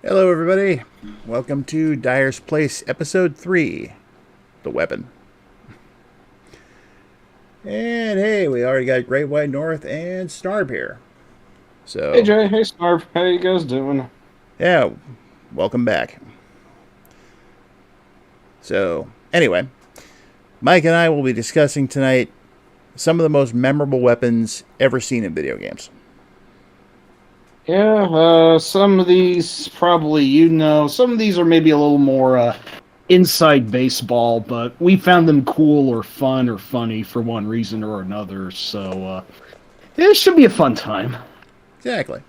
Hello, everybody. Welcome to Dyer's Place, Episode 3, The Weapon. And hey, we already got Great White North and Snarb here. Hey So, Jay, hey Snarf, how you guys doing? yeah, welcome back. So, anyway, Mike and I will be discussing tonight some of the most memorable weapons ever seen in video games. Yeah, some of these probably some of these are maybe a little more inside baseball, but we found them cool or fun or funny for one reason or another. So it should be a fun time. Exactly.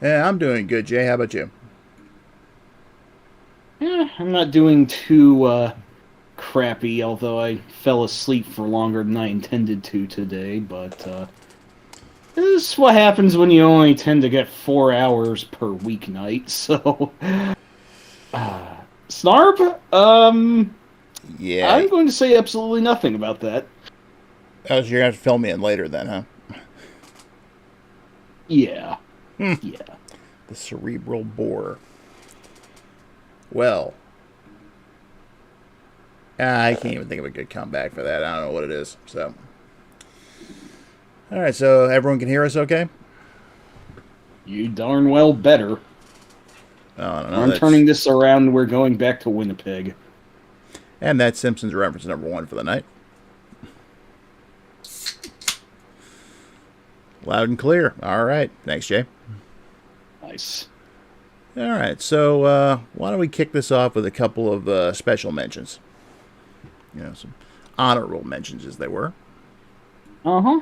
Yeah, I'm doing good, Jay. How about you? Yeah, I'm not doing too crappy, although I fell asleep for longer than I intended to today. But this is what happens when you only tend to get 4 hours per weeknight. So. Snarb, Yeah. I'm going to say absolutely nothing about that. Oh, so you're going to have to fill me in later then, huh? Yeah, Hmm. yeah. The cerebral bore. Well, I can't even think of a good comeback for that. I don't know what it is. So, all right. So everyone can hear us, okay? You darn well better. Oh, I don't know. I'm That's turning this around. We're going back to Winnipeg. and that's Simpsons reference number one for the night. Loud and clear. All right. Thanks, Jay. Nice. All right. So why don't we kick this off with a couple of special mentions? Some honorable mentions as they were. Uh-huh.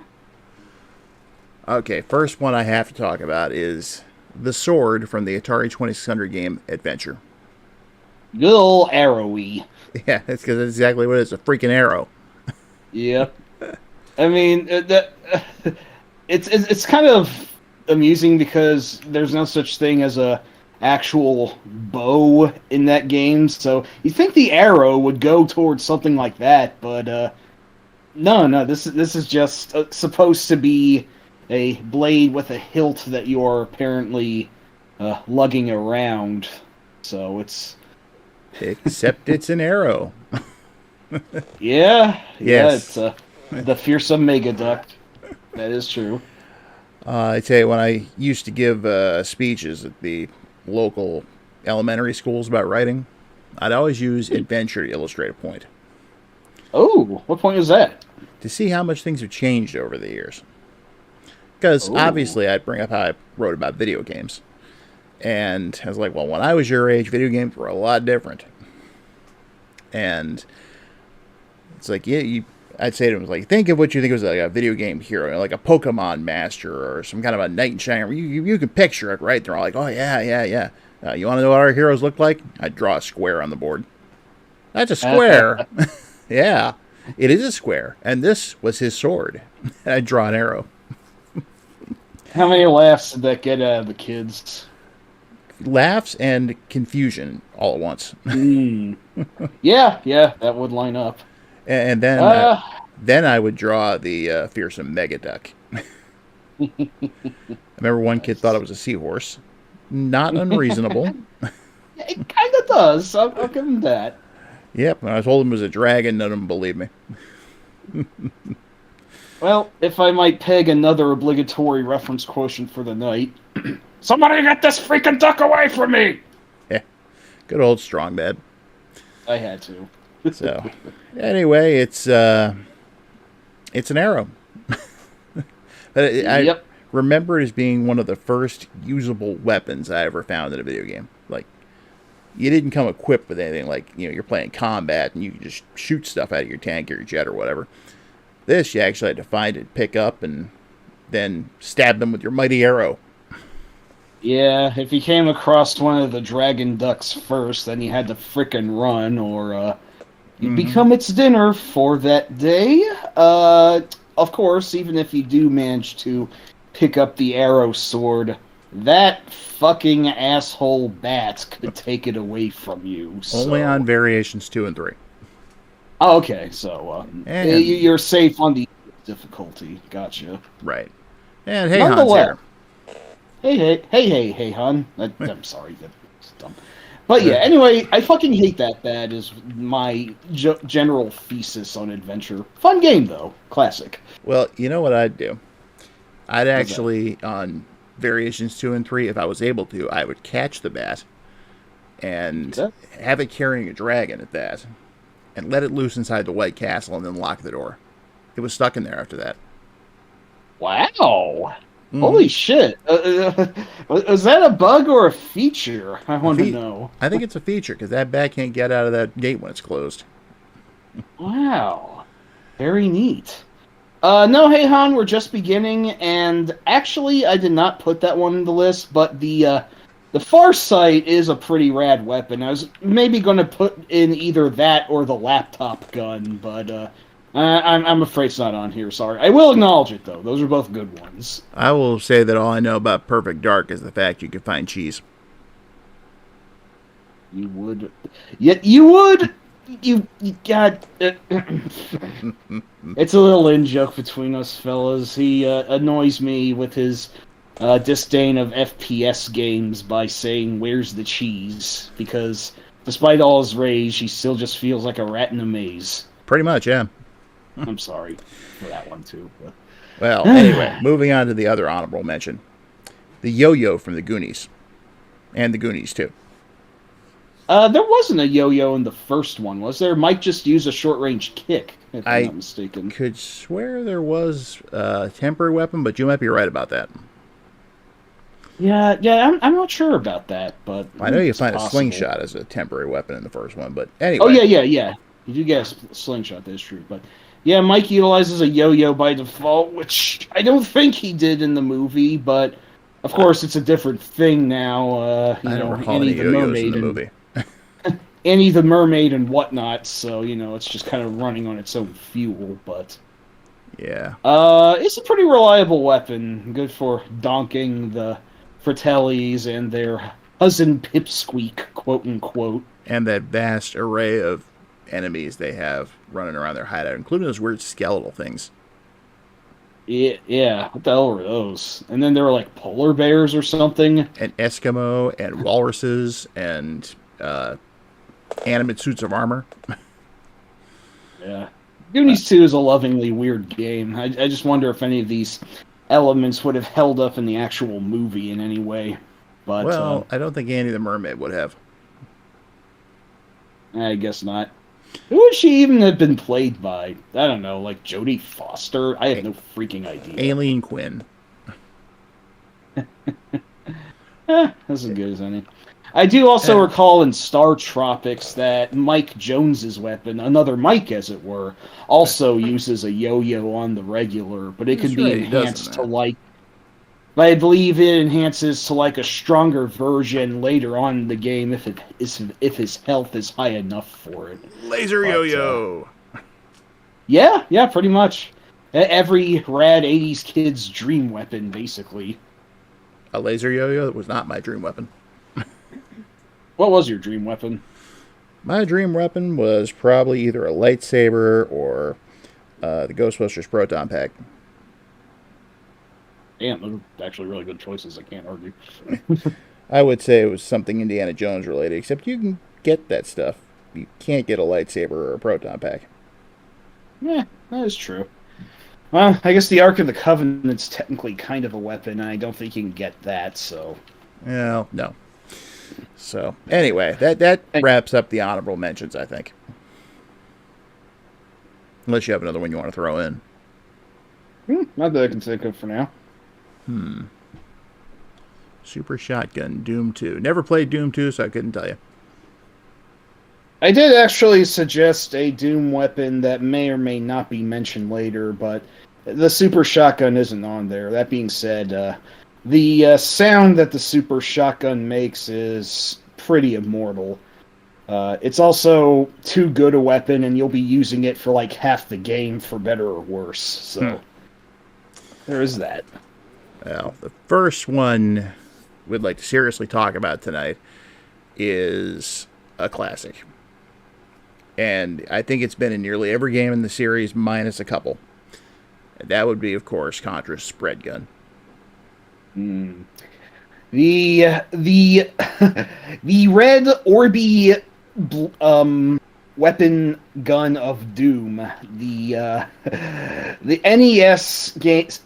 Okay. First one I have to talk about is the sword from the Atari 2600 game Adventure. Good old arrowy. Yeah, it's because that's exactly what it is, a freaking arrow. Yep. I mean, it's kind of amusing because there's no such thing as a actual bow in that game. So you think the arrow would go towards something like that, but no. This is just supposed to be a blade with a hilt that you're apparently lugging around. So it's Except it's an arrow. yeah, Yes. it's the fearsome mega duck. That is true. I tell you, when I used to give speeches at the local elementary schools about writing, I'd always use adventure to illustrate a point Oh, what point is that? to see how much things have changed over the years. Because Oh, obviously, I'd bring up how I wrote about video games. And I was like, well, when I was your age, video games were a lot different. And it's like, I'd say to him, like, think of what you think was like a video game hero, like a Pokemon master or some kind of a knight in shining. You can picture it, right? They're all like, oh, yeah. You want to know what our heroes look like? I'd draw a square on the board. That's a square. Yeah, it is a square. And this was his sword. And I'd draw an arrow. how many laughs did that get out of the kids? Laughs and confusion all at once. Mm. Yeah, that would line up. And Uh, then I would draw the fearsome mega duck. I remember one kid thought it was a seahorse. Not unreasonable. it kind of does. I'll give him that. Yep, when I told him it was a dragon, none of them believed me. Well, if I might peg another obligatory reference quotient for the night. Somebody get this freaking duck away from me! Yeah, good old strong bad. I had to. So, anyway, it's an arrow. But I Yep. remember it as being one of the first usable weapons I ever found in a video game. Like, you didn't come equipped with anything like, you're playing combat and you can just shoot stuff out of your tank or your jet or whatever. This, you actually had to find it, pick up, and then stab them with your mighty arrow. Yeah, if you came across one of the dragon ducks first, then you had to frickin' run, or you'd Mm-hmm. become its dinner for that day. Of course, even if you do manage to pick up the arrow sword, that fucking asshole bat could take it away from you. Only on So, variations 2 and 3. oh, okay, so And, you're safe on the difficulty. Gotcha. right. And hey, Hans Nonetheless, here. hey, hon. I'm sorry. dumb. But yeah, anyway, I fucking hate that bad is my general thesis on Adventure. Fun game, though. Classic. Well, you know what I'd do? I'd What's that? actually, on Variations 2 and 3, if I was able to, I would catch the bat Do and that? have it carrying a dragon at that, and let it loose inside the White Castle and then lock the door. It was stuck in there after that. Wow. Mm-hmm. Holy shit. Was that a bug or a feature? I want to know. I think it's a feature because that bat can't get out of that gate when it's closed. Wow. Very neat. No, hey Han, we're just beginning, and actually, I did not put that one in the list, but the Farsight is a pretty rad weapon. I was maybe going to put in either that or the laptop gun, but I'm afraid it's not on here. Sorry. I will acknowledge it though. Those are both good ones. I will say that all I know about Perfect Dark is the fact you can find cheese. You would, yet you would. You got. It's a little in joke between us fellas. He annoys me with his disdain of FPS games by saying, "Where's the cheese?" Because despite all his rage, he still just feels like a rat in a maze. Pretty much, yeah. I'm sorry for that one too. But... Well, anyway, moving on to the other honorable mention. The yo-yo from the Goonies. And the Goonies, too. There wasn't a yo-yo in the first one, was there? Mike just used a short-range kick, if I'm not mistaken. Could swear there was a temporary weapon, but you might be right about that. Yeah, I'm not sure about that, but I know you find possible. a slingshot as a temporary weapon in the first one, but anyway. Oh, yeah. You do get a slingshot, that's true, but... Yeah, Mike utilizes a yo-yo by default, which I don't think he did in the movie, but of course it's a different thing now. I don't recall any yo-yos in the movie. Annie the Mermaid and whatnot, so, it's just kind of running on its own fuel, but... Yeah. It's a pretty reliable weapon, good for donking the Fratellis and their cousin Pipsqueak, quote-unquote. And that vast array of enemies they have running around their hideout, including those weird skeletal things. Yeah, what the hell were those? And then there were like polar bears or something. And Eskimo and walruses and animate suits of armor. Yeah. Goonies 2 is a lovingly weird game. I just wonder if any of these elements would have held up in the actual movie in any way. But well, I don't think Annie the Mermaid would have. I guess not. Who would she even have been played by? I don't know, like Jodie Foster? I have no freaking idea. Aileen Quinn. That's as good as any. I do also recall in Star Tropics that Mike Jones's weapon, another Mike as it were, also uses a yo-yo on the regular, but it can be enhanced to like... But I believe it enhances to like a stronger version later on in the game if his health is high enough for it. Laser yo-yo. Yeah, pretty much. Every rad 80s kid's dream weapon, basically. A laser yo-yo was not my dream weapon. What was your dream weapon? My dream weapon was probably either a lightsaber or the Ghostbusters proton pack. Damn, those are actually really good choices. I can't argue. I would say it was something Indiana Jones related, except you can get that stuff. You can't get a lightsaber or a proton pack. Yeah, that is true. Well, I guess the Ark of the Covenant's technically kind of a weapon, and I don't think you can get that, so... Well, no. So, anyway, that wraps up the honorable mentions, I think. Unless you have another one you want to throw in. Not that I can think of for now. Super Shotgun, Doom 2. Never played Doom 2, so I couldn't tell you. I did actually suggest a Doom weapon that may or may not be mentioned later, but the Super Shotgun isn't on there. That being said, the sound that the Super Shotgun makes is pretty immortal. It's also too good a weapon, and you'll be using it for like half the game, for better or worse. So there is that. Well, the first one we'd like to seriously talk about tonight is a classic. And I think it's been in nearly every game in the series, minus a couple. And that would be, of course, Contra's spread gun. The the red Orby weapon gun of doom, the NES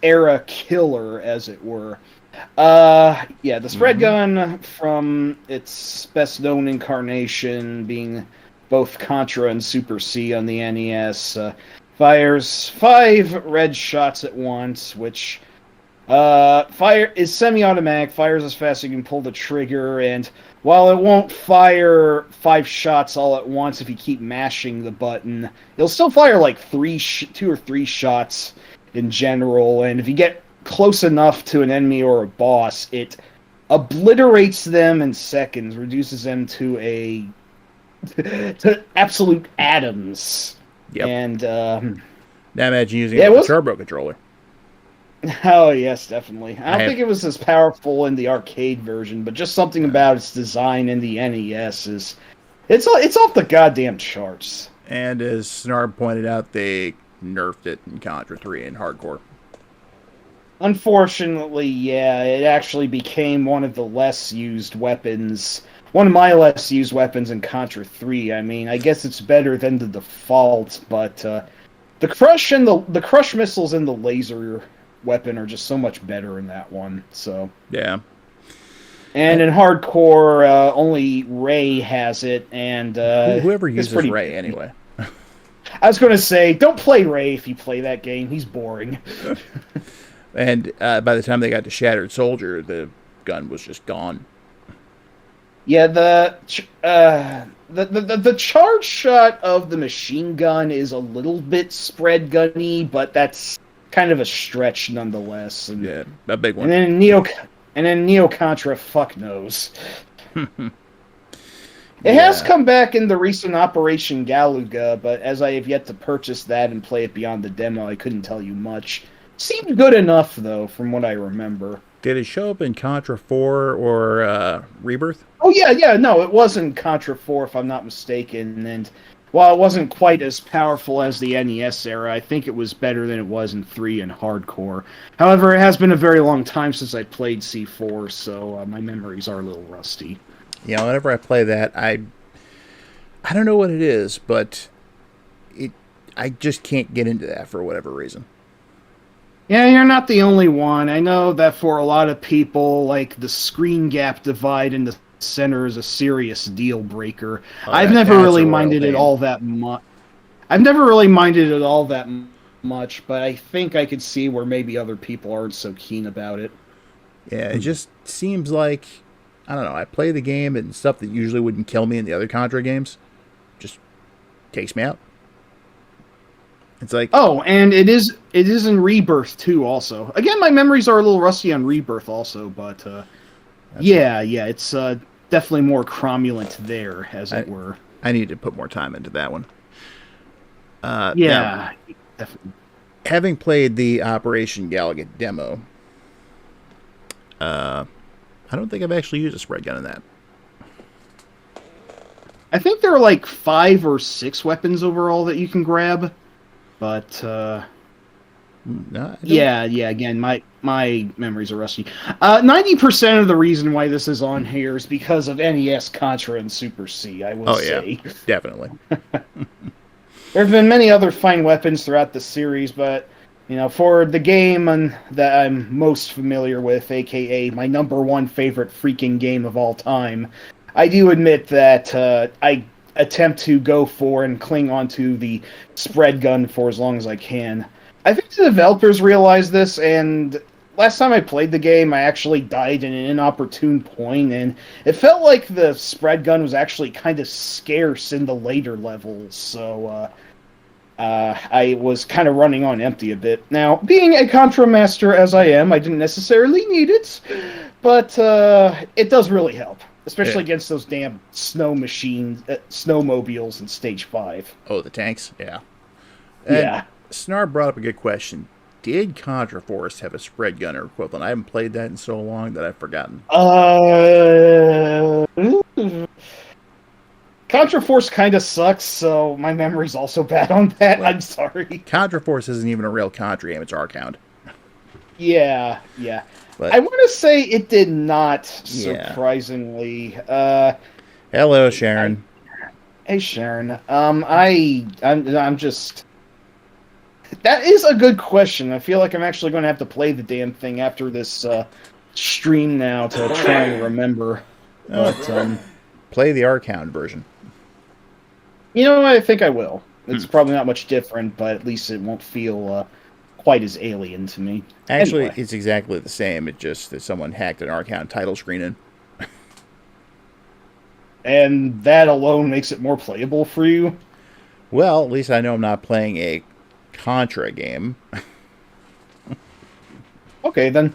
era killer, as it were. Yeah, the spread gun from its best known incarnation, being both Contra and Super C on the NES, fires 5 red shots at once, which fire is semi-automatic, fires as fast as you can pull the trigger, and while it won't fire 5 shots all at once if you keep mashing the button, it'll still fire like 2 or 3 shots in general, and if you get close enough to an enemy or a boss, it obliterates them in seconds, reduces them to absolute atoms. Yep. And now imagine using it with a turbo controller. Oh yes, definitely. I don't think it was as powerful in the arcade version, but just something about its design in the NES is it's off the goddamn charts. And as Snarb pointed out, they nerfed it in Contra 3 in hardcore. Unfortunately, yeah, it actually became one of the less used weapons. One of my less used weapons in Contra 3. I mean, I guess it's better than the default, but the crush and the crush missiles and the laser weapon are just so much better in that one. So yeah. And in hardcore, only Ray has it, and whoever uses Ray anyway. I was going to say, don't play Ray if you play that game. He's boring. And by the time they got to Shattered Soldier, the gun was just gone. Yeah, the charge shot of the machine gun is a little bit spread gunny, but that's kind of a stretch nonetheless. And, yeah, a big one. And then Neo Contra, fuck knows. It has come back in the recent Operation Galuga, but as I have yet to purchase that and play it beyond the demo, I couldn't tell you much. Seemed good enough, though, from what I remember. Did it show up in Contra 4 or Rebirth? Oh, yeah, no, it was in Contra 4, if I'm not mistaken, and while it wasn't quite as powerful as the NES era, I think it was better than it was in 3 and hardcore. However, it has been a very long time since I played C4, so my memories are a little rusty. Yeah, whenever I play that, I don't know what it is, but I just can't get into that for whatever reason. Yeah, you're not the only one. I know that for a lot of people, like, the screen gap divide in the center is a serious deal breaker. I've never really minded it all that much. I've never really minded it all that much, but I think I could see where maybe other people aren't so keen about it. Yeah, it just seems like, I don't know, I play the game and stuff that usually wouldn't kill me in the other Contra games just takes me out. It's like, oh, and it is in Rebirth too. Also, again, my memories are a little rusty on Rebirth, also, but yeah, it's definitely more cromulent there, as it were. I need to put more time into that one. Yeah, now, definitely. Having played the Operation Galaga demo, I don't think I've actually used a spread gun in that. I think there are like 5 or 6 weapons overall that you can grab. But no, yeah. Again, my memories are rusty. 90% of the reason why this is on here is because of NES, Contra, and Super C. I will say, yeah, definitely. There have been many other fine weapons throughout the series, but for the game that I'm most familiar with, aka my #1 favorite freaking game of all time, I do admit that I attempt to go for and cling onto the spread gun for as long as I can. I think the developers realized this, and last time I played the game, I actually died in an inopportune point, and it felt like the spread gun was actually kind of scarce in the later levels, so I was kind of running on empty a bit. Now, being a Contra master as I am, I didn't necessarily need it, but it does really help. Especially against those damn snow machines, snowmobiles in Stage 5. Oh, the tanks? Yeah. And Snar brought up a good question. Did Contra Force have a spread gunner equivalent? I haven't played that in so long that I've forgotten. Contra Force kind of sucks, so my memory's also bad on that. I'm sorry. Contra Force isn't even a real Contra game. It's Archound. Yeah, yeah. But I want to say it did not, yeah. surprisingly. Hello, I Sharon. Hey Sharon. I'm just that is a good question. I feel like I'm actually going to have to play the damn thing after this stream now to try and remember. But Play the Archound version. you know what? I think I will. Hmm. It's probably not much different, but at least it won't feel quite as alien to me. Actually, Anyway, it's exactly the same. It's just that someone hacked an Archound title screen in. and that alone makes it more playable for you. Well, at least I know I'm not playing a Contra game. Okay, then.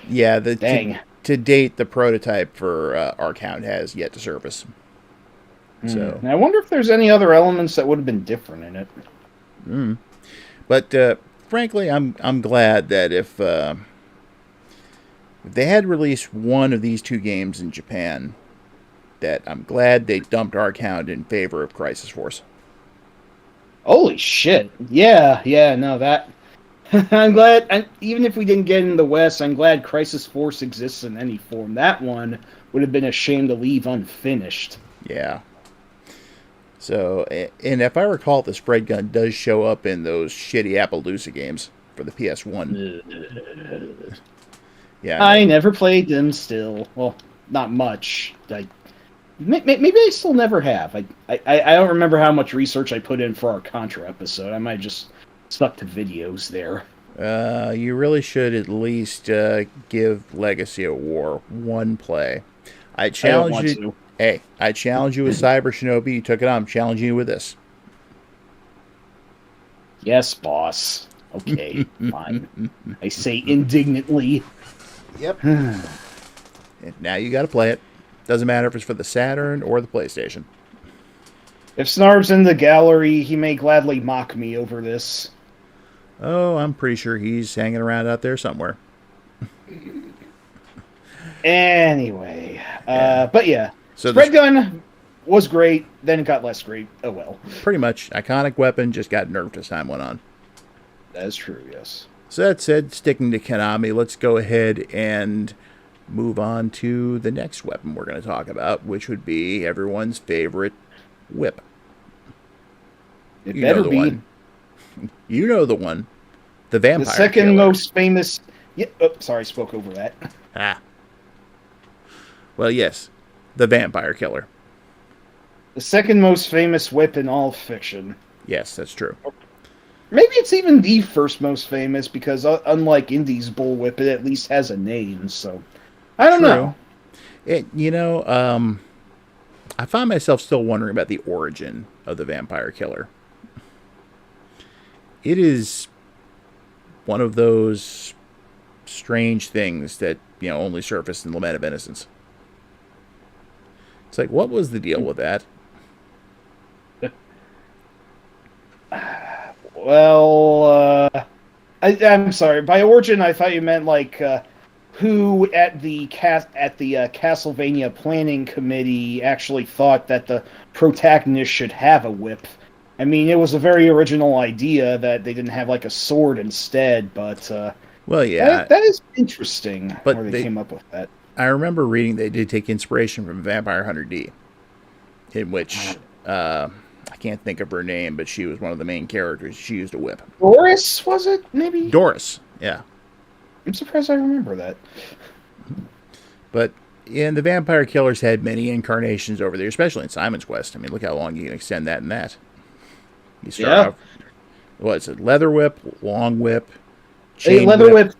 Yeah, Dang. to date, the prototype for Archound has yet to surface. So, I wonder if there's any other elements that would have been different in it. mm. But frankly, I'm glad that if they had released one of these two games in Japan, that I'm glad they dumped Archound in favor of Crisis Force. Holy shit. Yeah, yeah, no, that. I'm glad, even if we didn't get in the West, I'm glad Crisis Force exists in any form. That one would have been a shame to leave unfinished. Yeah. So, and if I recall, the spread gun does show up in those shitty Appaloosa games for the PS1. Yeah, I I know. never played them still. Well, not much. Maybe I still never have. I don't remember how much research I put in for our Contra episode. I might just stuck to videos there. You really should at least give Legacy of War one play. I I don't challenge want you. to. Hey, I challenge you with Cyber Shinobi. You took it on. I'm challenging you with this. Yes, boss. Okay, fine. I say indignantly. Yep. And now you got to play it. Doesn't matter if it's for the Saturn or the PlayStation. If Snarb's in the gallery, he may gladly mock me over this. Oh, I'm pretty sure he's hanging around out there somewhere. Anyway, Yeah. but yeah, So spread this gun was great. Then it got less great. Oh well, pretty much iconic weapon just got nerfed as time went on. that is true. Yes. So that said, sticking to Konami, let's go ahead and move on to the next weapon we're going to talk about, which would be everyone's favorite whip. It You know better the be one. You know the one. The the Vampire second Killer. most famous. Yeah. Oh, sorry, I spoke over that. Ah. Well, yes. The Vampire Killer. The second most famous whip in all fiction. Yes, that's true. Maybe it's even the first most famous because, unlike Indy's bullwhip, it at least has a name. So, I don't True. know. I find myself still wondering about the origin of the Vampire Killer. It is one of those strange things that, only surfaced in Lament of Innocence. It's like, what was the deal with that? Well, I'm sorry. By origin, I thought you meant like who at the Castlevania planning committee actually thought that the protagonist should have a whip. I mean, it was a very original idea that they didn't have like a sword instead, but Well, yeah, that is interesting but where they came up with that. I remember reading they did take inspiration from Vampire Hunter D, in which I can't think of her name, but she was one of the main characters. She used a whip. Doris, was it? Maybe? Doris, yeah. I'm surprised I remember that. But the Vampire Killer's had many incarnations over there, especially in Simon's Quest. I mean, look how long you can extend that and that. You start off, what is it? Leather whip, long whip, chain Leather whip,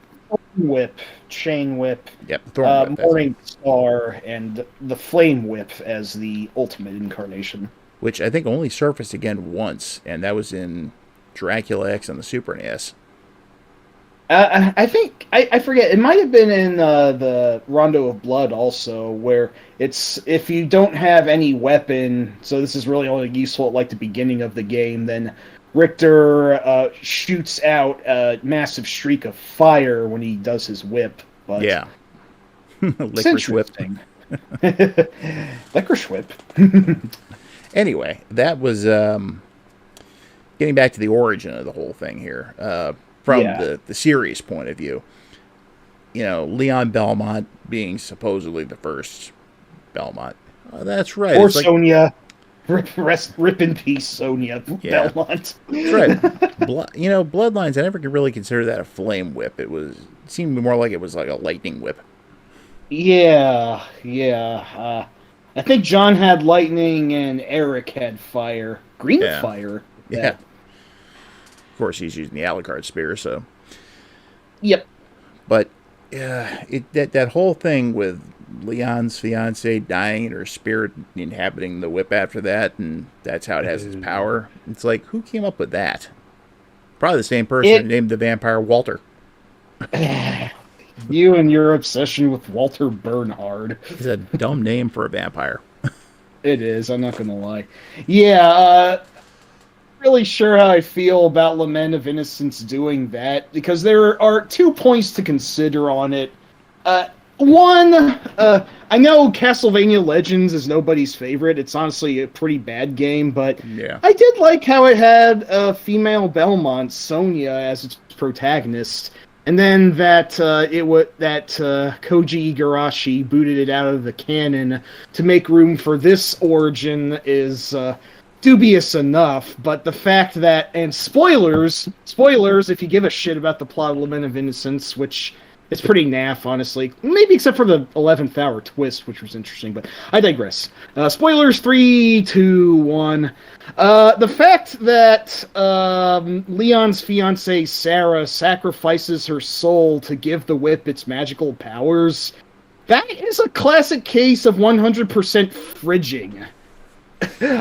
whip, chain whip, yep, thorn whip. Morning Star, and the Flame Whip as the ultimate incarnation. Which I think only surfaced again once, and that was in Dracula X on the Super NES. I think I forget. It might have been in the Rondo of Blood also, where it's if you don't have any weapon, so this is really only useful at like the beginning of the game. Then Richter shoots out a massive streak of fire when he does his whip. But Yeah, it's licorice whip. interesting. Licorice whip. Anyway, that was getting back to the origin of the whole thing here. from Yeah. the series point of view. Leon Belmont being supposedly the first Belmont. Oh, that's right. Or It's like, Sonya. Rip in peace, Sonya yeah, Belmont. that's right. Bloodlines. I never could really consider that a flame whip. It seemed more like it was like a lightning whip. Yeah, yeah. I think John had lightning and Eric had fire. Green Yeah, fire. yeah. That. Of course, he's using the Alucard spear. So, Yep. but yeah, that whole thing with Leon's fiance dying and her spirit inhabiting the whip after that, and that's how it has its power. It's like, who came up with that? Probably the same person who It. named the vampire Walter. You and your obsession with Walter Bernhard. It's a dumb name for a vampire. It is. I'm not gonna lie. Yeah. Really sure how I feel about Lament of Innocence doing that, because there are 2 points to consider on it. One, I know Castlevania Legends is nobody's favorite. It's honestly a pretty bad game, but Yeah. I did like how it had a female Belmont, Sonya, as its protagonist. And then that Koji Igarashi booted it out of the canon to make room for this origin is dubious enough. But the fact that, and spoilers, if you give a shit about the plot of Lament of Innocence, which is pretty naff, honestly, maybe except for the 11th hour twist, which was interesting, but I digress. Spoilers, 3, 2, 1. The fact that Leon's fiancée Sarah sacrifices her soul to give the whip its magical powers, that is a classic case of 100% fridging.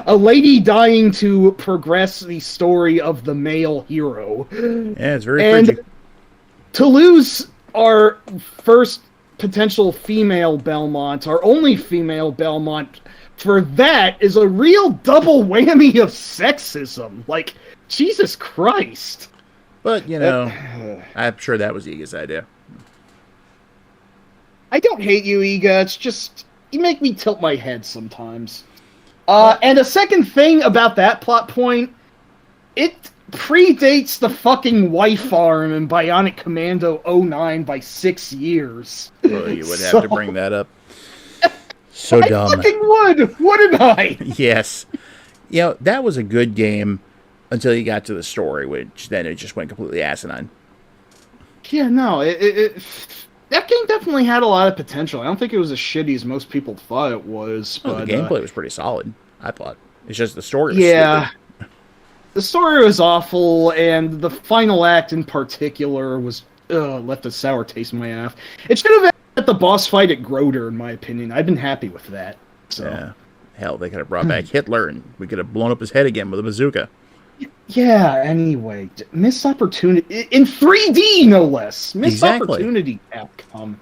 A lady dying to progress the story of the male hero. Yeah, it's very and to lose our first potential female Belmont, our only female Belmont, for that is a real double whammy of sexism. Like, Jesus Christ. But, I'm sure that was Iga's idea. I don't hate you, Iga. It's just, you make me tilt my head sometimes. And a second thing about that plot point, it predates the fucking wife farm in Bionic Commando 09 by 6 years. Well, you would have to bring that up. So dumb. I fucking would, wouldn't I? Yes. That was a good game until you got to the story, which then it just went completely asinine. Yeah, no, that game definitely had a lot of potential. I don't think it was as shitty as most people thought it was. But the gameplay was pretty solid, I thought. It's just the story was stupid. The story was awful, and the final act in particular was left a sour taste in my mouth. It should have been at the boss fight at Groder, in my opinion. I've been happy with that. So. Yeah. Hell, they could have brought back Hitler, and we could have blown up his head again with a bazooka. Yeah, anyway. Missed opportunity. In 3D, no less. Missed opportunity, Capcom.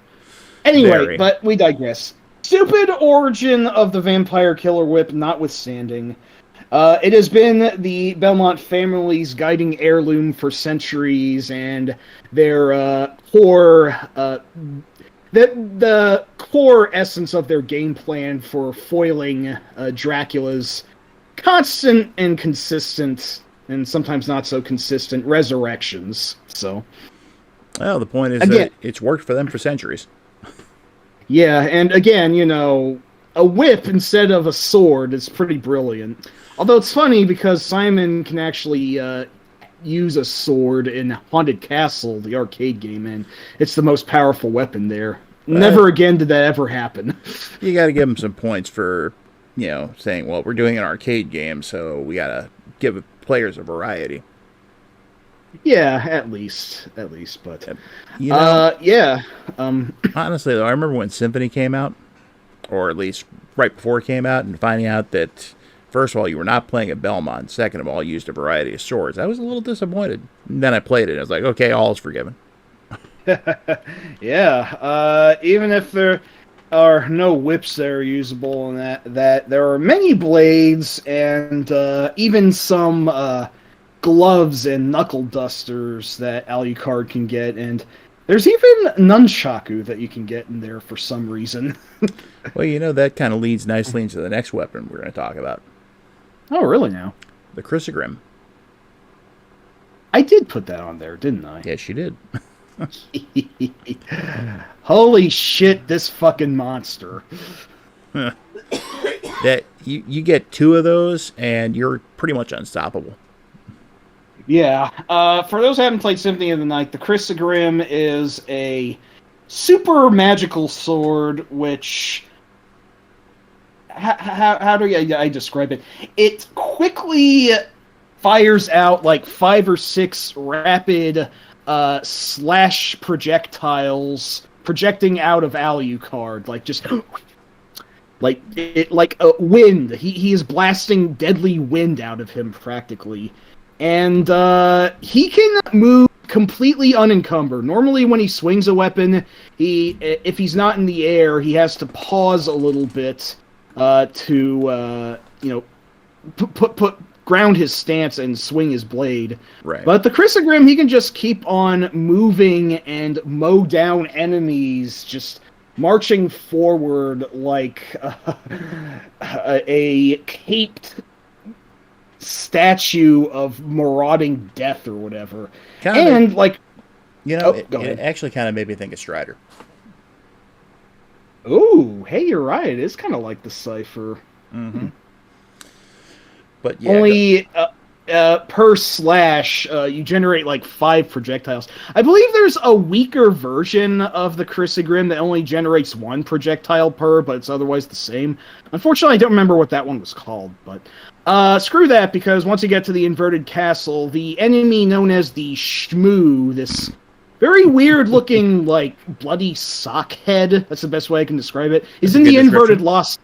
Anyway, but we digress. Stupid origin of the Vampire Killer Whip notwithstanding. It has been the Belmont family's guiding heirloom for centuries, and their core, the core essence of their game plan for foiling Dracula's constant and consistent, and sometimes not so consistent, resurrections. So, well, the point is that it's worked for them for centuries. Yeah, and again, a whip instead of a sword is pretty brilliant. Although it's funny because Simon can actually use a sword in Haunted Castle, the arcade game, and it's the most powerful weapon there. Never again did that ever happen. You got to give him some points for, saying, well, we're doing an arcade game, so we got to give players a variety. Yeah, at least, but yeah. Honestly, though, I remember when Symphony came out, or at least right before it came out, and finding out that first of all, you were not playing a Belmont. Second of all, you used a variety of swords. I was a little disappointed. And then I played it. I was like, okay, all is forgiven. Yeah. Even if there are no whips that are usable, and that there are many blades and even some gloves and knuckle dusters that Alucard can get, and there's even nunchaku that you can get in there for some reason. Well, that kind of leads nicely into the next weapon we're going to talk about. Oh, really now? The Chrysogrim. I did put that on there, didn't I? Yes, you did. Holy shit, this fucking monster. That you get 2 of those, and you're pretty much unstoppable. Yeah. For those who haven't played Symphony of the Night, the Chrysogrim is a super magical sword, which... How do I describe it? It quickly fires out like 5 or 6 rapid slash projectiles projecting out of Alucard, like just like a wind. He is blasting deadly wind out of him practically, and he can move completely unencumbered. Normally, when he swings a weapon, if he's not in the air, he has to pause a little bit to put ground his stance and swing his blade. Right. But the Chrysogrim, he can just keep on moving and mow down enemies, just marching forward like a caped statue of marauding death or whatever. And like, it actually kind of made me think of Strider. Oh, hey, you're right. It is kind of like the Cypher. Mm-hmm. But yeah, only per slash, you generate like 5 projectiles. I believe there's a weaker version of the Chrysogrim that only generates 1 projectile per, but it's otherwise the same. Unfortunately, I don't remember what that one was called, but screw that, because once you get to the inverted castle, the enemy known as the Shmoo, this very weird-looking, like, bloody sock head, that's the best way I can describe it, is in the inverted lost...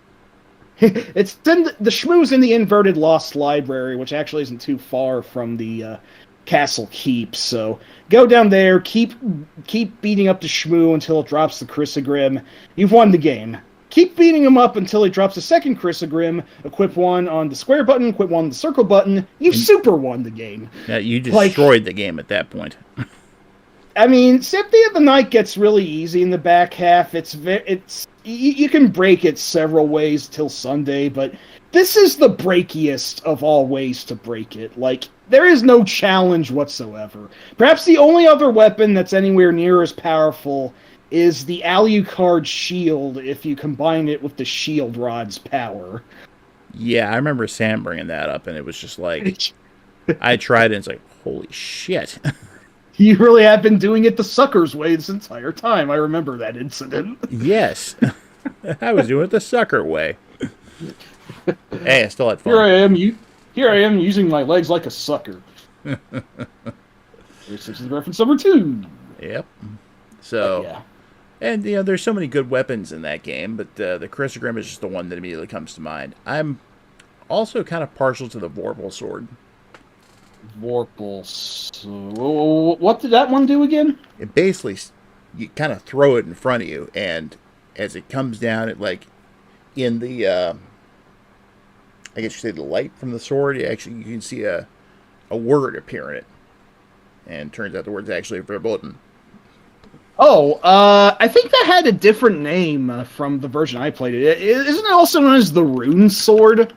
It's in the Shmoo's in the inverted lost library, which actually isn't too far from the castle keep. So go down there, keep beating up the Shmoo until it drops the Chrysogrim. You've won the game. Keep beating him up until he drops a second Chrysogrim. Equip one on the square button, equip one on the circle button. You've super won the game. Yeah, you destroyed the game at that point. I mean, Symphony of the Night gets really easy in the back half. You can break it several ways till Sunday, but this is the breakiest of all ways to break it. Like, there is no challenge whatsoever. Perhaps the only other weapon that's anywhere near as powerful is the Alucard shield if you combine it with the shield rod's power. Yeah, I remember Sam bringing that up, and it was just like, I tried it, and it's like, holy shit. You really have been doing it the sucker's way this entire time. I remember that incident. Yes. I was doing it the sucker way. Hey, I still had fun. Here I am using my legs like a sucker. This is reference number 2. Yep. So, yeah. And, there's so many good weapons in that game, but the Chrysogrim is just the one that immediately comes to mind. I'm also kind of partial to the Vorpal sword. Vorpal. What did that one do again? It basically, you kind of throw it in front of you, and as it comes down, it like in the, I guess you say the light from the sword, you can see a word appear in it, and it turns out the word's actually verboten. Oh, I think that had a different name from the version I played it. Isn't it also known as the Rune Sword?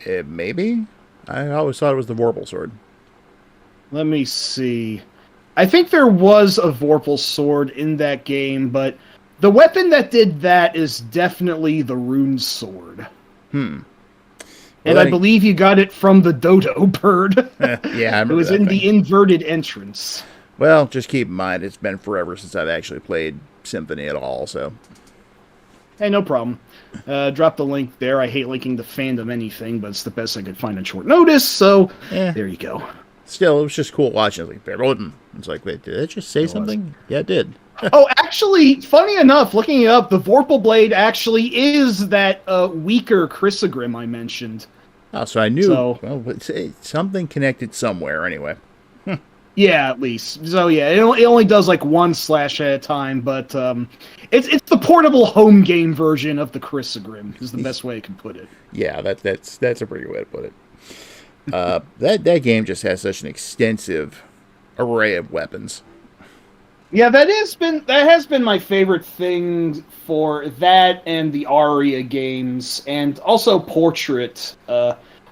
Maybe. I always thought it was the Vorpal sword. Let me see. I think there was a Vorpal sword in that game, but the weapon that did that is definitely the Rune Sword. Well, and I believe you got it from the dodo bird. Yeah, I remember it was in the inverted entrance. Well, just keep in mind, it's been forever since I've actually played Symphony at all, so... Hey, no problem. Drop the link there. I hate linking to fandom anything, but it's the best I could find on short notice, so there you go. Still, it was just cool watching. I was like, verboten. It's like, wait, did it just say something? Yeah, it did. Oh, actually, funny enough, looking it up, the Vorpal Blade actually is that weaker Chrysogrim I mentioned. Oh, so I knew. So, well, it's something connected somewhere, anyway. Yeah, at least. So yeah, it only does like 1 slash at a time, but it's the portable home game version of the Chrysogrim is the best way I can put it. Yeah, that's a pretty good way to put it. That game just has such an extensive array of weapons. Yeah, that has been my favorite thing for that and the Aria games, and also Portrait.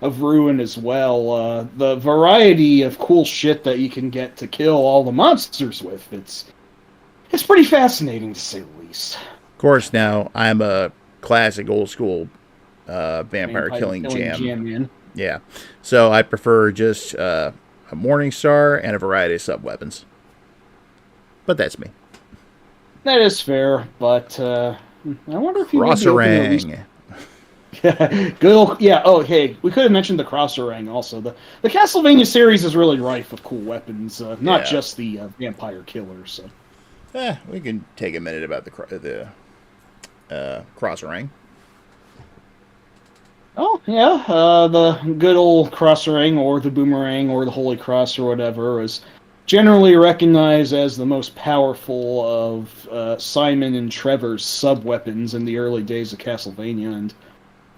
of ruin as well. The variety of cool shit that you can get to kill all the monsters with, it's pretty fascinating to say the least. Of course, now I'm a classic old school vampire Vampire killing jam. man. Yeah. So I prefer just a Morning Star and a variety of sub weapons. But that's me. That is fair, but I wonder if you would be open to at least... Cross-a-rang. Good old, yeah. Oh, hey, we could have mentioned the Crosserang also. The Castlevania series is really rife with cool weapons, not Yeah. just the vampire killers. So. We can take a minute about the Cross-a-rang. Oh, yeah, the good old Crosserang or the Boomerang or the Holy Cross or whatever is generally recognized as the most powerful of Simon and Trevor's sub-weapons in the early days of Castlevania, and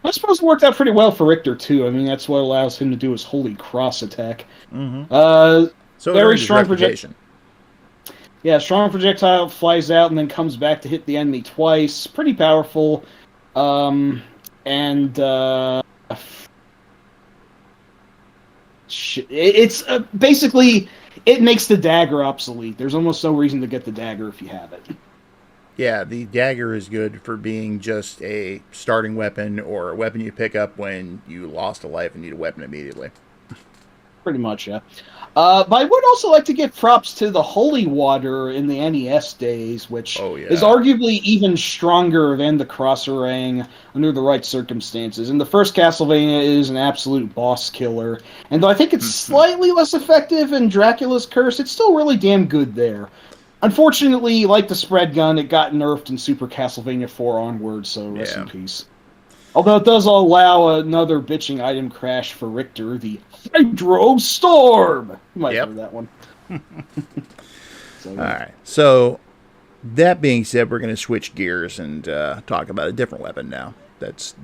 I suppose it worked out pretty well for Richter, too. I mean, that's what allows him to do his Holy Cross attack. Mm-hmm. So very strong projection. Yeah, strong projectile, flies out, and then comes back to hit the enemy twice. Pretty powerful. It's basically, it makes the dagger obsolete. There's almost no reason to get the dagger if you have it. Yeah, the dagger is good for being just a starting weapon or a weapon you pick up when you lost a life and need a weapon immediately. Pretty much, yeah. But I would also like to give props to the Holy Water in the NES days, which is arguably even stronger than the Crosserang under the right circumstances. And the first Castlevania is an absolute boss killer. And though I think it's slightly less effective in Dracula's Curse, it's still really damn good there. Unfortunately, like the spread gun, it got nerfed in Super Castlevania 4 onward, so rest in peace. Although it does allow another bitching item crash for Richter, the Hydro Storm! You might have heard that one. Alright, so that being said, we're going to switch gears and talk about a different weapon now that's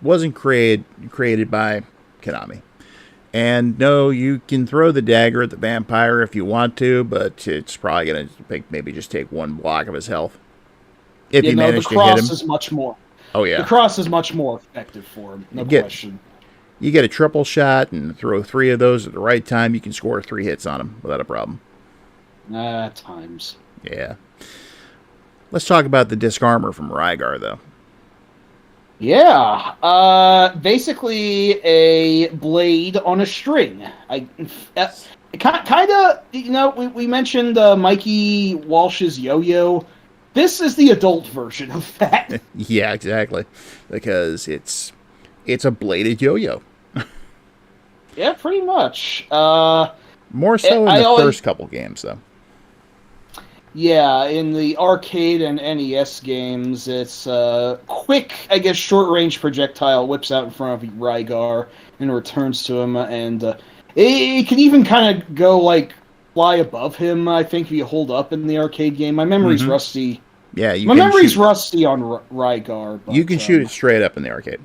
wasn't created by Konami. And no, you can throw the dagger at the vampire if you want to, but it's probably going to maybe just take one block of his health. If you manage to hit him. The cross is much more. Oh, yeah. The cross is much more effective for him, no question. You get a triple shot and throw 3 of those at the right time, you can score 3 hits on him without a problem. At times. Yeah. Let's talk about the disc armor from Rygar, though. Yeah, basically a blade on a string. Kind of, we mentioned Mikey Walsh's yo-yo. This is the adult version of that. Yeah, exactly, because it's a bladed yo-yo. Yeah, pretty much. More so in the first couple games, though. Yeah, in the arcade and NES games, it's quick, I guess, short-range projectile whips out in front of Rygar and returns to him, and it can even kind of go, like, fly above him, I think, if you hold up in the arcade game. My memory's rusty. Yeah, my memory's rusty on Rygar. But, you can shoot it straight up in the arcade.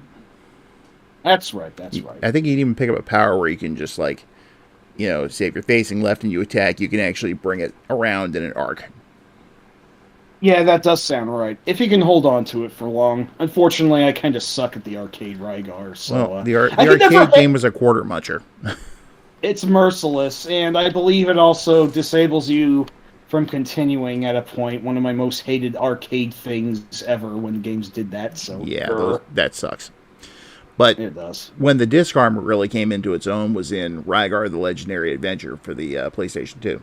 That's right, right. I think you can even pick up a power where you can just, like, say if you're facing left and you attack, you can actually bring it around in an arc. Yeah, that does sound right. If you can hold on to it for long. Unfortunately, I kind of suck at the arcade Rygar. So, well, the arcade game was a quarter muncher. It's merciless, and I believe it also disables you from continuing at a point. One of my most hated arcade things ever when games did that. So yeah, that sucks. But it does. When the disc armor really came into its own was in Rygar the Legendary Adventure for the PlayStation 2.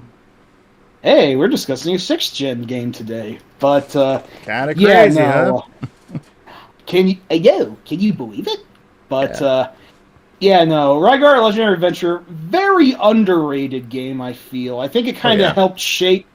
Hey, we're discussing a 6th-gen game today, but kind of crazy, huh? Can you believe it? But Rygar Legendary Adventure, very underrated game. I feel. I think it kind of helped shape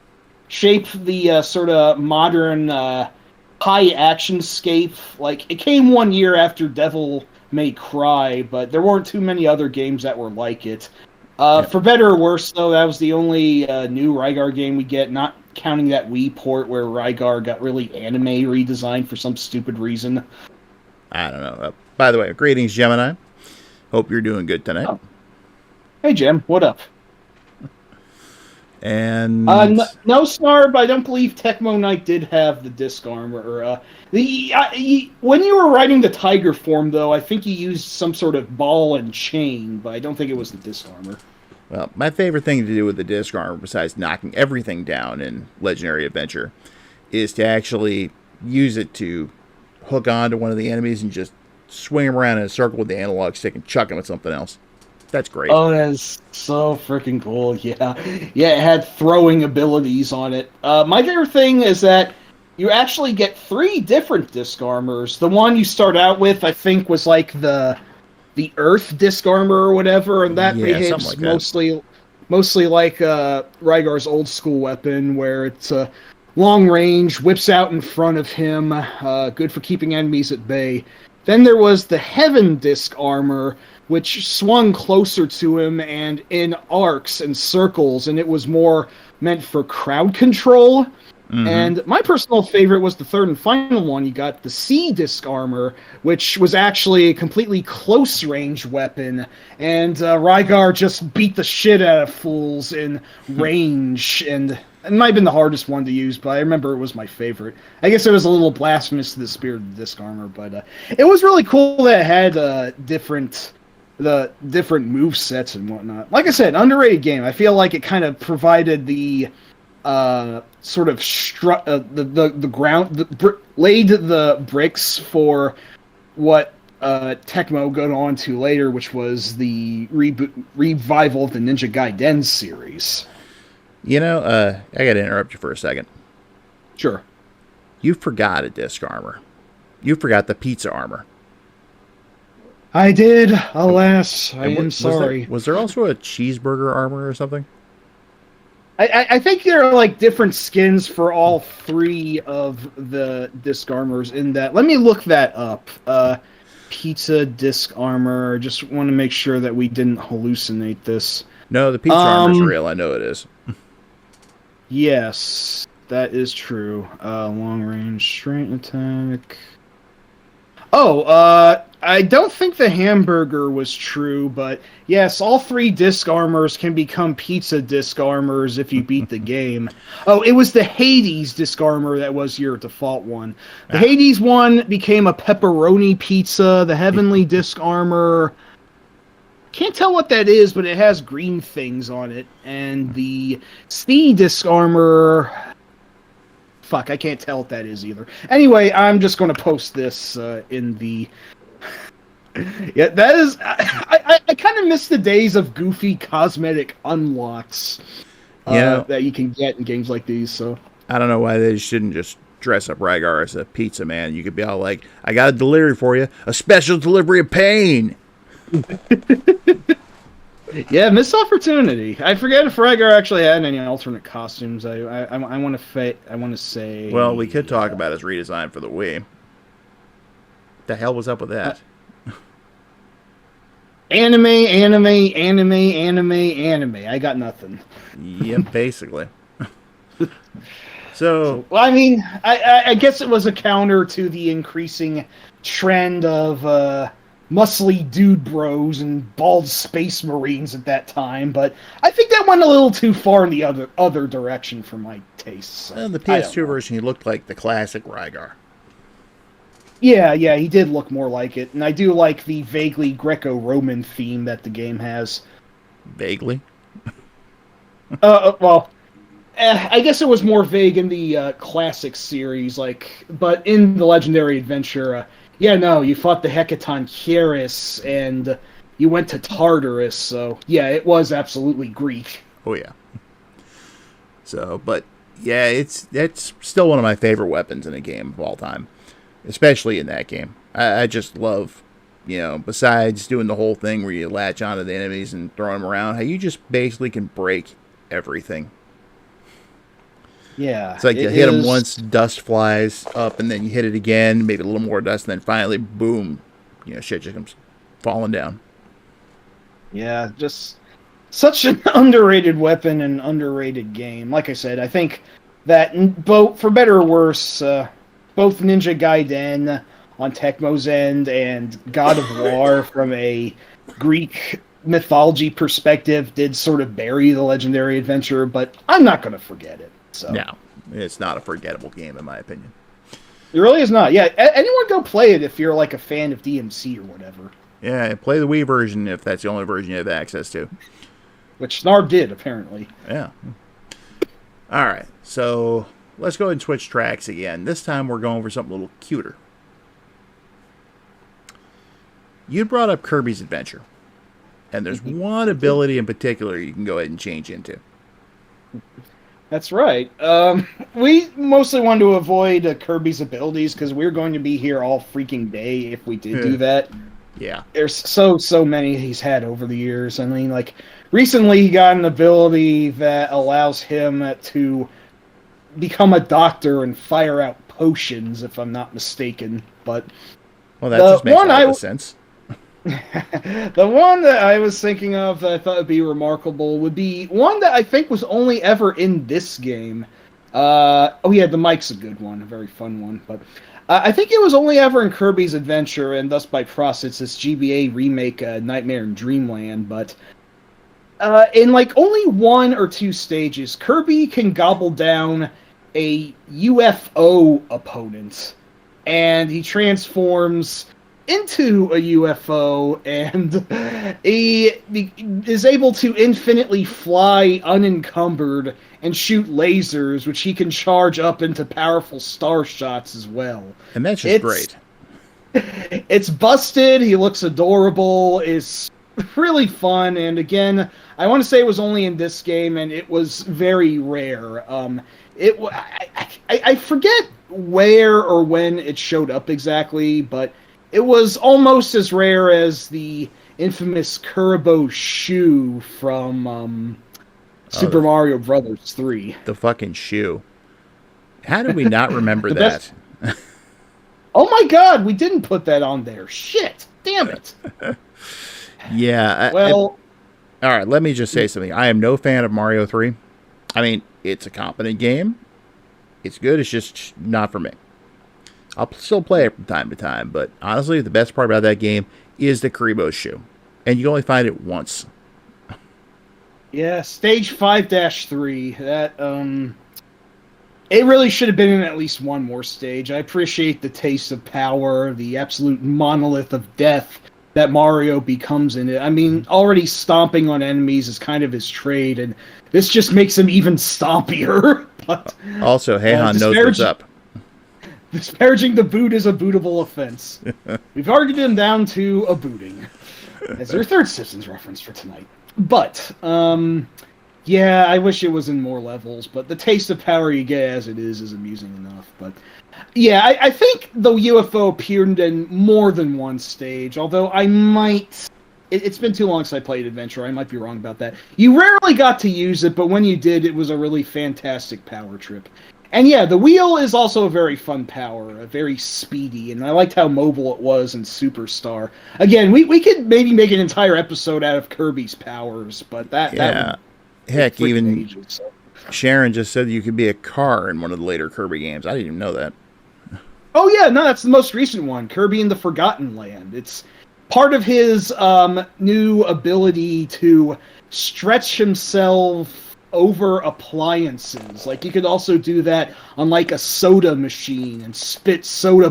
the sort of modern high action scape. Like, it came 1 year after Devil May Cry, but there weren't too many other games that were like it. For better or worse, though, that was the only new Rygar game we get, not counting that Wii port where Rygar got really anime redesigned for some stupid reason. I don't know. By the way, greetings, Gemini. Hope you're doing good tonight. Oh. Hey, Gem. What up? And No, Snarb. I don't believe Tecmo Knight did have the disc armor. When you were riding the Tiger form, though, I think you used some sort of ball and chain, but I don't think it was the disc armor. well, my favorite thing to do with the disc armor, besides knocking everything down in Legendary Adventure, is to actually use it to hook on to one of the enemies and just swing him around in a circle with the analog stick and chuck him at something else. That's great. Oh, that's so freaking cool! Yeah, yeah, it had throwing abilities on it. My favorite thing is that you actually get 3 different disc armors. The one you start out with, I think, was like the Earth disc armor or whatever, and that behaves like mostly like Rygar's old school weapon, where it's long range, whips out in front of him, good for keeping enemies at bay. Then there was the Heaven disc armor, which swung closer to him and in arcs and circles, and it was more meant for crowd control. Mm-hmm. And my personal favorite was the third and final one. You got the Sea disc armor, which was actually a completely close range weapon, and Rygar just beat the shit out of fools in range, and it might have been the hardest one to use, but I remember it was my favorite. I guess it was a little blasphemous to the spirit of the disc armor, but it was really cool that it had different move sets and whatnot. Like I said, underrated game. I feel like it kind of provided the sort of the ground, laid the bricks for what Tecmo got on to later, which was the revival of the Ninja Gaiden series. You know, I got to interrupt you for a second. Sure. You forgot a disc armor. You forgot the pizza armor. I did. Alas, I am sorry. Was there also a cheeseburger armor or something? I think there are like different skins for all 3 of the disc armors in that. Let me look that up. Pizza disc armor. Just want to make sure that we didn't hallucinate this. No, the pizza armor's real. I know it is. Yes, that is true. Long range straight attack. Oh, I don't think the hamburger was true, but yes, all 3 disc armors can become pizza disc armors if you beat the game. Oh, it was the Hades disc armor that was your default one. The Hades one became a pepperoni pizza. The Heavenly disc armor, can't tell what that is, but it has green things on it. And the Sea disc armor, fuck, I can't tell what that is either. Anyway, I'm just going to post this in the... Yeah, that is... I kind of miss the days of goofy cosmetic unlocks that you can get in games like these, so... I don't know why they shouldn't just dress up Rygar as a pizza man. You could be all like, I got a delivery for you. A special delivery of pain! Yeah, missed opportunity. I forget if Rygar actually had any alternate costumes. I want to say. Well, we could talk about his redesign for the Wii. The hell was up with that? Anime. I got nothing. Yep, basically. So, well, I mean, I guess it was a counter to the increasing trend of muscly dude bros and bald space marines at that time, but I think that went a little too far in the other direction for my tastes. So the PS2 version, he looked like the classic Rygar. Yeah, he did look more like it, and I do like the vaguely Greco-Roman theme that the game has. Vaguely? Well, I guess it was more vague in the classic series, but in the Legendary Adventure, you fought the Hecaton Kieris, and you went to Tartarus, so yeah, it was absolutely Greek. Oh yeah. So, but yeah, it's still one of my favorite weapons in a game of all time, especially in that game. I just love, besides doing the whole thing where you latch onto the enemies and throw them around, how you just basically can break everything. Yeah. It's like you hit them once, dust flies up, and then you hit it again, maybe a little more dust, and then finally, boom, shit just comes falling down. Yeah, just such an underrated weapon and underrated game. Like I said, I think that both, for better or worse, both Ninja Gaiden on Tecmo's end and God of War from a Greek mythology perspective, did sort of bury the legendary adventure, but I'm not going to forget it. So No, it's not a forgettable game in my opinion. it really is not. Yeah, anyone go play it if you're like a fan of DMC or whatever. Yeah, play the Wii version if that's the only version you have access to. Which Snarb did, apparently. Yeah. All right, so let's go ahead and switch tracks again. This time we're going for something a little cuter. You brought up Kirby's Adventure, and there's one ability in particular you can go ahead and change into. That's right. We mostly wanted to avoid Kirby's abilities because we're going to be here all freaking day if we did do that. Yeah. There's so many he's had over the years. I mean, like, recently he got an ability that allows him to become a doctor and fire out potions, if I'm not mistaken. But well, that just makes a lot of sense. The one that I was thinking of that I thought would be remarkable would be one that I think was only ever in this game. Oh yeah, the mic's a good one, a very fun one. But I think it was only ever in Kirby's Adventure, and thus by process, this GBA remake, Nightmare in Dreamland. But in like only 1 or 2 stages, Kirby can gobble down a UFO opponent, and he transforms into a UFO, and he is able to infinitely fly unencumbered and shoot lasers, which he can charge up into powerful star shots as well. And that's just great. It's busted. He looks adorable. It's really fun. And again, I want to say it was only in this game, and it was very rare. I forget where or when it showed up exactly, but it was almost as rare as the infamous Kuribo shoe from Super Mario Brothers 3. The fucking shoe. How did we not remember that? Oh my god, we didn't put that on there. Shit. Damn it. Yeah. Well, all right, let me just say something. I am no fan of Mario 3. I mean, it's a competent game. It's good. It's just not for me. I'll still play it from time to time, but honestly, the best part about that game is the Kuribo shoe. And you only find it once. Yeah, stage 5-3. That, it really should have been in at least one more stage. I appreciate the taste of power, the absolute monolith of death that Mario becomes in it. I mean, already stomping on enemies is kind of his trade, and this just makes him even stompier. But, also, Heihan knows what's up. Disparaging the boot is a bootable offense. We've argued him down to a booting. That's their third Simpsons reference for tonight. But, yeah, I wish it was in more levels, but the taste of power you get as it is amusing enough. But, yeah, I think the UFO appeared in more than one stage, although I might... It's been too long since I played Adventure, I might be wrong about that. You rarely got to use it, but when you did, it was a really fantastic power trip. And yeah, the wheel is also a very fun power, very speedy, and I liked how mobile it was in Superstar. Again, we could maybe make an entire episode out of Kirby's powers, but that heck, even ages, so. Sharon just said you could be a car in one of the later Kirby games. I didn't even know that. Oh yeah, no, that's the most recent one, Kirby in the Forgotten Land. It's part of his new ability to stretch himself over appliances. Like, you could also do that on like a soda machine and spit soda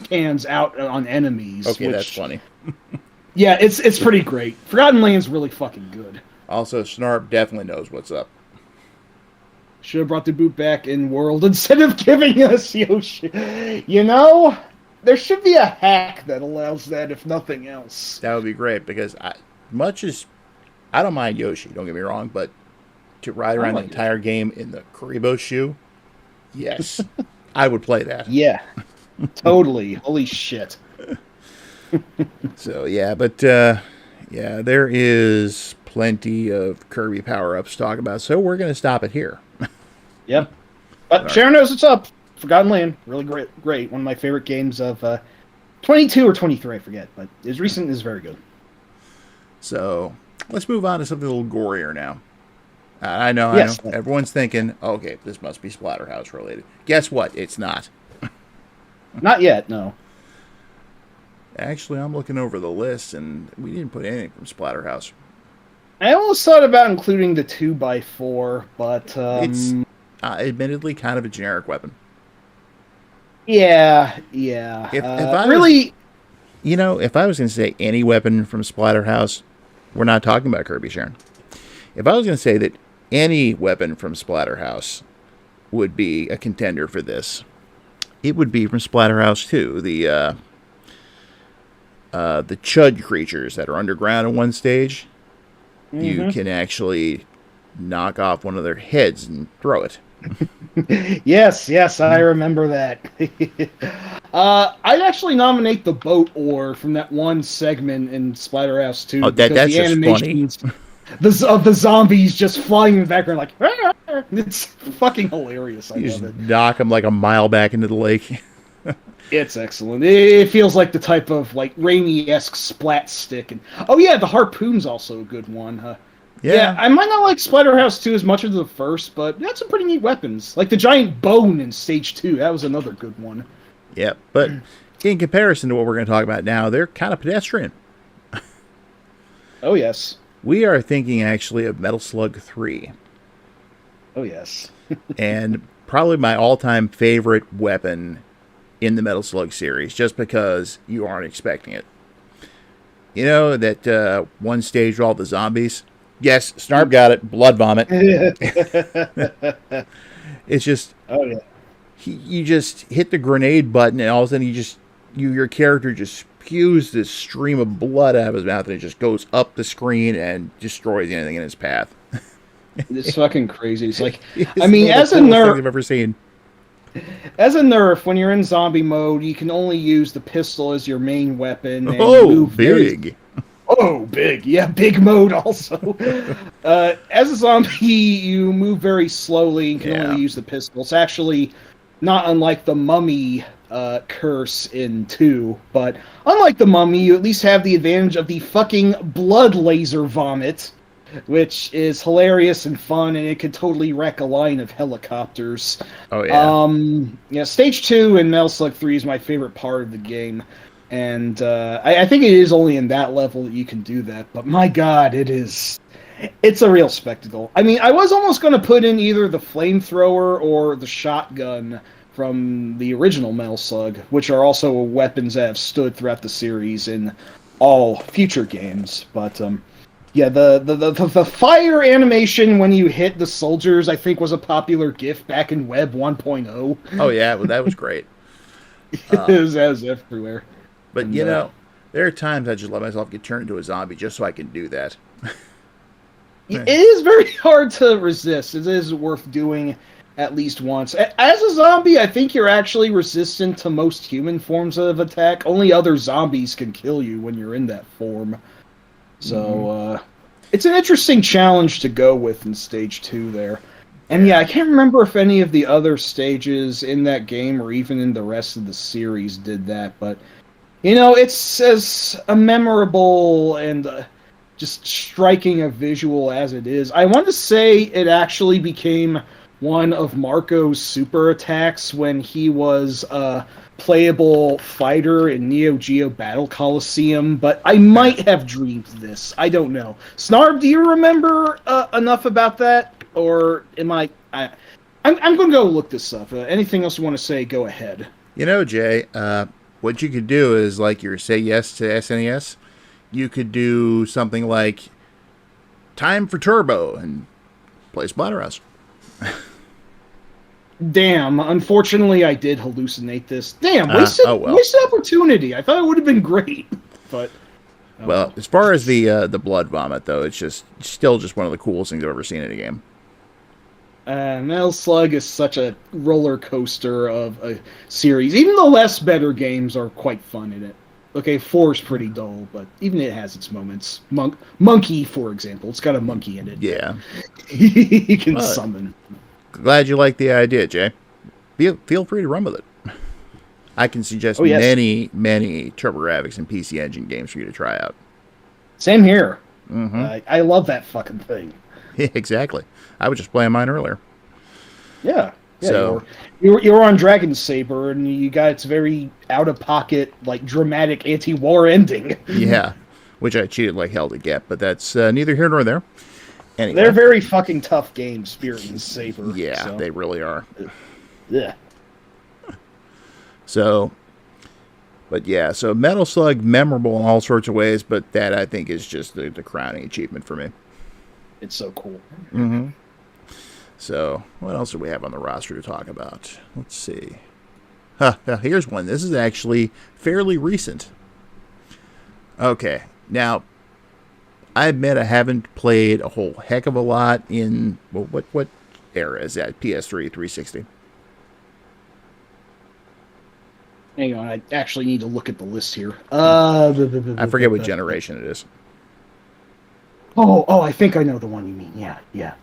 cans out on enemies. Okay, that's funny. Yeah, it's pretty great. Forgotten Land's really fucking good. Also, Snarp definitely knows what's up. Should have brought the boot back in World instead of giving us Yoshi. You know, there should be a hack that allows that, if nothing else. That would be great, because I don't mind Yoshi, don't get me wrong, but to ride around the entire game in the Kuribo shoe, yes, I would play that. Yeah, totally. Holy shit. So, yeah, but, yeah, there is plenty of Kirby power-ups to talk about, so we're going to stop it here. Yep. But Sharon knows what's up. Forgotten Land, really great. One of my favorite games of 22 or 23, I forget, but his recent is very good. So, let's move on to something a little gorier now. I know. Everyone's thinking, okay, this must be Splatterhouse related. Guess what? It's not. Not yet, no. Actually, I'm looking over the list, and we didn't put anything from Splatterhouse. I almost thought about including the 2x4, but It's admittedly kind of a generic weapon. yeah, yeah. If I was, Really, if I was going to say any weapon from Splatterhouse, we're not talking about Kirby Sharon. If I was going to say that any weapon from Splatterhouse would be a contender for this, it would be from Splatterhouse 2. The Chud creatures that are underground in one stage, you can actually knock off one of their heads and throw it. yes, I remember that. I'd actually nominate the boat ore from that one segment in Splatterhouse 2 Oh, because that's the just funny. animations of the zombies just flying in the background like it's fucking hilarious. I You love just it. knock them like a mile back into the lake. It's excellent. It feels like the type of like Raimi-esque splat stick. And oh yeah, the harpoon's also a good one. Yeah, I might not like Splatterhouse 2 as much as the first, but that's some pretty neat weapons. Like the giant bone in Stage 2, that was another good one. Yeah, but in comparison to what we're going to talk about now, they're kind of pedestrian. Oh yes. We are thinking actually of Metal Slug 3. Oh yes. And probably my all-time favorite weapon in the Metal Slug series, just because you aren't expecting it. You know that one stage with all the zombies? Yes, Snarb got it. Blood vomit. It's just, Oh yeah. you just hit the grenade button, and all of a sudden your character just spews this stream of blood out of his mouth, and it just goes up the screen and destroys anything in its path. It's fucking crazy. It's like, It's I mean, one of as the a coolest things nerf, I've ever seen. when you're in zombie mode, you can only use the pistol as your main weapon. And Oh, move big. Oh, big. Yeah, big mode also. As a zombie, you move very slowly and can Yeah. only use the pistol. It's actually not unlike the mummy curse in 2, but unlike the mummy, you at least have the advantage of the fucking blood laser vomit, which is hilarious and fun, and it could totally wreck a line of helicopters. Oh, yeah. Yeah, Stage 2 in Metal Slug 3 is my favorite part of the game. And I think it is only in that level that you can do that. But my god, it's a real spectacle. I mean, I was almost going to put in either the flamethrower or the shotgun from the original Metal Slug, which are also weapons that have stood throughout the series in all future games. But yeah, the fire animation when you hit the soldiers, I think, was a popular GIF back in Web 1.0. Oh, yeah. Well, that was great. It was everywhere. But, And, there are times I just let myself get turned into a zombie just so I can do that. it is very hard to resist. It is worth doing at least once. As a zombie, I think you're actually resistant to most human forms of attack. Only other zombies can kill you when you're in that form. So, it's an interesting challenge to go with in Stage 2 there. And yeah, I can't remember if any of the other stages in that game or even in the rest of the series did that, but it's as a memorable and just striking a visual as it is. I want to say it actually became one of Marco's super attacks when he was a playable fighter in Neo Geo Battle Coliseum, but I might have dreamed this. I don't know. Snarb, do you remember enough about that? Or am I'm going to go look this up. Anything else you want to say, go ahead. Jay, what you could do is, like your Say Yes to SNES, you could do something like Time for Turbo and play Splatterhouse. Damn, unfortunately I did hallucinate this. Damn, wasted opportunity. I thought it would have been great. But well, as far as the blood vomit, though, it's still just one of the coolest things I've ever seen in a game. Metal Slug is such a roller coaster of a series. Even the less better games are quite fun in it. Okay, 4 is pretty dull, but even it has its moments. Monkey, for example, it's got a monkey in it. Yeah. He can summon. Glad you like the idea, Jay. Feel free to run with it. I can suggest many TurboGrafx and PC Engine games for you to try out. Same here. I love that fucking thing. Exactly. I was just playing mine earlier. Yeah. Yeah, So you're on Dragon Saber, and you got its very out of pocket, like dramatic anti-war ending. yeah, which I cheated like hell to get, but that's neither here nor there. They're Anyway, very fucking tough games, Spirit and Saber. yeah, So they really are. yeah, So, but yeah, so Metal Slug memorable in all sorts of ways, but that I think is just the crowning achievement for me. it's so cool. Mm-hmm. So, what else do we have on the roster to talk about? Let's see. Now here's one. This is actually fairly recent. Okay, now I admit I haven't played a whole heck of a lot in what era is that? PS3, 360. Hang on, I actually need to look at the list here. I forget what generation it is. Oh, I think I know the one you mean. Yeah, yeah.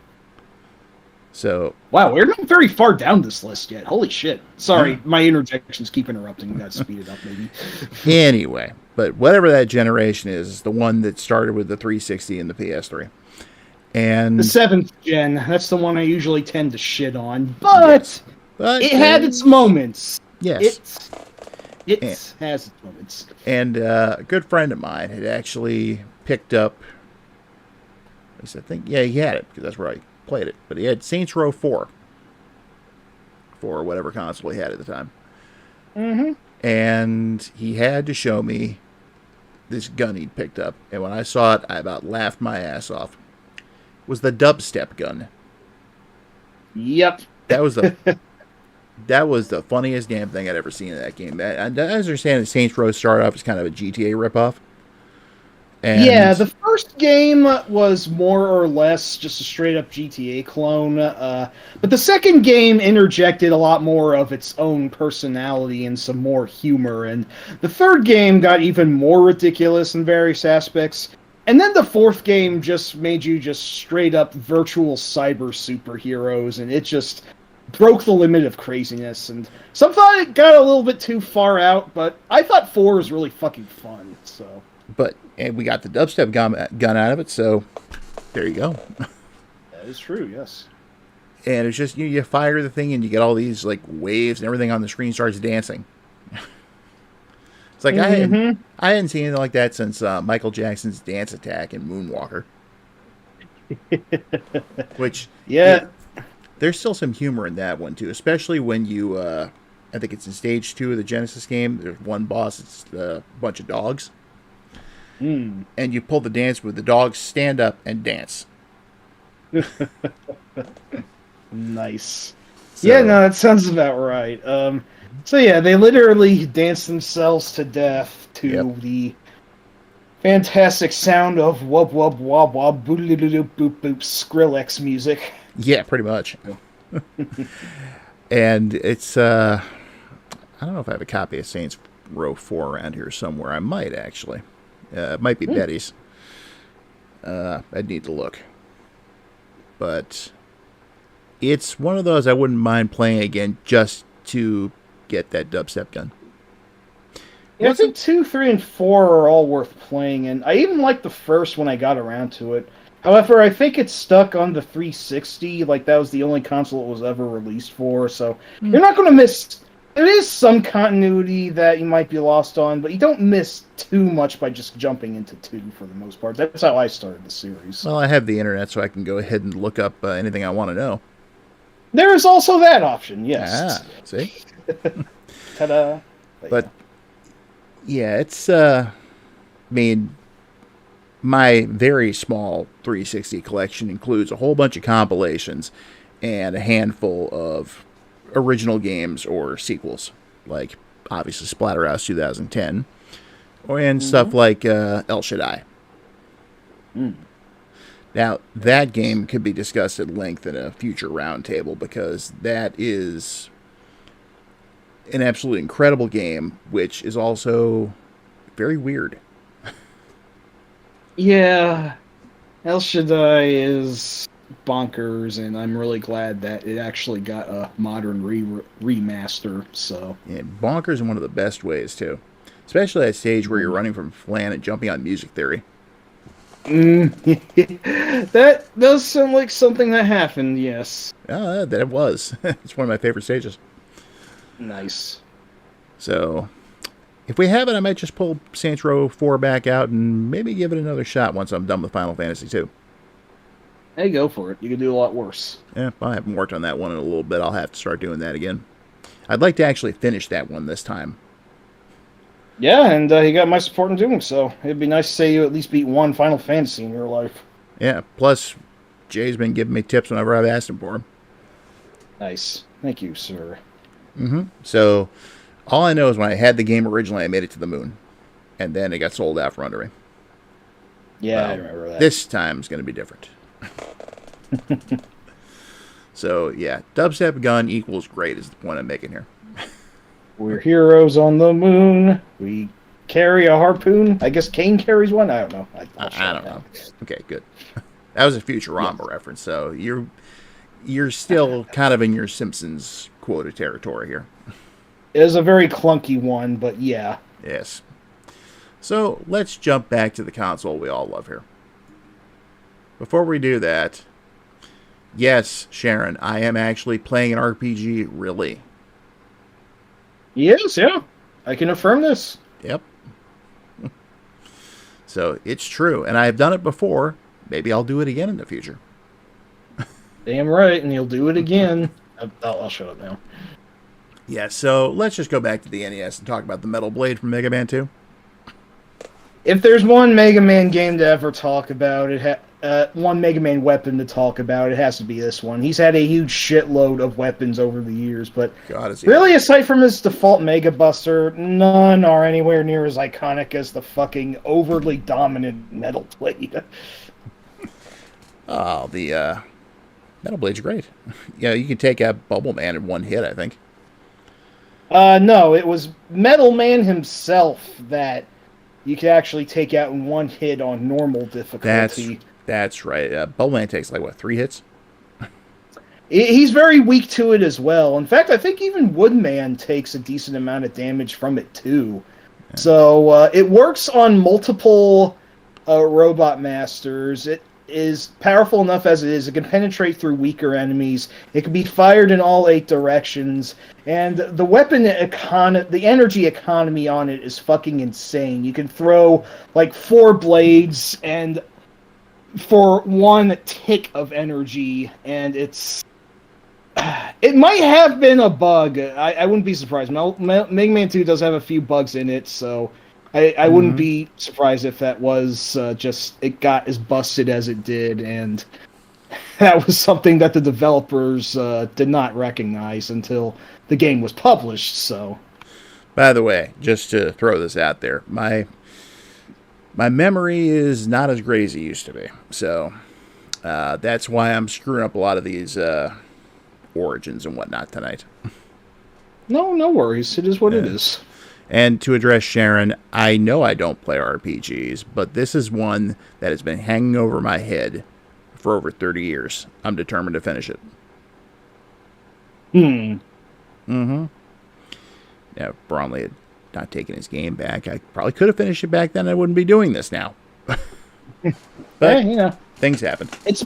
So, Wow, we're not very far down this list yet. Holy shit. Sorry, my interjections keep interrupting. We gotta speed it up, maybe. anyway, but whatever that generation is the one that started with the 360 and the PS3. And The seventh gen, that's the one I usually tend to shit on, yes, but it had its moments. yes, It has its moments. and a good friend of mine had actually picked up. I think, yeah, he had it because that's where I played it. But he had Saints Row 4 for whatever console he had at the time. Mm-hmm. And he had to show me this gun he'd picked up. And when I saw it, I about laughed my ass off. It was the dubstep gun. Yep. That was the funniest damn thing I'd ever seen in that game. I understand that Saints Row started off as kind of a GTA ripoff. And yeah, the first game was more or less just a straight up GTA clone, but the second game interjected a lot more of its own personality and some more humor, and the third game got even more ridiculous in various aspects. And then the fourth game just made you just straight up virtual cyber superheroes, and it just broke the limit of craziness. And some thought it got a little bit too far out, but I thought 4 was really fucking fun, so... and we got the dubstep gun out of it, so there you go. That is true, yes. And it's just you fire the thing and you get all these like waves and everything on the screen starts dancing. It's like I hadn't seen anything like that since Michael Jackson's Dance Attack in Moonwalker. Which Yeah. there's still some humor in that one too, especially when you I think it's in stage 2 of the Genesis game. There's one boss, it's a bunch of dogs. And you pull the dance with the dogs stand up and dance. Nice. So, Yeah, no, that sounds about right. So yeah, they literally dance themselves to death to the fantastic sound of wub wub wub wub boop boop boop boop Skrillex music. yeah, pretty much. And it's I don't know if I have a copy of Saints Row 4 around here somewhere. I might actually. It might be Betty's. I'd need to look. But it's one of those I wouldn't mind playing again just to get that dubstep gun. Yeah, I think 2, 3, and 4 are all worth playing, and I even liked the first when I got around to it. However, I think it's stuck on the 360, like that was the only console it was ever released for, so you're not going to miss... There is some continuity that you might be lost on, but you don't miss too much by just jumping into 2 for the most part. That's how I started the series. Well, I have the internet, so I can go ahead and look up anything I want to know. There is also that option, yes. See? Ta-da. But, yeah, it's, I mean, my very small 360 collection includes a whole bunch of compilations and a handful of original games or sequels, like obviously Splatterhouse 2010, and stuff like El Shaddai. Now, that game could be discussed at length in a future roundtable because that is an absolutely incredible game, which is also very weird. Yeah, El Shaddai is bonkers, and I'm really glad that it actually got a modern remaster. So yeah, bonkers in one of the best ways too, especially that stage where you're running from Flan and jumping on music theory. That does sound like something that happened, yes. That it was. It's one of my favorite stages. Nice. So, if we have it, I might just pull Saints Row 4 back out and maybe give it another shot once I'm done with Final Fantasy 2. Hey, go for it. You can do a lot worse. Yeah, I haven't worked on that one in a little bit. I'll have to start doing that again. I'd like to actually finish that one this time. Yeah, and you got my support in doing so. It'd be nice to say you at least beat one Final Fantasy in your life. Yeah, plus, Jay's been giving me tips whenever I've asked him for them. Nice. Thank you, sir. So, all I know is when I had the game originally, I made it to the moon. And then it got sold out from under me. Yeah, Well, I remember that. this time's going to be different. So, yeah, dubstep gun equals great is the point I'm making here. We're heroes on the moon. We carry a harpoon. I guess Kane carries one. I don't know. I don't know. Okay, good. That was a Futurama reference, so you're still kind of in your Simpsons quota territory here. It is a very clunky one, but yeah. Yes. So let's jump back to the console we all love here. Before we do that, yes, Sharon, I am actually playing an RPG, really. Yes, yeah. I can affirm this. Yep. So it's true, and I have done it before. Maybe I'll do it again in the future. Damn right, and you'll do it again. I'll shut up now. Yeah, so let's just go back to the NES and talk about the Metal Blade from Mega Man 2. If there's one Mega Man game to ever talk about, one Mega Man weapon to talk about, it has to be this one. He's had a huge shitload of weapons over the years, but God, is he really, aside from his default Mega Buster, none are anywhere near as iconic as the fucking overly dominant Metal Blade. Oh, the Metal Blade's great. Yeah, you can take out Bubble Man in one hit, I think. No, it was Metal Man himself that you could actually take out in one hit on normal difficulty. That's right. Bubble Man takes, like, what, 3 hits? He's very weak to it as well. In fact, I think even Woodman takes a decent amount of damage from it, too. Yeah. So, it works on multiple Robot Masters. It is powerful enough as it is. It can penetrate through weaker enemies. It can be fired in all 8 directions. And the the energy economy on it is fucking insane. You can throw, like, 4 blades and for 1 tick of energy, and it might have been a bug. I wouldn't be surprised. Mega Man 2 does have a few bugs in it, so I wouldn't be surprised if that was just it got as busted as it did, and that was something that the developers did not recognize until the game was published. So, by the way, just to throw this out there, my memory is not as great as it used to be, so that's why I'm screwing up a lot of these origins and whatnot tonight. No worries. It is what it is. And to address Sharon, I know I don't play RPGs, but this is one that has been hanging over my head for over 30 years. I'm determined to finish it. Now, if Bromley had not taken his game back, I probably could have finished it back then. I wouldn't be doing this now. But things happen. It's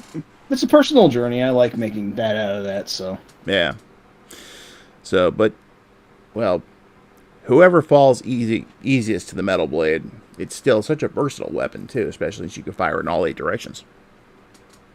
a personal journey. I like making that out of that, so. Yeah. So, but, well, whoever falls easiest to the Metal Blade, it's still such a versatile weapon, too, especially as you can fire in all 8 directions.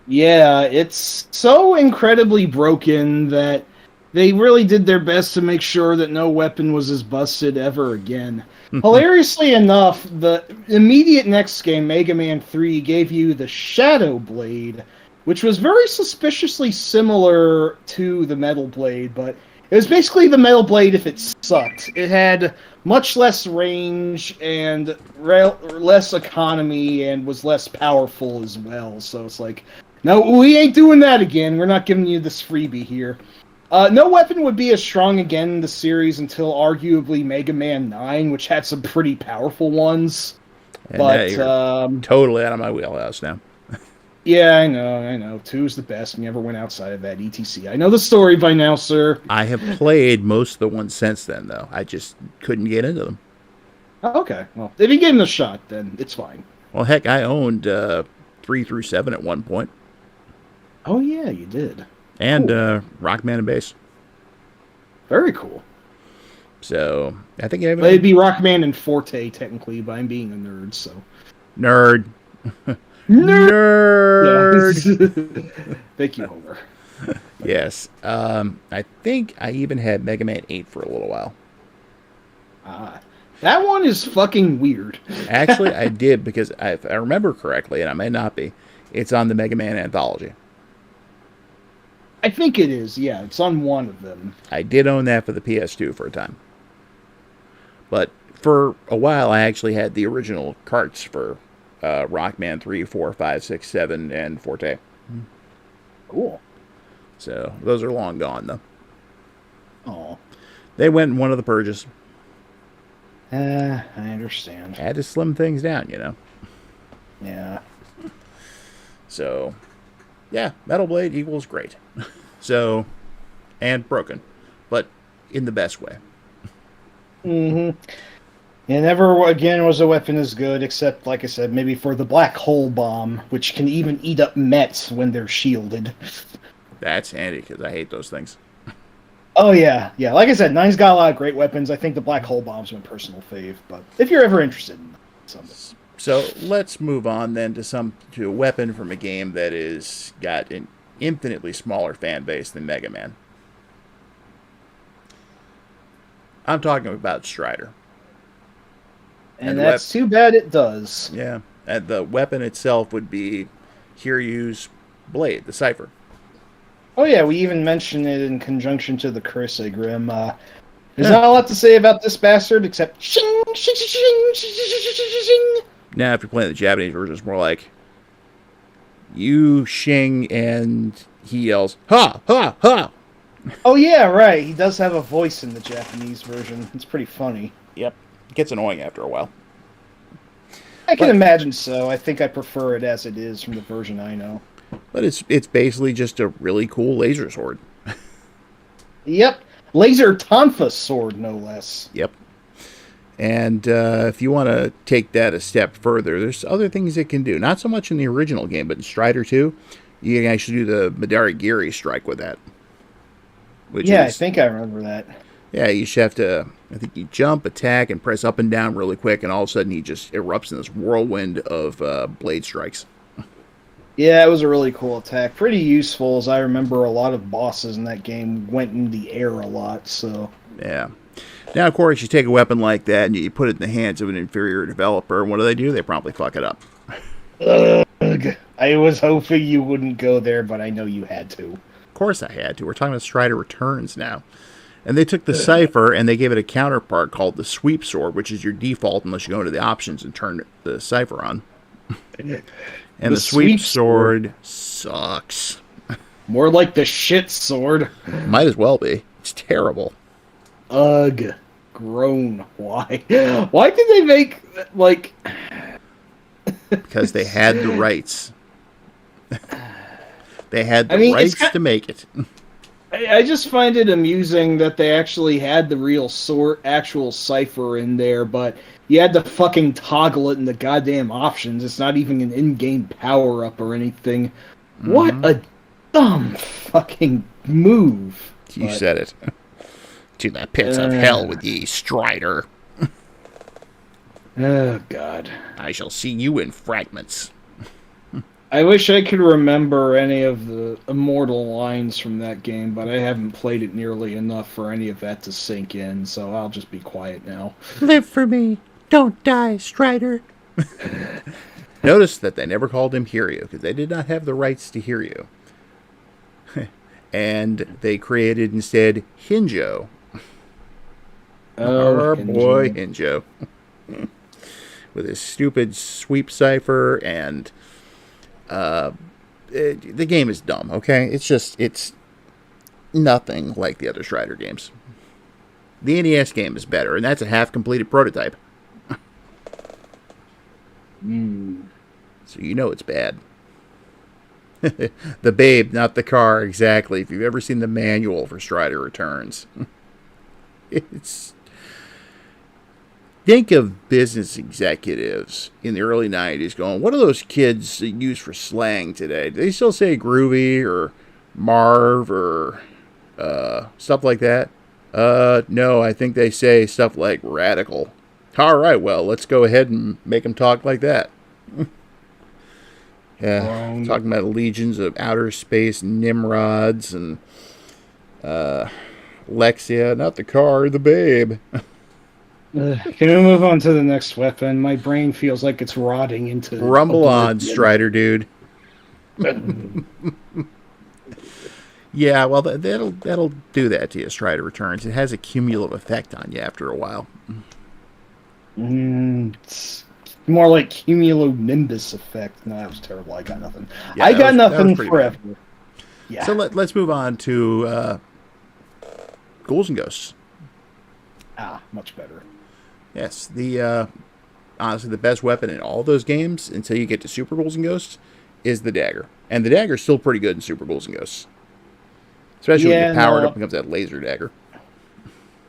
Yeah, it's so incredibly broken that they really did their best to make sure that no weapon was as busted ever again. Hilariously enough, the immediate next game, Mega Man 3, gave you the Shadow Blade, which was very suspiciously similar to the Metal Blade, but it was basically the Metal Blade if it sucked. It had much less range and less economy and was less powerful as well. So it's like, no, we ain't doing that again. We're not giving you this freebie here. No weapon would be as strong again in the series until arguably Mega Man 9, which had some pretty powerful ones. And but totally out of my wheelhouse now. Yeah, I know. 2 is the best. Never went outside of that, etc. I know the story by now, sir. I have played most of the ones since then, though. I just couldn't get into them. Okay, well, if you gave them a shot, then it's fine. Well, heck, I owned 3 through 7 at one point, Oh yeah, you did. and Cool. Rockman and Bass. Very cool. So I think I But it'd even be Rockman and Forte technically, but I'm being a nerd, so. nerd, Nerd. Yeah. nerd. Thank you, Homer. Yes, I think I even had Mega Man 8 for a little while. Ah, that one is fucking weird. Actually, I did because if I remember correctly, and I may not be, it's on the Mega Man anthology. I think it is. Yeah, it's on one of them. I did own that for the PS2 for a time. But for a while, I actually had the original carts for Rockman 3, 4, 5, 6, 7, and Forte. Cool. So those are long gone, though. Oh. They went in one of the purges. I understand. Had to slim things down, you know. Yeah. So, yeah, Metal Blade equals great. So, and broken, but in the best way. Mm-hmm. Yeah, never again was a weapon as good, except, like I said, maybe for the black hole bomb, which can even eat up Mets when they're shielded. That's handy because I hate those things. Oh yeah, yeah. Like I said, Nine's got a lot of great weapons. I think the black hole bomb's my personal fave, but if you're ever interested in some. So let's move on then to a weapon from a game that is got an infinitely smaller fan base than Mega Man. I'm talking about Strider. And that's too bad it does. Yeah, and the weapon itself would be Kiryu's blade, the Cipher. Oh yeah, we even mentioned it in conjunction to the Curse Grim. There's not a lot to say about this bastard except shing, shing, shing, shing, shing, shing, shing, shing. Now, if you're playing the Japanese version, it's more like you shing and he yells ha ha ha. Oh yeah, right. He does have a voice in the Japanese version. It's pretty funny. Yep, it gets annoying after a while. I can imagine so. I think I prefer it as it is from the version I know. But it's basically just a really cool laser sword. Yep. Laser Tonfa sword, no less. Yep. And if you want to take that a step further, there's other things it can do. Not so much in the original game, but in Strider 2, you can actually do the Madara Giri strike with that. I think I remember that. Yeah, you just have to, I think you jump, attack, and press up and down really quick, and all of a sudden he just erupts in this whirlwind of blade strikes. Yeah, it was a really cool attack. Pretty useful, as I remember a lot of bosses in that game went in the air a lot, so... Yeah. Now, of course, you take a weapon like that and you put it in the hands of an inferior developer, and what do? They promptly fuck it up. Ugh. I was hoping you wouldn't go there, but I know you had to. Of course I had to. We're talking about Strider Returns now. And they took the Cipher and they gave it a counterpart called the Sweep Sword, which is your default unless you go into the options and turn the Cipher on. And the Sweep Sword sucks. More like the shit sword. Might as well be. It's terrible. Ugh. Groan. Why? Why did they make, like... Because they had the rights. They had the rights to make it. I just find it amusing that they actually had the real actual Cipher in there, but you had to fucking toggle it in the goddamn options. It's not even an in-game power-up or anything. Mm-hmm. What a dumb fucking move. You said it. To the pits of hell with ye, Strider. Oh, God. I shall see you in fragments. I wish I could remember any of the immortal lines from that game, but I haven't played it nearly enough for any of that to sink in, so I'll just be quiet now. Live for me. Don't die, Strider. Notice that they never called him Hiryu, because they did not have the rights to Hiryu. And they created instead Hinjo. Our boy Hinjo. With his stupid sweep cipher and... the game is dumb, okay? It's nothing like the other Strider games. The NES game is better, and that's a half-completed prototype. So you know it's bad. The babe, not the car, exactly. If you've ever seen the manual for Strider Returns. think of business executives in the early 90s going, what are those kids that use for slang today? Do they still say groovy or Marv or stuff like that? No, I think they say stuff like radical. All right, well, let's go ahead and make them talk like that. Yeah, talking about legions of outer space Nimrods and Lexia, not the car, the babe. Can we move on to the next weapon? My brain feels like it's rotting into Rumble on, oblivion. Strider, dude. Yeah, well, that'll do that to you, Strider Returns. It has a cumulative effect on you after a while. It's more like cumulonimbus effect. No, that was terrible. I got nothing. Yeah, I got nothing pretty forever. bad. Yeah. So let's move on to Ghouls and Ghosts. Much better. Yes, honestly, the best weapon in all those games until you get to Super Ghouls and Ghosts is the dagger. And the dagger's still pretty good in Super Ghouls and Ghosts. Especially when you power it up and becomes that laser dagger.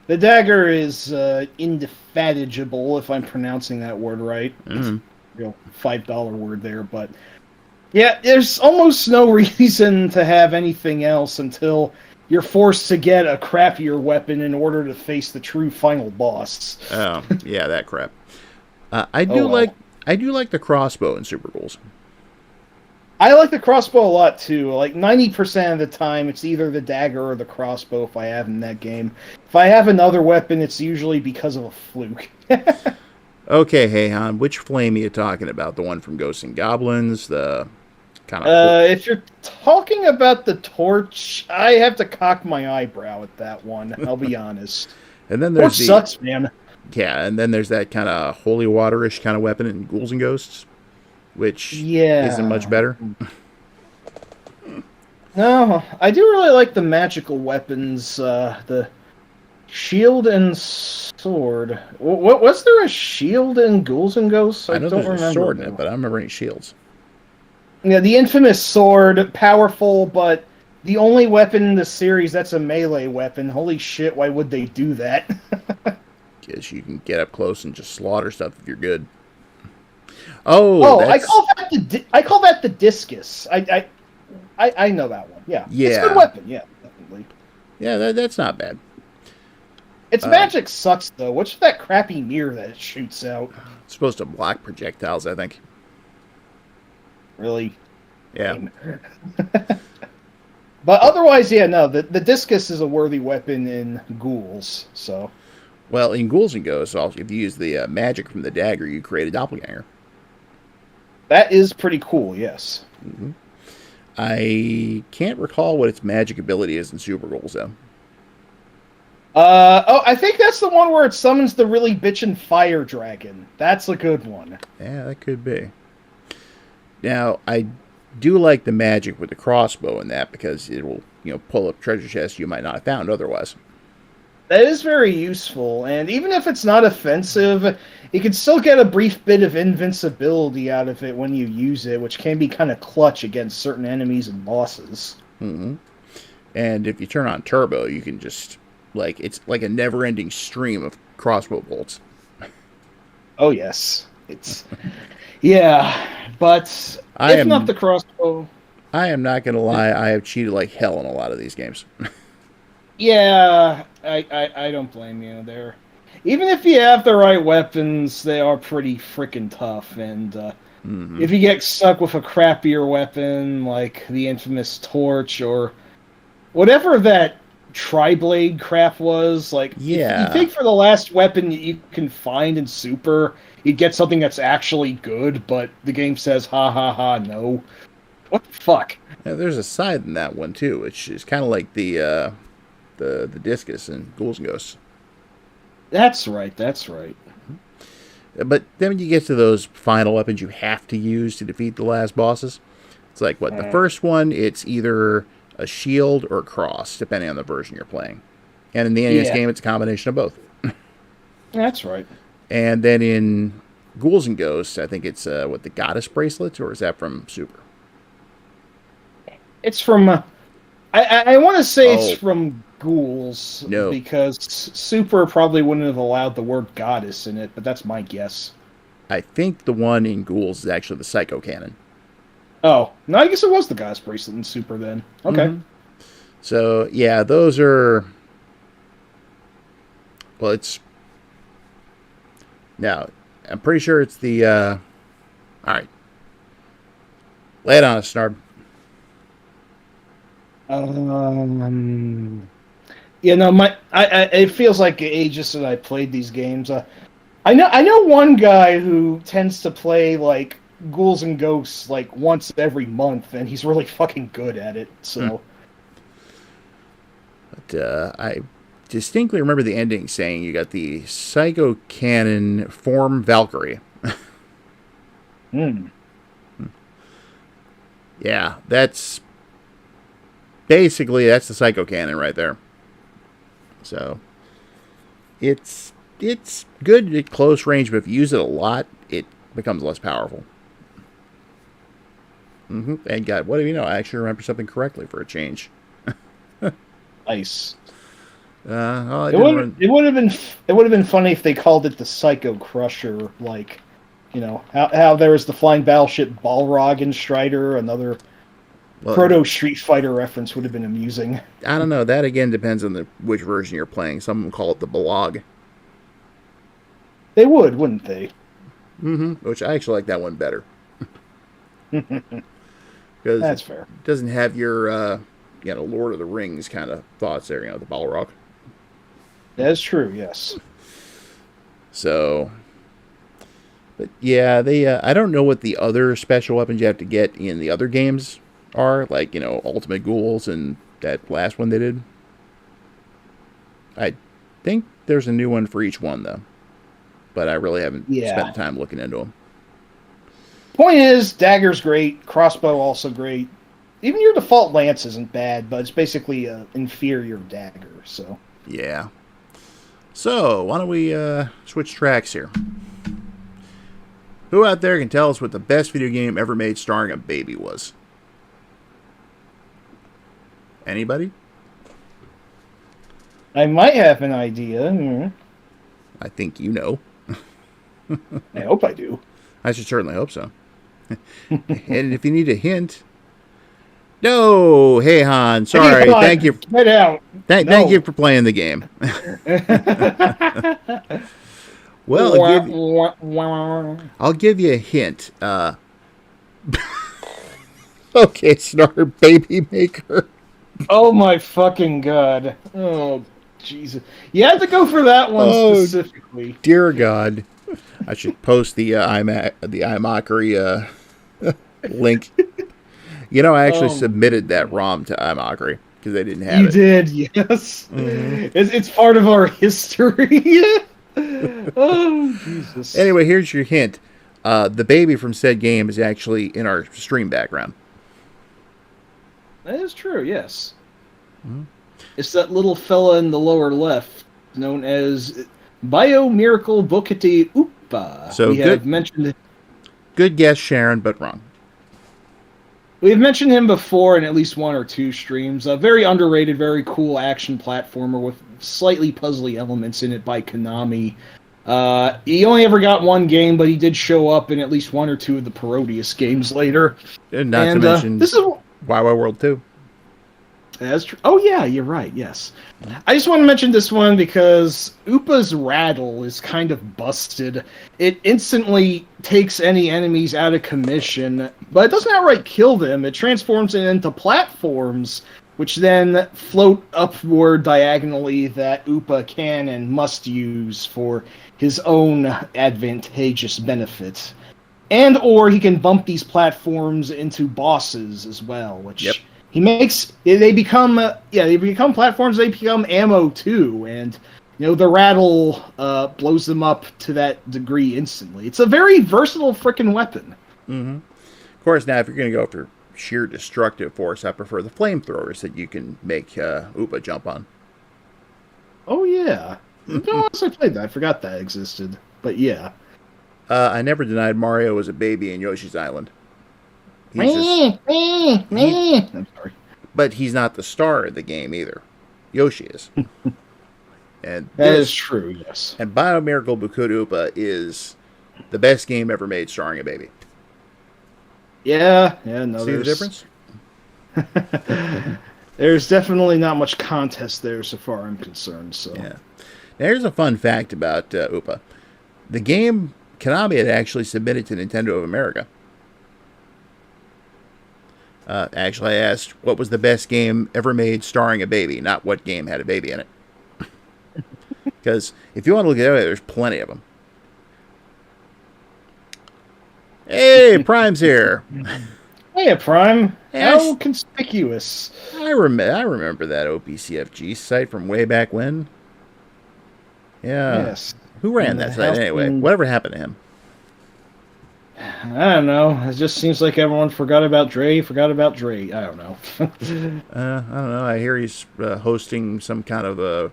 The dagger is indefatigable, if I'm pronouncing that word right. Mm-hmm. Real $5 word there, but yeah, there's almost no reason to have anything else until you're forced to get a crappier weapon in order to face the true final boss. Oh, yeah, that crap. I do like the crossbow in Super Ghouls. I like the crossbow a lot too. Like 90% of the time, it's either the dagger or the crossbow if I have in that game. If I have another weapon, it's usually because of a fluke. Okay, hey Han, which flame are you talking about? The one from Ghosts and Goblins, the kind of. If you're talking about the torch, I have to cock my eyebrow at that one. I'll be honest. And then there's torch sucks, man. Yeah, and then there's that kind of holy water-ish kind of weapon in Ghouls and Ghosts, which isn't much better. No, I do really like the magical weapons, the shield and sword. Was there a shield in Ghouls and Ghosts? I know don't there's remember a sword in it, but I don't remember any shields. Yeah, the infamous sword, powerful, but the only weapon in the series that's a melee weapon. Holy shit, why would they do that? Because you can get up close and just slaughter stuff if you're good. I call that the discus. I know that one. Yeah, it's a good weapon. Yeah, definitely. Yeah, that's not bad. Its magic sucks though. What's that crappy mirror that it shoots out? It's supposed to block projectiles, I think. Really? Yeah. But otherwise, yeah, no. The discus is a worthy weapon in Ghouls. So. Well, in Ghouls and Ghosts, also, if you use the magic from the dagger, you create a doppelganger. That is pretty cool. Yes. Mm-hmm. I can't recall what its magic ability is in Super Ghouls, though. I think that's the one where it summons the really bitchin' fire dragon. That's a good one. Yeah, that could be. Now, I do like the magic with the crossbow in that because it will, pull up treasure chests you might not have found otherwise. That is very useful, and even if it's not offensive, you can still get a brief bit of invincibility out of it when you use it, which can be kind of clutch against certain enemies and bosses. Mm-hmm. And if you turn on turbo, you can just, it's like a never-ending stream of crossbow bolts. Oh, yes. Yeah, but not the crossbow... I am not going to lie, I have cheated like hell in a lot of these games. Yeah, I don't blame you there. Even if you have the right weapons, they are pretty freaking tough, and if you get stuck with a crappier weapon, like the infamous torch, or whatever that tri-blade crap was, if you think for the last weapon you can find in Super, you get something that's actually good, but the game says, ha ha ha, no. What the fuck? Now, there's a side in that one, too, which is kind of like the discus in Ghouls and Ghosts. That's right. But then when you get to those final weapons you have to use to defeat the last bosses, it's like, the first one, it's either a shield or a cross, depending on the version you're playing. And in the NES game, it's a combination of both. That's right. And then in Ghouls and Ghosts, I think it's, the Goddess Bracelet, or is that from Super? It's from... I want to say it's from Ghouls No. because Super probably wouldn't have allowed the word goddess in it, but that's my guess. I think the one in Ghouls is actually the Psycho Cannon. Oh, no, I guess it was the goddess bracelet in Super then. Okay. Mm-hmm. So, yeah, those are... Well, it's... Now, I'm pretty sure it's the... Alright. Lay it on us, Snarb. It feels like ages since I played these games. I know one guy who tends to play like Ghouls and Ghosts like once every month, and he's really fucking good at it. So, But I distinctly remember the ending saying you got the Psycho Cannon form Valkyrie. hmm. Yeah, that's... Basically, that's the Psycho Cannon right there. So, it's good at close range, but if you use it a lot, it becomes less powerful. And God, what do you know? I actually remember something correctly for a change. Nice. Well, It would have been funny if they called it the Psycho Crusher, like, how there was the flying battleship Balrog in Strider. Another well, proto Street Fighter reference would have been amusing. I don't know. That again depends on which version you're playing. Some of them call it the Balog. They would, wouldn't they? Which I actually like that one better. Because That's fair. It doesn't have your Lord of the Rings kind of thoughts there. The Balrog. That's true. Yes. So, but yeah, they. I don't know what the other special weapons you have to get in the other games are, like Ultimate Ghouls and that last one they did. I think there's a new one for each one though, but I really haven't spent the time looking into them. Point is, dagger's great, crossbow also great. Even your default lance isn't bad, but it's basically an inferior dagger. So yeah. So why don't we switch tracks here? Who out there can tell us what the best video game ever made starring a baby was? Anybody? I might have an idea. I think you know. I hope I do. I should certainly hope so. And if you need a hint... No! Hey, Han. Sorry. Hey, Han, thank you. Get out. Thank you for playing the game. Well, I'll give you a hint. Okay, Snark Baby Maker. Oh my fucking god. Oh, Jesus. You had to go for that one specifically. Dear God. I should post the iMockery link. I actually submitted that ROM to iMockery because they didn't have it. You did, yes. It's part of our history. Oh, Jesus. Anyway, here's your hint. The baby from said game is actually in our stream background. That is true, yes. It's that little fella in the lower left, known as Bio Miracle Bokete Upa. So we have mentioned. Good guess, Sharon, but wrong. We've mentioned him before in at least one or two streams. A very underrated, very cool action platformer with slightly puzzly elements in it by Konami. He only ever got one game, but he did show up in at least one or two of the Parodius games later. And not to mention this is WoW World 2. That's true. Oh, yeah, you're right, yes. I just want to mention this one because Upa's rattle is kind of busted. It instantly takes any enemies out of commission, but it doesn't outright kill them. It transforms them into platforms, which then float upward diagonally that Upa can and must use for his own advantageous benefit. And or he can bump these platforms into bosses as well, which... Yep. They become platforms. They become ammo too, and the rattle blows them up to that degree instantly. It's a very versatile freaking weapon. Mm-hmm. Of course, now if you're going to go for sheer destructive force, I prefer the flamethrowers that you can make Upa jump on. Oh yeah, once I played that, I forgot that existed. But yeah, I never denied Mario was a baby in Yoshi's Island. I'm sorry. But he's not the star of the game either. Yoshi is. And That is true, yes. And Biomiracle Bukud Oopa is the best game ever made starring a baby. Yeah, no. See the difference? There's definitely not much contest there, so far I'm concerned. So yeah. Now, here's a fun fact about Oopa. The game Konami had actually submitted to Nintendo of America. Actually, I asked what was the best game ever made starring a baby, not what game had a baby in it. Because if you want to look at it, there's plenty of them. Hey, Prime's here. Hey, Prime. Yeah, How conspicuous. I remember that OPCFG site from way back when. Yeah. Yes. Who ran that site anyway? Whatever happened to him? I don't know. It just seems like everyone forgot about Dre. I don't know. I don't know. I hear he's hosting some kind of a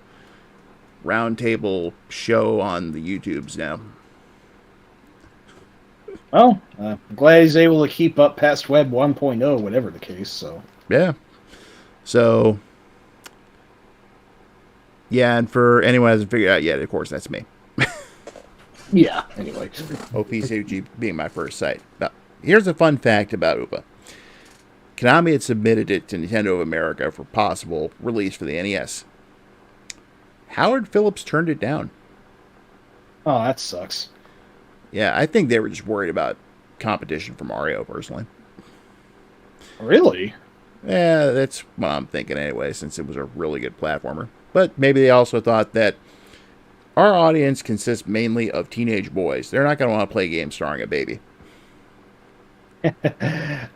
roundtable show on the YouTubes now. Well, I'm glad he's able to keep up past Web 1.0, whatever the case. So yeah. So yeah, and for anyone who hasn't figured it out yet, of course, that's me. yeah. Anyway, OPCG being my first site. Now, here's a fun fact about Oopa. Konami had submitted it to Nintendo of America for possible release for the NES. Howard Phillips turned it down. Oh, that sucks. Yeah, I think they were just worried about competition for Mario, personally. Really? Yeah, that's what I'm thinking anyway, since it was a really good platformer. But maybe they also thought that our audience consists mainly of teenage boys. They're not going to want to play games starring a baby.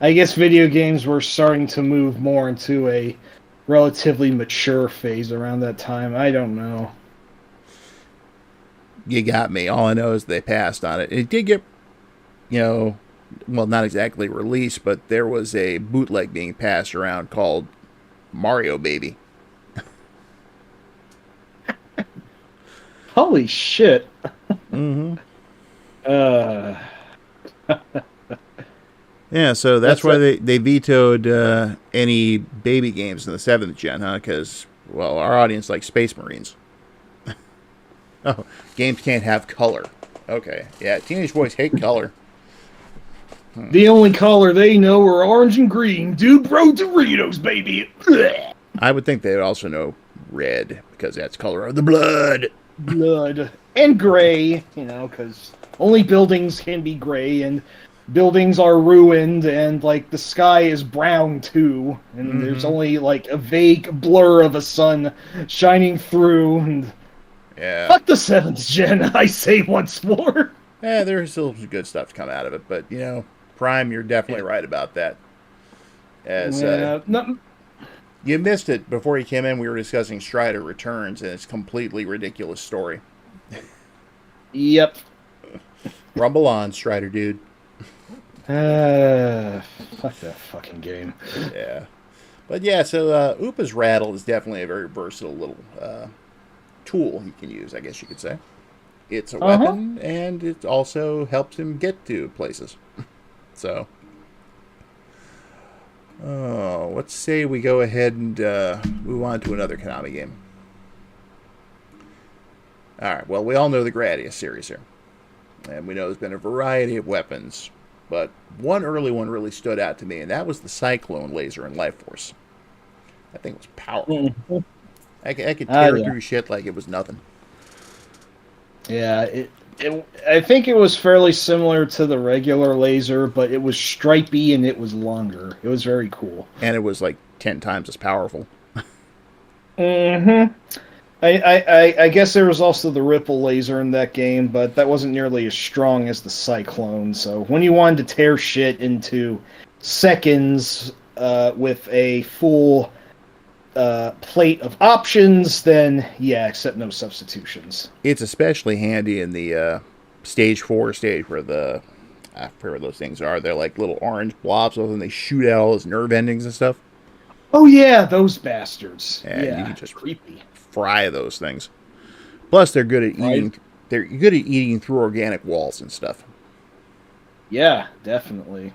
I guess video games were starting to move more into a relatively mature phase around that time. I don't know. You got me. All I know is they passed on it. It did get, well, not exactly released, but there was a bootleg being passed around called Mario Baby. Holy shit. Mm-hmm. Yeah, so that's why they vetoed any baby games in the 7th gen, huh? Because, well, our audience likes Space Marines. Oh, games can't have color. Okay, yeah, teenage boys hate color. The only color they know are orange and green. Dude, bro, Doritos, baby. I would think they would also know red, because that's color of the blood. Blood. And gray, because only buildings can be gray, and buildings are ruined, and, the sky is brown, too. And there's only, a vague blur of a sun shining through, and... Yeah. Fuck the 7th gen, I say once more. Yeah, there's still some good stuff to come out of it, but, Prime, you're definitely right about that. As you missed it before you came in, we were discussing Strider Returns, and it's a completely ridiculous story. Yep. Rumble on, Strider dude. Fuck that fucking game. Yeah. But yeah, so Oopa's Rattle is definitely a very versatile little tool he can use, I guess you could say. It's a weapon, and it also helps him get to places. So, let's say we go ahead and move on to another Konami game. Alright, well, we all know the Gradius series here. And we know there's been a variety of weapons. But one early one really stood out to me, and that was the Cyclone laser in Life Force. That thing was powerful. Mm-hmm. I could tear through shit like it was nothing. Yeah, I think it was fairly similar to the regular laser, but it was stripy and it was longer. It was very cool. And it was 10 times as powerful. Mm-hmm. I guess there was also the Ripple laser in that game, but that wasn't nearly as strong as the Cyclone. So when you wanted to tear shit into seconds with a full... plate of options, then yeah, except no substitutions. It's especially handy in the stage 4 stage where I forget what those things are. They're like little orange blobs, and they shoot out all those nerve endings and stuff. Oh yeah, those bastards. Yeah, you can just creepy. Fry those things. Plus, they're good at eating. Right. They're good at eating through organic walls and stuff. Yeah, definitely.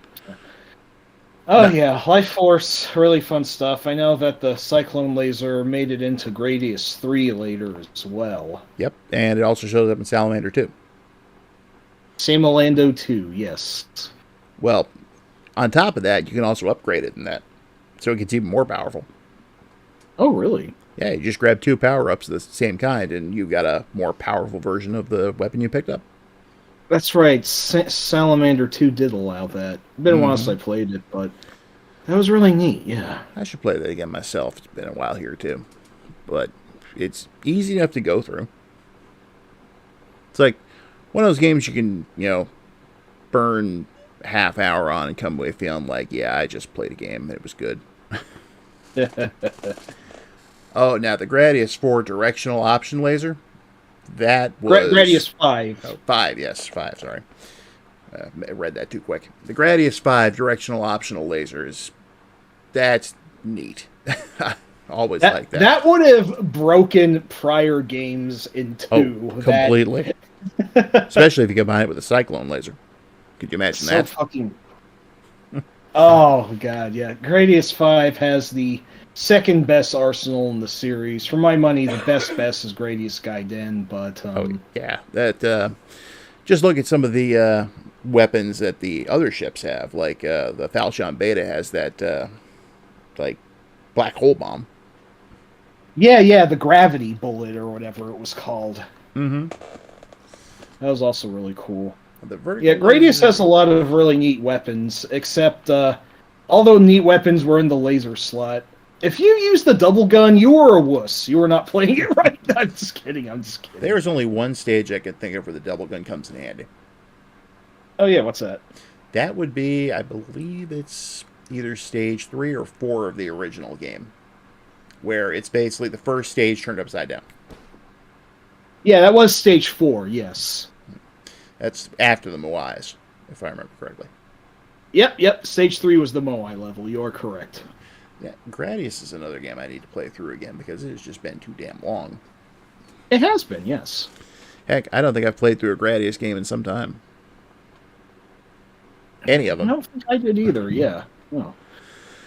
Oh No, yeah, Life Force, really fun stuff. I know that the Cyclone Laser made it into Gradius 3 later as well. yep, and it also shows up in Salamander too. Same Orlando 2, yes. Well, on top of that, you can also upgrade it in that, so it gets even more powerful. Oh, really? Yeah, you just grab 2 power ups of the same kind, and you've got a more powerful version of the weapon you picked up. That's right. Salamander 2 did allow that. Been a while Mm-hmm. since I played it, but that was really neat, yeah. I should play that again myself. It's been a while here too, but it's easy enough to go through. It's like one of those games you can, burn half hour on and come away feeling like, yeah, I just played a game and it was good. Oh, now the Gradius 4 directional option laser. That Gradius was 5. oh, 5, yes, 5, sorry. I read that too quick. The Gradius 5 directional optional lasers. That's neat. Always like that. That would have broken prior games in Oh, two. completely. Especially if you combine it with a cyclone laser. Could you imagine So that? fucking. Oh god, yeah. Gradius 5 has the second best arsenal in the series. For my money, the best is Gradius Gaiden, but Oh, yeah. That just look at some of the weapons that the other ships have. Like the Falchion Beta has that like black hole bomb. yeah, the gravity bullet or whatever it was called. Mm-hmm. That was also really cool. The vertical Yeah, Gradius laser. has a lot of really neat weapons, except although neat weapons were in the laser slot. If you use the double gun, you were a wuss. You were not playing it right. I'm just kidding. There's only one stage I could think of where the double gun comes in handy. Oh yeah, what's that? That would be, I believe it's either stage 3 or 4 of the original game, where it's basically the first stage turned upside down. Yeah, that was stage 4. Yes. That's after the Moais, if I remember correctly. Yep. Stage 3 was the Moai level. You're correct. Yeah, Gradius is another game I need to play through again because it has just been too damn long. It has been, yes. Heck, I don't think I've played through a Gradius game in some time. Any of I them. don't think I did either. Yeah. Well,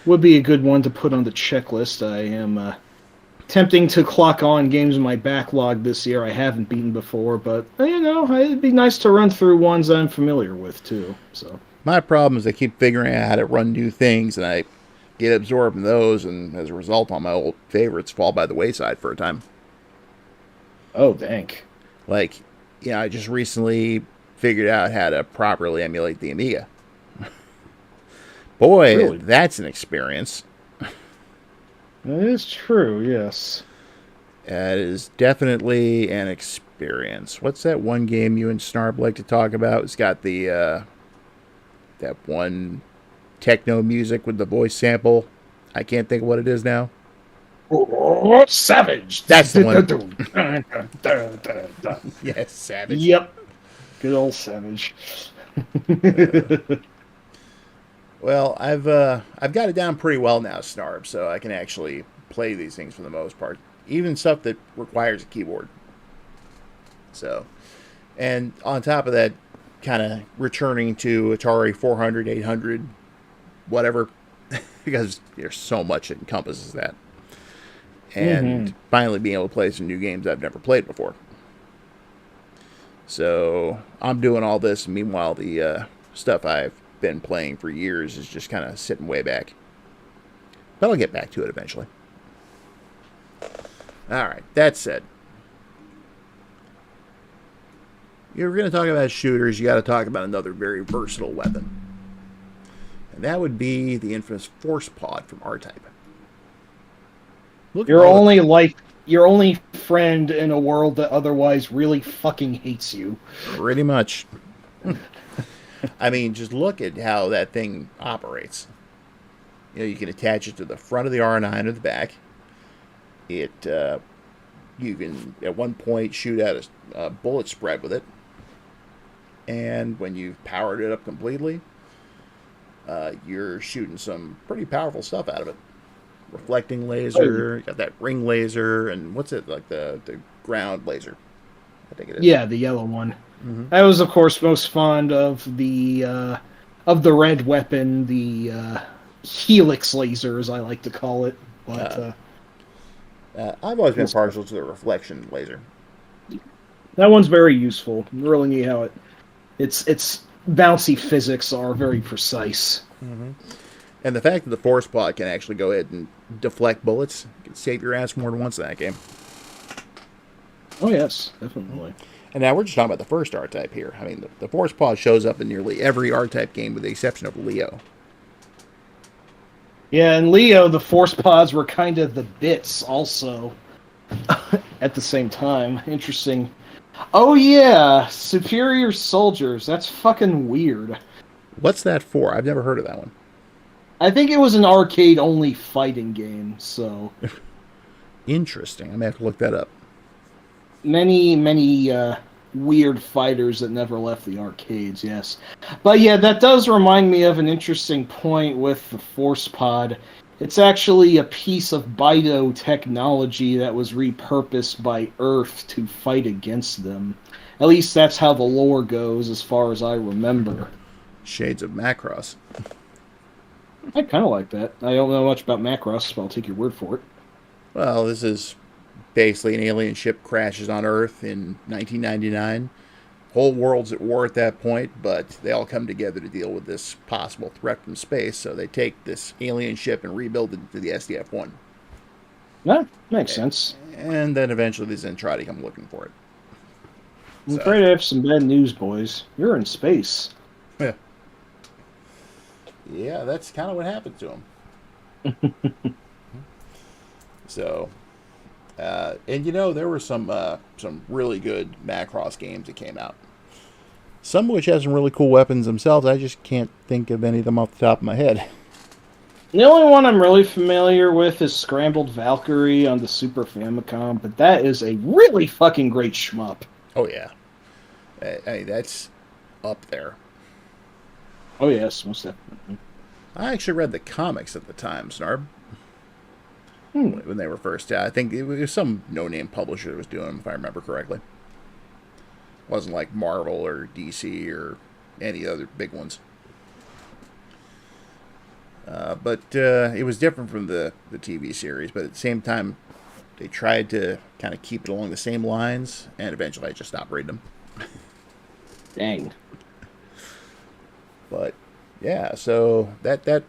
would be a good one to put on the checklist. I am tempting to clock on games in my backlog this year I haven't beaten before, but it'd be nice to run through ones I'm familiar with too. So My problem is I keep figuring out how to run new things, and I get absorbed in those, and as a result, all my old favorites fall by the wayside for a time. oh dang. Like, I just recently figured out how to properly emulate the Amiga. Boy, Really? that's an experience. That is true, yes. That is definitely an experience. What's that one game you and Snarb like to talk about? It's got the that one techno music with the voice sample. I can't think of what it is now. Oh, Savage. That's the one. Yes, Savage. Yep. Good old Savage. Well, I've got it down pretty well now, Snarb, so I can actually play these things for the most part, even stuff that requires a keyboard. So, and on top of that, kind of returning to Atari 400, 800, whatever, because there's so much that encompasses that, and finally being able to play some new games I've never played before. So I'm doing all this, and meanwhile the stuff I've been playing for years is just kind of sitting way back. But I'll get back to it eventually. Alright, that said. You're going to talk about shooters, you got to talk about another very versatile weapon. And that would be the infamous Force Pod from R-Type. Your only friend in a world that otherwise really fucking hates you. Pretty much. I mean, just look at how that thing operates. You can attach it to the front of the R9 or the back. You can at one point shoot out a bullet spread with it, and when you've powered it up completely, you're shooting some pretty powerful stuff out of it. Reflecting laser, you got that ring laser, and what's it like the ground laser? I think it is. Yeah, the yellow one. Mm-hmm. I was, of course, most fond of the red weapon, the helix laser, as I like to call it. But I've always been we'll see. partial to the reflection laser. That one's very useful. Really neat how its bouncy physics are very precise. And the fact that the force pod can actually go ahead and deflect bullets can save your ass more than once in that game. Oh yes, definitely. And now we're just talking about the first R-Type here. I mean, the force pod shows up in nearly every R-Type game with the exception of Leo. Yeah, and Leo, the force pods were kind of the bits also at the same time. Interesting. Oh yeah, superior soldiers. That's fucking weird. What's that for? I've never heard of that one. I think it was an arcade-only fighting game, so Interesting. I'm going to have to look that up. many weird fighters that never left the arcades, yes. But yeah, that does remind me of an interesting point with the Force Pod. It's actually a piece of Bido technology that was repurposed by Earth to fight against them. At least that's how the lore goes, as far as I remember. Shades of Macross. I kind of like that. I don't know much about Macross, but I'll take your word for it. Well, this is basically an alien ship crashes on Earth in 1999. Whole world's at war at that point, but they all come together to deal with this possible threat from space. So they take this alien ship and rebuild it into the SDF-1. That makes sense. And then eventually the Zentradi come looking for it. I'm afraid I have some bad news, boys. You're in space. Yeah. Yeah, that's kind of what happened to him. So, and there were some really good Macross games that came out. Some of which have some really cool weapons themselves. I just can't think of any of them off the top of my head. The only one I'm really familiar with is Scrambled Valkyrie on the Super Famicom, but that is a really fucking great shmup. Oh yeah, that's up there. Oh yes, most definitely. I actually read the comics at the time, Snarb. When they were first out. I think it was some no-name publisher that was doing them, if I remember correctly. It wasn't like Marvel or DC or any other big ones. But it was different from the TV series, but at the same time, they tried to kind of keep it along the same lines, and eventually I just stopped reading them. Dang. But, yeah, so that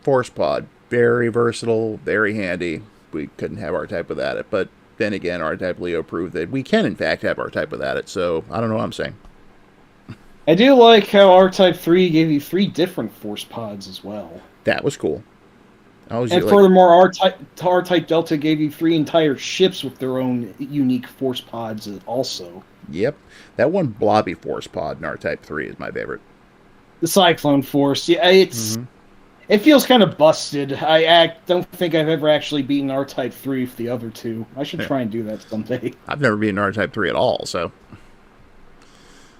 Force Pod, very versatile, very handy. We couldn't have R-Type without it, but then again, R-Type Leo proved that we can, in fact, have R-Type without it, so I don't know what I'm saying. I do like how R-Type 3 gave you 3 different Force Pods as well. That was cool. And furthermore, R-Type Delta gave you 3 entire ships with their own unique Force Pods also. Yep. That one blobby Force Pod in R-Type 3 is my favorite. The Cyclone Force. Yeah, it feels kind of busted. I don't think I've ever actually beaten R-Type 3 with the other two. I should try and do that someday. I've never beaten R-Type 3 at all, so.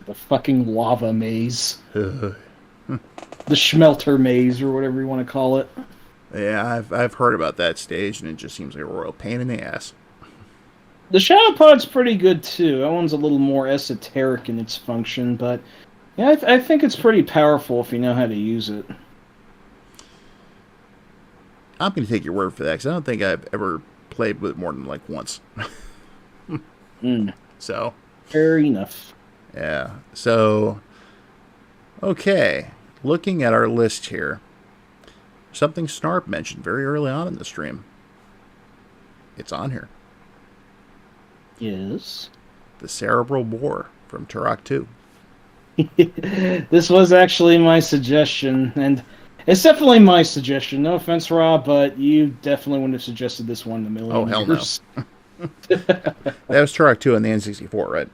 The fucking lava maze. The Schmelter maze, or whatever you want to call it. Yeah, I've heard about that stage, and it just seems like a royal pain in the ass. The Shadow Pod's pretty good, too. That one's a little more esoteric in its function, but yeah, I think it's pretty powerful if you know how to use it. I'm going to take your word for that, because I don't think I've ever played with it more than, once. So. Fair enough. Yeah. So, okay. Looking at our list here, something Snarp mentioned very early on in the stream. It's on here. Yes. The Cerebral Boar from Turok 2. This was actually my suggestion, and it's definitely my suggestion. No offense, Rob, but you definitely wouldn't have suggested this one in a million years. Hell no. That was Turok 2 on the N64, right?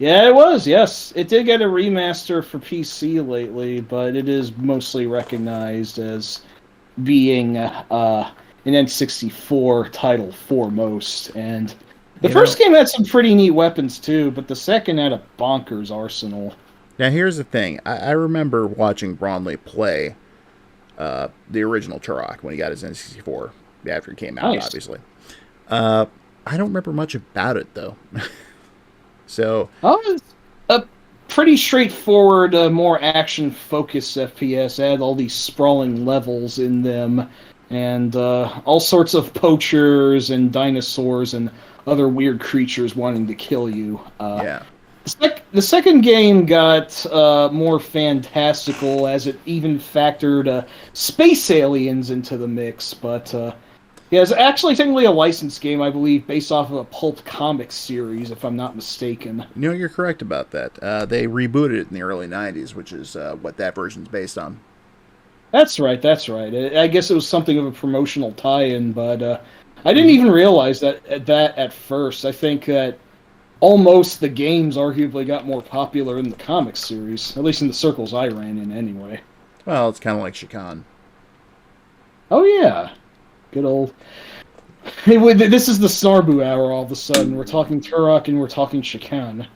Yeah, it was, yes. It did get a remaster for PC lately, but it is mostly recognized as being an N64 title foremost. And the first game had some pretty neat weapons, too, but the second had a bonkers arsenal. Now, here's the thing. I remember watching Bromley play the original Turok when he got his N64 after it came out, obviously. I don't remember much about it, though. So pretty straightforward, more action-focused FPS. It had all these sprawling levels in them, and all sorts of poachers and dinosaurs and other weird creatures wanting to kill you. Yeah. The second game got more fantastical, as it even factored space aliens into the mix, but yeah, it's actually technically a licensed game, I believe, based off of a pulp comic series, if I'm not mistaken. You know, you're correct about that. They rebooted it in the early 90s, which is what that version's based on. That's right, that's right. I guess it was something of a promotional tie-in, but I didn't even realize that at first. I think that almost the games arguably got more popular in the comic series, at least in the circles I ran in anyway. Well, it's kind of like Chikan. Oh yeah, good old... Hey, this is the Snarbu hour all of a sudden. We're talking Turok and we're talking Chikan.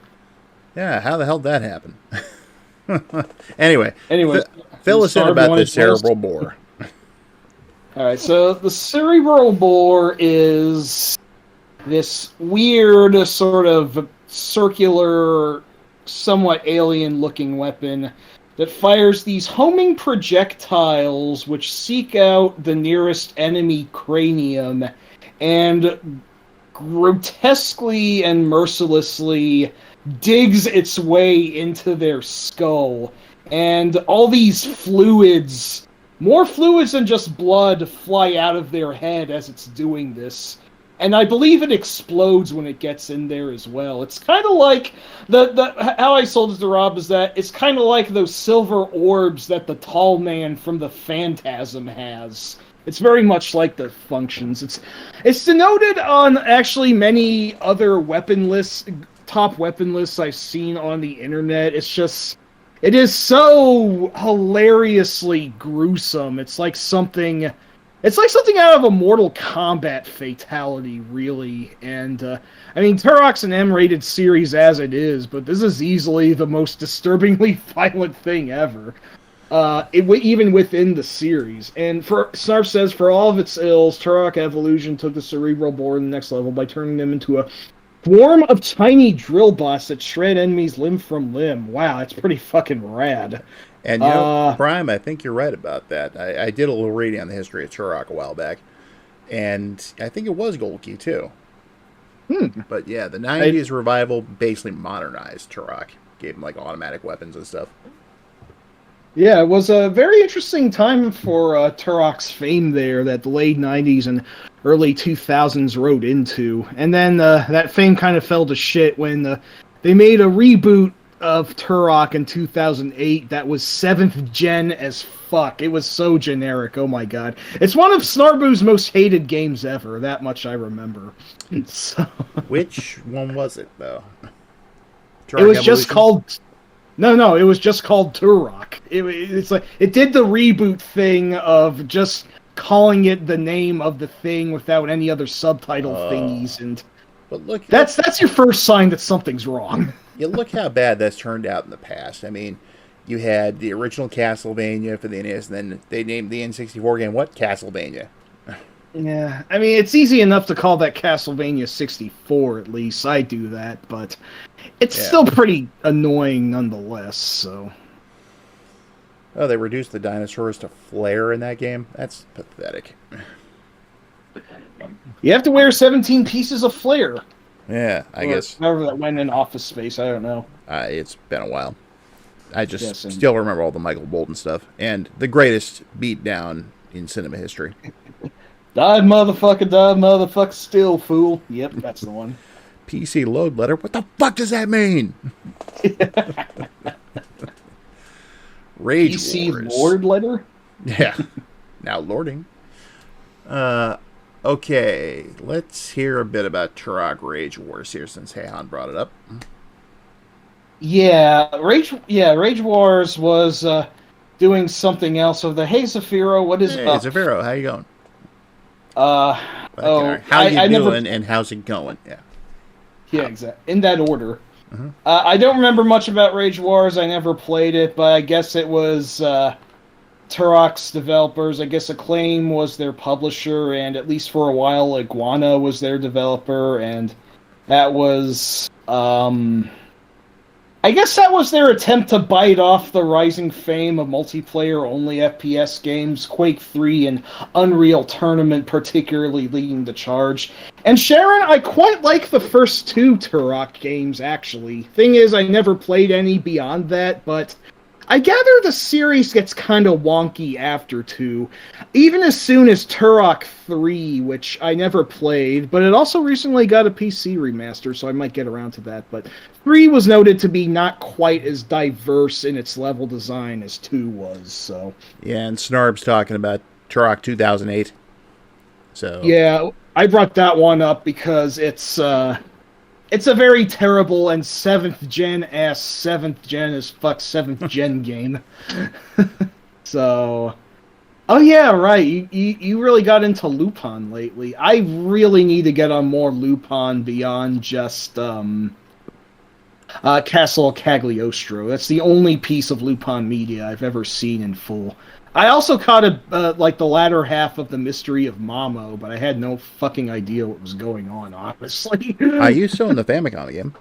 Yeah, how the hell did that happen? Anyway, fill us in Snarbu about on this his list? cerebral boar. Alright, so the cerebral boar is this weird sort of circular, somewhat alien-looking weapon that fires these homing projectiles which seek out the nearest enemy cranium and grotesquely and mercilessly digs its way into their skull. And all these fluids, more fluids than just blood, fly out of their head as it's doing this. And I believe it explodes when it gets in there as well. It's kind of like how I sold it to Rob is that it's kind of like those silver orbs that the tall man from the Phantasm has. It's very much like the functions. It's denoted on actually many other weapon lists, top weapon lists I've seen on the internet. It is so hilariously gruesome. It's like something out of a Mortal Kombat fatality, really. And, I mean, Turok's an M-rated series as it is, but this is easily the most disturbingly violent thing ever. Even within the series. And Snarf says, for all of its ills, Turok Evolution took the cerebral boar to the next level by turning them into a swarm of tiny drill bots that shred enemies limb from limb. Wow, that's pretty fucking rad. And, you know, Prime, I think you're right about that. I did a little reading on the history of Turok a while back, and I think it was Golgi, too. But, yeah, the 90s revival basically modernized Turok. Gave him, like, automatic weapons and stuff. Yeah, it was a very interesting time for Turok's fame there that the late 90s and early 2000s rode into. And then that fame kind of fell to shit when they made a reboot of Turok in 2008 that was 7th gen as fuck. It was so generic, oh my god. It's one of Snarbu's most hated games ever, that much I remember. So... Which one was it, though? Turok it was Evolution? Just called... No, it was just called Turok. It's like it did the reboot thing of just calling it the name of the thing without any other subtitle thingies, and but look, that's your first sign that something's wrong. You look how bad that's turned out in the past. I mean, you had the original Castlevania for the NES, and then they named the N64 game what? Castlevania. Yeah, I mean, it's easy enough to call that Castlevania 64, at least. I do that, but it's still pretty annoying nonetheless, so... Oh, they reduced the dinosaurs to flare in that game? That's pathetic. You have to wear 17 pieces of flare. Yeah, I guess. However that went in Office Space, I don't know. It's been a while. I just still remember all the Michael Bolton stuff. And the greatest beatdown in cinema history. Die, motherfucker, still, fool. Yep, that's the one. PC load letter? What the fuck does that mean? Rage PC Wars. Lord letter? Yeah. Now lording. Okay, let's hear a bit about Turok Rage Wars here since Heihan brought it up. Yeah, Rage Wars was doing something else of the Hey Zafiro, what is Hey up? Zafiro, how you going? How you doing and how's it going? Yeah, exactly. In that order. I don't remember much about Rage Wars. I never played it, but I guess it was Turok's developers. I guess Acclaim was their publisher, and at least for a while, Iguana was their developer, and that was... I guess that was their attempt to bite off the rising fame of multiplayer-only FPS games, Quake 3 and Unreal Tournament particularly leading the charge. And Sharon, I quite like the first two Turok games, actually. Thing is, I never played any beyond that, but I gather the series gets kind of wonky after 2. Even as soon as Turok 3, which I never played, but it also recently got a PC remaster, so I might get around to that. But 3 was noted to be not quite as diverse in its level design as 2 was, so... Yeah, and Snarb's talking about Turok 2008. So Yeah, I brought that one up because it's a very terrible and 7th gen ass 7th gen as fuck 7th gen game. So, oh yeah, right. You really got into Lupin lately. I really need to get on more Lupin beyond just Castle Cagliostro. That's the only piece of Lupin media I've ever seen in full. I also caught like the latter half of the Mystery of Mamo, but I had no fucking idea what was going on, honestly. are you still in the Famicom game?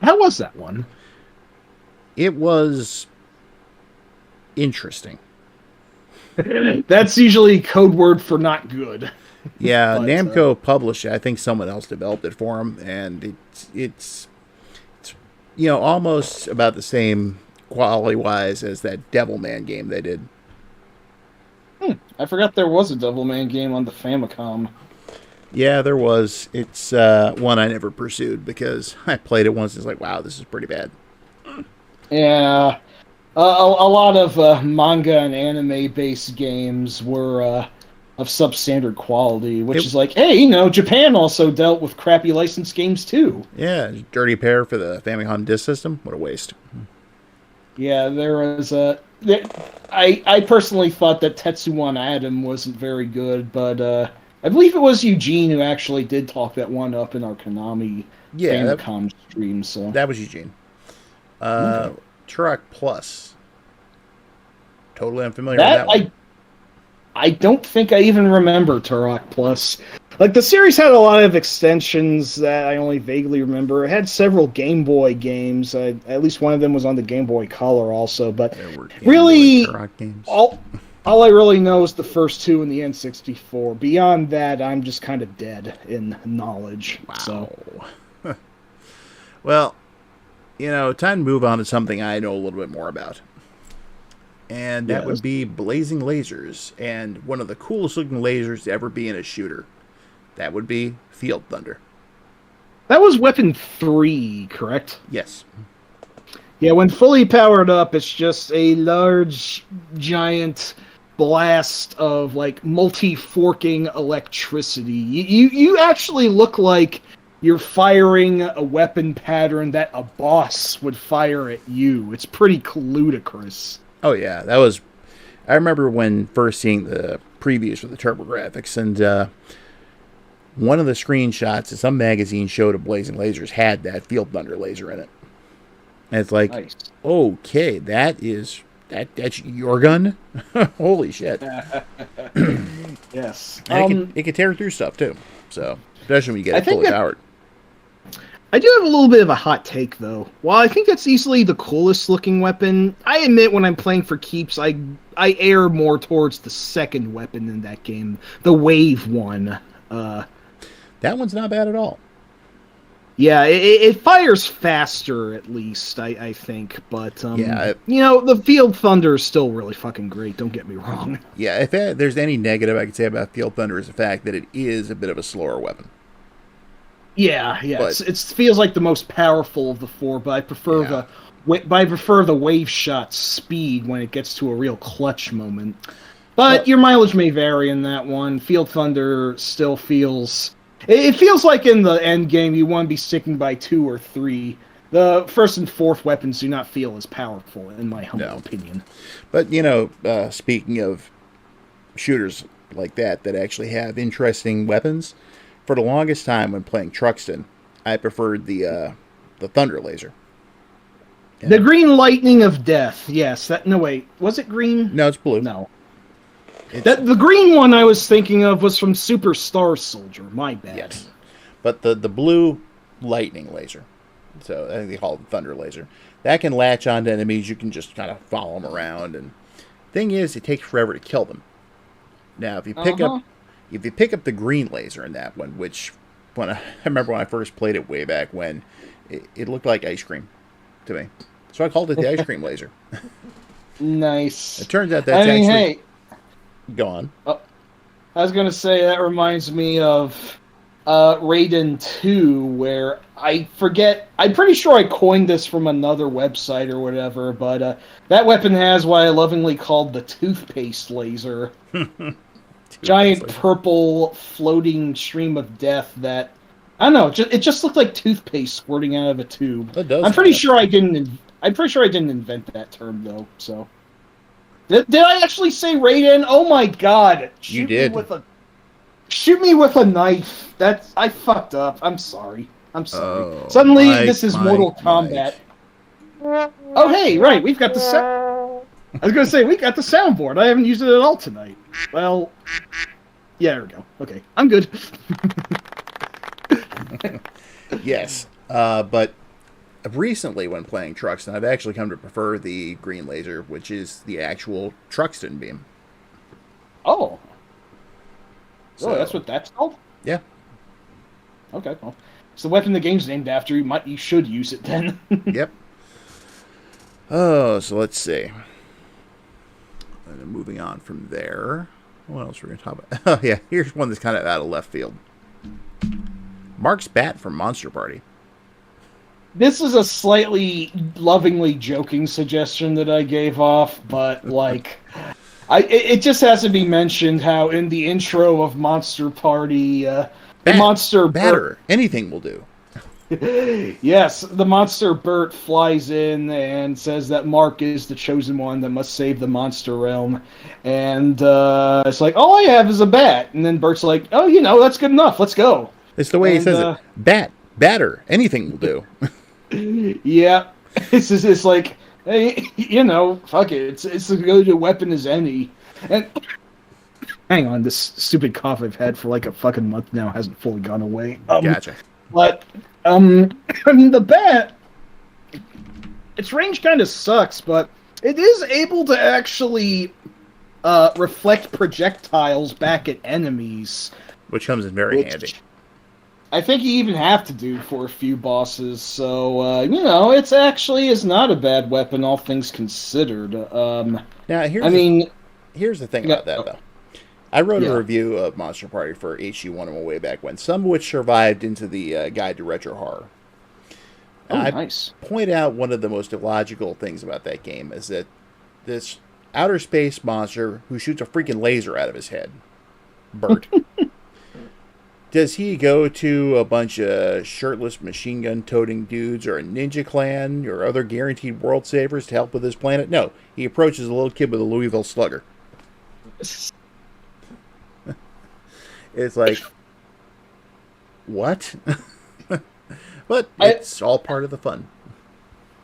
How was that one? It was interesting. That's usually code word for not good. Yeah, But, Namco published it. I think someone else developed it for them, and it's almost about the same quality-wise as that Devilman game they did. I forgot there was a Devilman game on the Famicom. Yeah, there was. It's one I never pursued because I played it once and it's like, wow, this is pretty bad. Yeah. A lot of manga and anime-based games were of substandard quality, which is like, hey, Japan also dealt with crappy licensed games too. Yeah, dirty pair for the Famicom disk system. What a waste. Yeah, there was I personally thought that Tetsuwan Adam wasn't very good, but I believe it was Eugene who actually did talk that one up in our Konami Famicom stream. So that was Eugene. Okay. Turok Plus. Totally unfamiliar with that one. I don't think I even remember Turok Plus. Like, the series had a lot of extensions that I only vaguely remember. It had several Game Boy games. At least one of them was on the Game Boy Color also. But really, all I really know is the first two in the N64. Beyond that, I'm just kind of dead in knowledge. Wow. So. Well, time to move on to something I know a little bit more about. And that would be blazing lasers. And one of the coolest looking lasers to ever be in a shooter. That would be Field Thunder. That was Weapon 3, correct? Yes. Yeah, when fully powered up, it's just a large, giant blast of, like, multi-forking electricity. You actually look like you're firing a weapon pattern that a boss would fire at you. It's pretty ludicrous. Oh, yeah. I remember when first seeing the previews for the TurboGrafx, and one of the screenshots that some magazine showed of Blazing Lasers had that Field Thunder laser in it. And it's like, nice. Okay, that's your gun? Holy shit. Yes. It can tear through stuff, too. So, especially when you get it fully powered. I do have a little bit of a hot take, though. While I think that's easily the coolest looking weapon, I admit when I'm playing for keeps, I err more towards the second weapon in that game, the Wave one. That one's not bad at all. Yeah, it fires faster, at least, I think. But, the Field Thunder is still really fucking great, don't get me wrong. Yeah, if there's any negative I could say about Field Thunder is the fact that it is a bit of a slower weapon. Yeah, it feels like the most powerful of the four, but I prefer the wave shot's speed when it gets to a real clutch moment. But your mileage may vary in that one. Field Thunder still feels... It feels like in the end game you want to be sticking by 2 or 3. The first and fourth weapons do not feel as powerful, in my humble opinion. But, speaking of shooters like that actually have interesting weapons... For the longest time when playing Truxton, I preferred the Thunder laser. Yeah. The green lightning of death. Yes. Was it green? No, it's blue. No. The green one I was thinking of was from Super Star Soldier. My bad. Yes. But the blue lightning laser So I think they call it the thunder laser. That can latch onto enemies. You can just kind of follow them around. And thing is, it takes forever to kill them. Now, Uh-huh. if you pick up the green laser in that one, which I remember when I first played it way back when, it looked like ice cream to me. So I called it the ice cream laser. It Nice. turns out I that's mean, actually hey, gone. I was gonna say that reminds me of Raiden 2, where I forget. I'm pretty sure I coined this from another website or whatever, but that weapon has what I lovingly called the toothpaste laser. Giant Laser. purple floating stream of death that I don't know. It just looked like toothpaste squirting out of a tube. It does I'm kind pretty of. sure I didn't. I'm pretty sure I didn't invent that term though. So did I actually say Raiden? Oh my god! You did. Shoot me with a knife. That's I fucked up. I'm sorry. I'm sorry. Oh, Suddenly, Mike, this is Mike, Mortal Kombat. Mike. Oh hey, right. We've got I was gonna say we got the soundboard. I haven't used it at all tonight. Well, yeah, there we go. Okay, I'm good. Yes, but recently when playing Truxton, I've actually come to prefer the green laser, which is the actual Truxton beam. Oh, really? That's So, what that's called? yeah. Okay, well, it's the weapon the game's named after. You should use it then. Yep. Oh, so let's see. And then moving on from there, what else are we going to talk about? Oh, yeah, here's one that's kind of out of left field. Mark's bat from Monster Party. This is a slightly lovingly joking suggestion that I gave off, but like, it just has to be mentioned how in the intro of Monster Party, the monster batter, anything will do. yes, the monster Bert flies in and says that Mark is the chosen one that must save the monster realm. And it's like, all I have is a bat. And then Bert's like, oh, that's good enough. Let's go. It's the way he says it. Batter, anything will do. Yeah. It's like, hey, fuck it. It's as good a weapon as any. And hang on, this stupid cough I've had for like a fucking month now hasn't fully gone away. Gotcha. But I mean, the bat, its range kind of sucks, but it is able to actually reflect projectiles back at enemies, Which comes in very handy. I think you even have to do for a few bosses. So it's actually is not a bad weapon, all things considered. Now, here's the thing about that though. I wrote a review of Monster Party for HG1 way back when, some of which survived into the Guide to Retro Horror. Oh, I nice. point out one of the most illogical things about that game is that this outer space monster who shoots a freaking laser out of his head, Bert, does he go to a bunch of shirtless machine gun toting dudes or a ninja clan or other guaranteed world savers to help with his planet? No, he approaches a little kid with a Louisville Slugger. It's like, what? But it's all part of the fun.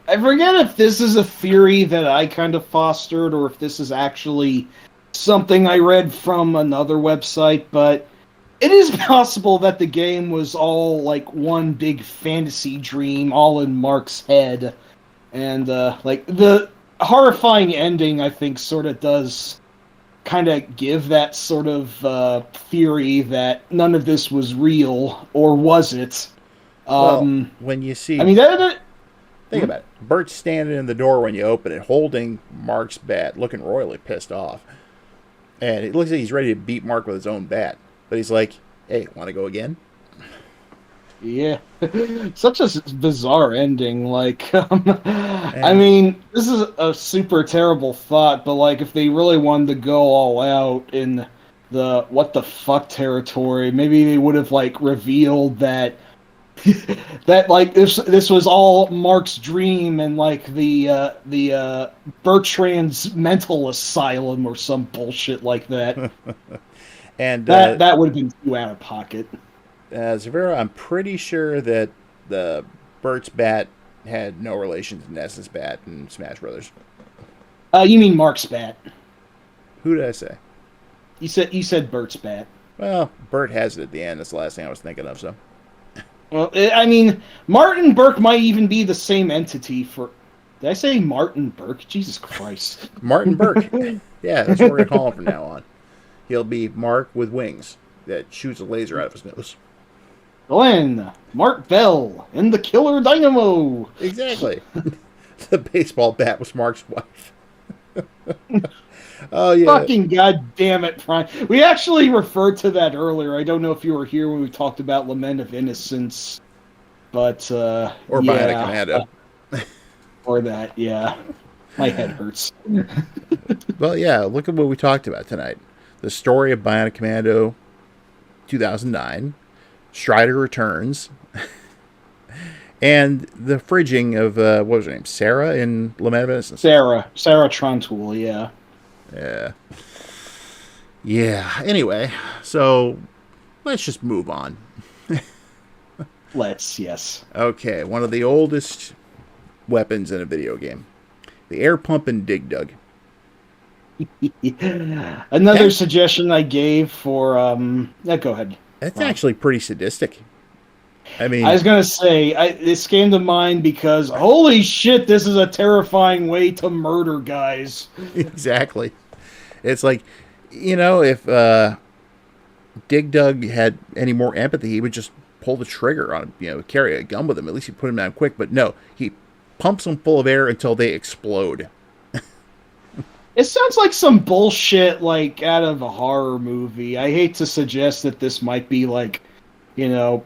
I forget if this is a theory that I kind of fostered or if this is actually something I read from another website, but it is possible that the game was all like one big fantasy dream all in Mark's head. And like the horrifying ending, I think, sort of does kind of give that sort of theory that none of this was real, or was it? Well, when you see, I mean, think about it. Bert's standing in the door when you open it, holding Mark's bat, looking royally pissed off, and it looks like he's ready to beat Mark with his own bat. But he's like, "Hey, want to go again?" Yeah, such a bizarre ending. Like, I mean, this is a super terrible thought, but like, if they really wanted to go all out in the what the fuck territory, maybe they would have like revealed that that like this was all Mark's dream and like the Bertrand's mental asylum or some bullshit like that. And that would have been too out of pocket. Zavera, I'm pretty sure that the Bert's bat had no relation to Ness's bat in Smash Brothers. You mean Mark's bat? Who did I say? You said Bert's bat. Well, Bert has it at the end. That's the last thing I was thinking of. So, Well, I mean, Martin Burke might even be the same entity for. Did I say Martin Burke? Jesus Christ. Martin Burke. Yeah, that's what we're going to call him from now on. He'll be Mark with wings that shoots a laser out of his nose. Glenn, Mark Bell, and the Killer Dynamo. Exactly. The baseball bat was Mark's wife. Oh, yeah. Fucking goddamn it, Prime. We actually referred to that earlier. I don't know if you were here when we talked about Lament of Innocence, but Or yeah. Bionic Commando. Or that, yeah. My head hurts. Well, yeah, look at what we talked about tonight. The story of Bionic Commando 2009, Strider Returns, and the fridging of, what was her name? Sarah in Lament of Innocence? Sarah Trontoul, yeah. Yeah. Yeah. Anyway, so let's just move on. Yes. Okay, one of the oldest weapons in a video game. The air pump and dig dug. Another suggestion I gave for go ahead. That's actually pretty sadistic. I mean, I was gonna say this came to mind because holy shit, this is a terrifying way to murder guys. Exactly. It's like, if Dig Dug had any more empathy, he would just pull the trigger on, carry a gun with him. At least he put him down quick. But no, he pumps them full of air until they explode. It sounds like some bullshit like out of a horror movie. I hate to suggest that this might be like,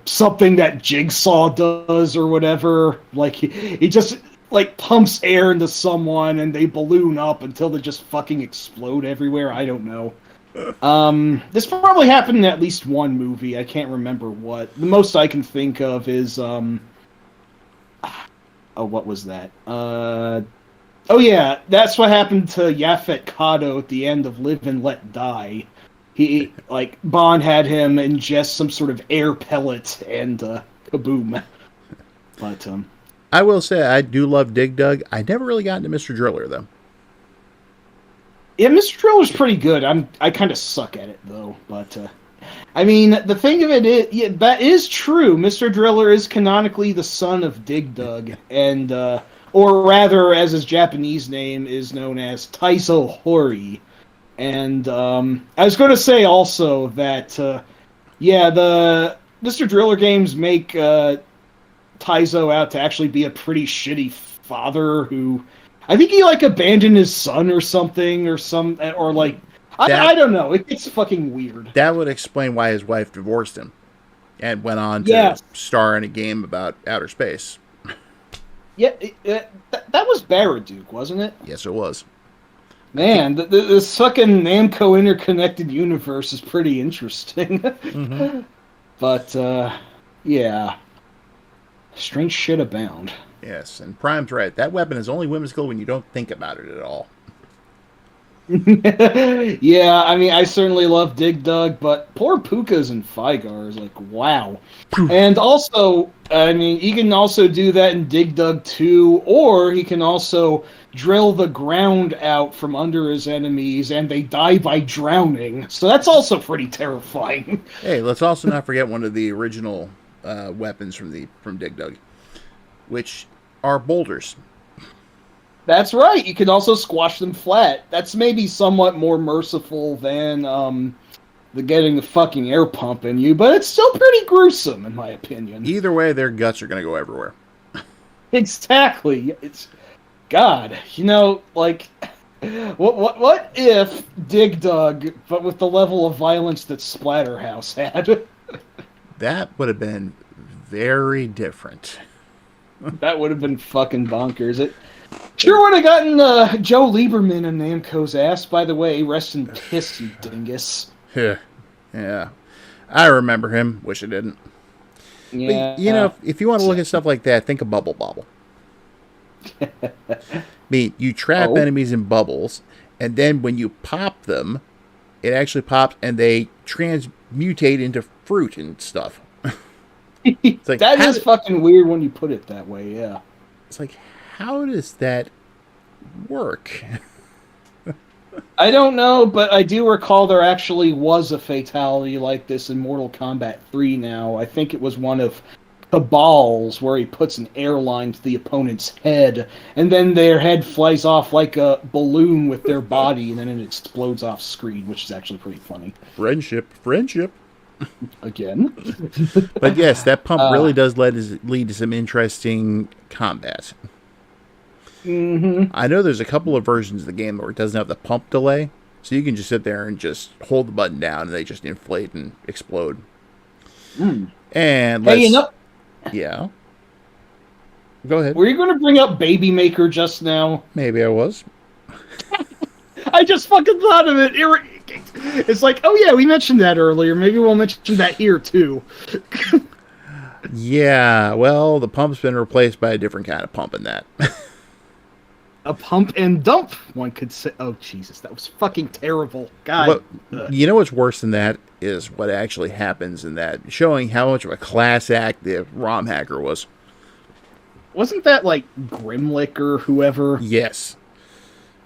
something that Jigsaw does or whatever. Like he just like pumps air into someone and they balloon up until they just fucking explode everywhere. I don't know. This probably happened in at least one movie. I can't remember what. The most I can think of is what was that? Oh yeah, that's what happened to Yaphet Kotto at the end of Live and Let Die. He, Bond had him ingest some sort of air pellet and kaboom. But, I will say, I do love Dig Dug. I never really got into Mr. Driller, though. Yeah, Mr. Driller's pretty good. I kind of suck at it, though. But, I mean, the thing of it is, yeah, that is true. Mr. Driller is canonically the son of Dig Dug, and, or rather, as his Japanese name is known as Taiso Hori. And I was going to say also that, the Mr. Driller games make Taizo out to actually be a pretty shitty father who, I think he abandoned his son or something I don't know. It's fucking weird. That would explain why his wife divorced him and went on to star in a game about outer space. Yeah, that was Baraduke, wasn't it? Yes, it was. Man, this fucking Namco interconnected universe is pretty interesting. Mm-hmm. But, yeah. Strange shit abound. Yes, and Prime's right. That weapon is only whimsical when you don't think about it at all. Yeah, I mean, I certainly love Dig Dug, but poor Pukas and Fygar is wow. And also, I mean, he can also do that in Dig Dug 2, or he can also drill the ground out from under his enemies, and they die by drowning. So that's also pretty terrifying. Hey, let's also not forget one of the original weapons from Dig Dug, which are boulders. That's right. You can also squash them flat. That's maybe somewhat more merciful than the getting the fucking air pump in you, but it's still pretty gruesome, in my opinion. Either way, their guts are going to go everywhere. Exactly. It's God. What if Dig Dug, but with the level of violence that Splatterhouse had? That would have been very different. That would have been fucking bonkers. It sure would have gotten Joe Lieberman in Namco's ass. By the way, rest in piss, you dingus. Yeah. I remember him. Wish I didn't. Yeah. But, if you want to look at stuff like that, think of Bubble Bobble. I mean, you trap enemies in bubbles, and then when you pop them, it actually pops, and they transmutate into fruit and stuff. That is fucking weird when you put it that way, yeah. It's like, how does that work? I don't know, but I do recall there actually was a fatality like this in Mortal Kombat 3 now. I think it was one of Cabals, where he puts an airline to the opponent's head, and then their head flies off like a balloon with their body, and then it explodes off screen, which is actually pretty funny. Friendship. Again. But yes, that pump really does lead to some interesting combat. Mm-hmm. I know there's a couple of versions of the game where it doesn't have the pump delay, so you can just sit there and just hold the button down, and they just inflate and explode. Mm. And hey, you know, yeah. Go ahead. Were you going to bring up Baby Maker just now? Maybe I was. I just fucking thought of it. It's like, oh yeah, we mentioned that earlier. Maybe we'll mention that here too. Yeah, well, the pump's been replaced by a different kind of pump in that. A pump and dump, one could say. Oh, Jesus, that was fucking terrible. God. You know what's worse than that is what actually happens in that, showing how much of a class act the ROM hacker was. Wasn't that like Grimlick or whoever? Yes.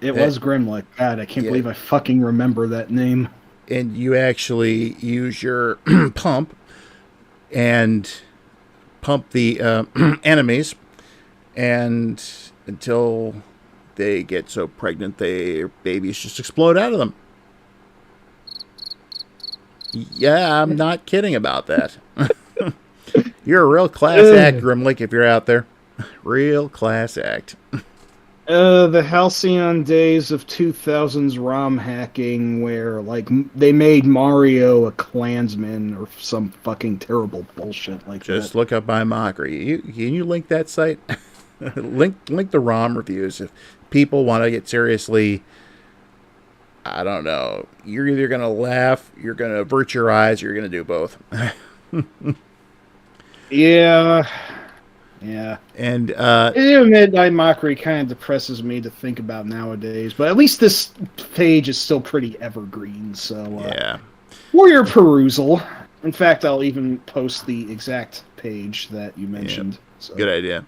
It was Grimlick. God, I can't believe I fucking remember that name. And you actually use your pump and pump the enemies, and until they get so pregnant, their babies just explode out of them. Yeah, I'm not kidding about that. You're a real class act, Grimlick, if you're out there. Real class act. The halcyon days of 2000s ROM hacking, where like they made Mario a Klansman or some fucking terrible bullshit like that. Just look up my mockery. Can you link that site? link the ROM reviews if people want to get seriously. I don't know. You're either gonna laugh, you're gonna avert your eyes, or you're gonna do both. Yeah. And I admit, mockery kind of depresses me to think about nowadays, but at least this page is still pretty evergreen, so yeah. For your perusal. In fact, I'll even post the exact page that you mentioned. Yeah. So. Good idea.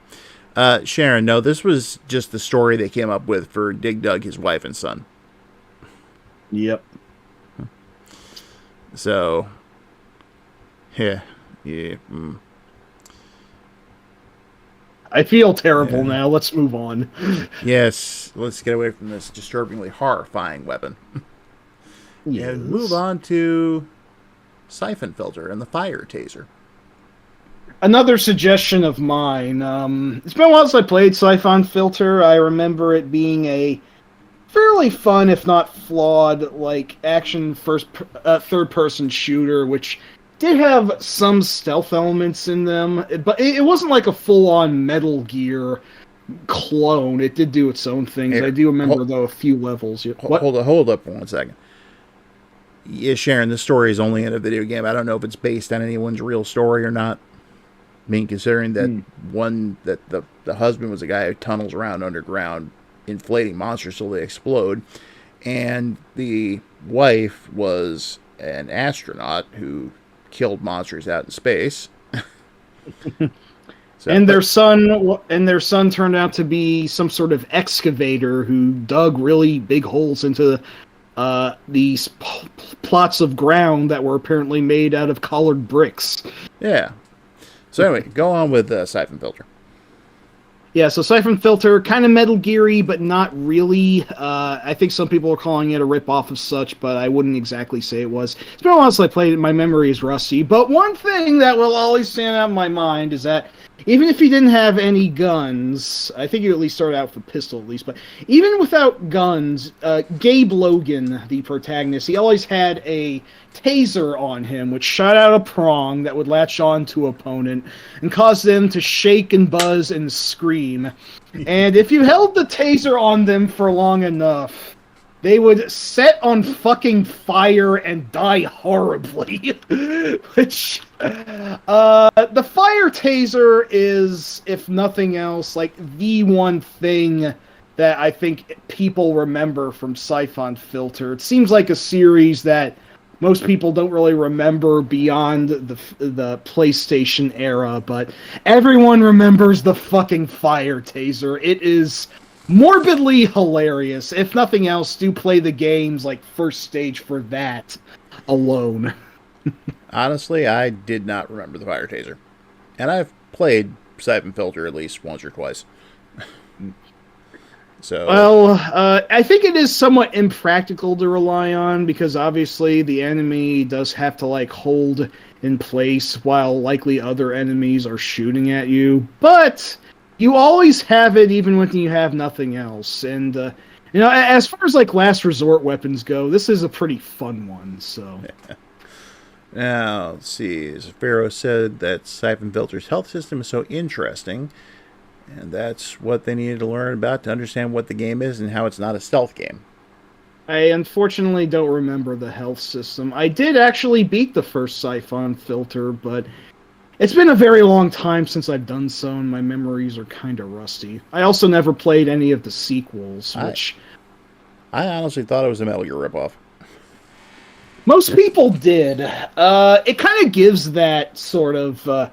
Sharon, no, this was just the story they came up with for Dig Dug, his wife and son. Yep. So, yeah. I feel terrible now. Let's move on. Yes, let's get away from this disturbingly horrifying weapon. Yes. And move on to Siphon Filter and the Fire Taser. Another suggestion of mine. It's been a while since I played Siphon Filter. I remember it being a fairly fun, if not flawed, like action third-person shooter, which did have some stealth elements in them, but it wasn't like a full-on Metal Gear clone. It did do its own things. I do remember, though, a few levels. Hold up for 1 second. Yeah, Sharon, this story is only in a video game. I don't know if it's based on anyone's real story or not. I mean, considering that the husband was a guy who tunnels around underground, inflating monsters till they explode, and the wife was an astronaut who killed monsters out in space. Their son turned out to be some sort of excavator who dug really big holes into these plots of ground that were apparently made out of colored bricks. Yeah. So anyway, go on with Siphon Filter. Yeah, so Siphon Filter, kind of Metal Gear-y, but not really. I think some people are calling it a rip-off of such, but I wouldn't exactly say it was. It's been a while since I played it. My memory is rusty. But one thing that will always stand out in my mind is that even if you didn't have any guns, I think you at least started out with a pistol at least, but even without guns, Gabe Logan, the protagonist, he always had a taser on him, which shot out a prong that would latch on to opponent and cause them to shake and buzz and scream. And if you held the taser on them for long enough, they would set on fucking fire and die horribly. Which, the fire taser is, if nothing else, like the one thing that I think people remember from Siphon Filter. It seems like a series that most people don't really remember beyond the PlayStation era, but everyone remembers the fucking fire taser. It is morbidly hilarious. If nothing else, do play the games like first stage for that alone. Honestly, I did not remember the fire taser. And I've played Siphon Filter at least once or twice. So, Well, I think it is somewhat impractical to rely on because obviously the enemy does have to like hold in place while likely other enemies are shooting at you. But you always have it even when you have nothing else. And as far as like last resort weapons go, this is a pretty fun one. So. now, let's see. As Pharaoh said, that Siphon Filter's health system is so interesting. And that's what they needed to learn about to understand what the game is and how it's not a stealth game. I unfortunately don't remember the health system. I did actually beat the first Siphon Filter, but it's been a very long time since I've done so, and my memories are kind of rusty. I also never played any of the sequels, which... I honestly thought it was a Metal Gear ripoff. Most people did. It kind of gives that sort of...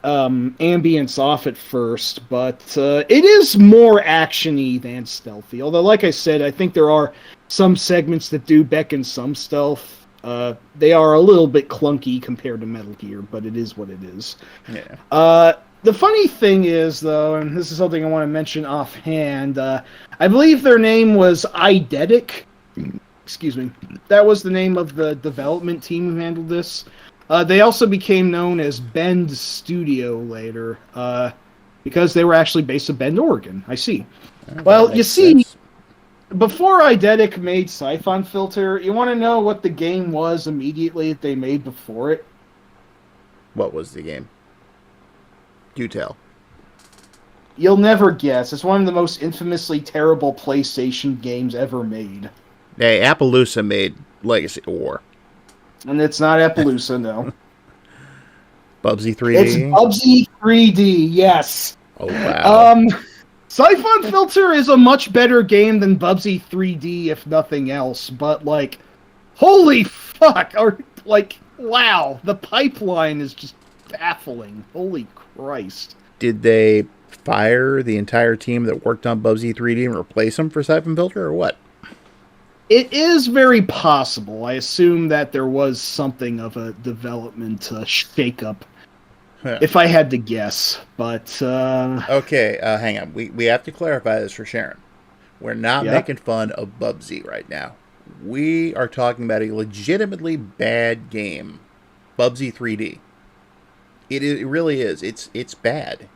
ambience off at first, but it is more actiony than stealthy. Although, like I said, I think there are some segments that do beckon some stealth. They are a little bit clunky compared to Metal Gear, but it is what it is. Yeah. The funny thing is, though, and this is something I want to mention offhand, I believe their name was Eidetic. Excuse me. That was the name of the development team who handled this. They also became known as Bend Studio later, because they were actually based in Bend, Oregon. I see. Well, you see, before Eidetic made Siphon Filter, you want to know what the game was immediately that they made before it? What was the game? Do tell. You'll never guess. It's one of the most infamously terrible PlayStation games ever made. Hey, Appaloosa made Legacy of War. And it's not Appaloosa, no. Bubsy 3D? It's Bubsy 3D, yes. Oh, wow. Siphon Filter is a much better game than Bubsy 3D, if nothing else. But, like, holy fuck. Or, like, wow. The pipeline is just baffling. Holy Christ. Did they fire the entire team that worked on Bubsy 3D and replace them for Siphon Filter, or what? It is very possible. I assume that there was something of a development shakeup, if I had to guess. But okay, hang on. We have to clarify this for Sharon. We're not making fun of Bubsy right now. We are talking about a legitimately bad game, Bubsy 3D. It really is. It's bad.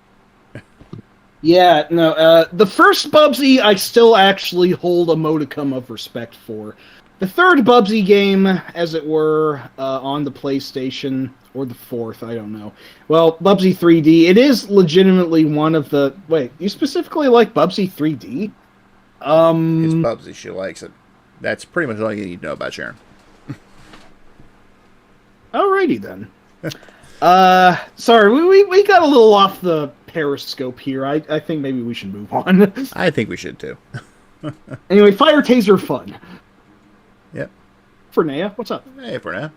Yeah, no, the first Bubsy I still actually hold a modicum of respect for. The third Bubsy game, as it were, on the PlayStation, or the fourth, I don't know. Well, Bubsy 3D, it is legitimately one of the... Wait, you specifically like Bubsy 3D? It's Bubsy, she likes it. That's pretty much all you need to know about Sharon. Alrighty then. Sorry, we got a little off the periscope here. I think maybe we should move on. I think we should too. Anyway, Fire Taser fun. Yep. Fernea, what's up? Hey, Fernea.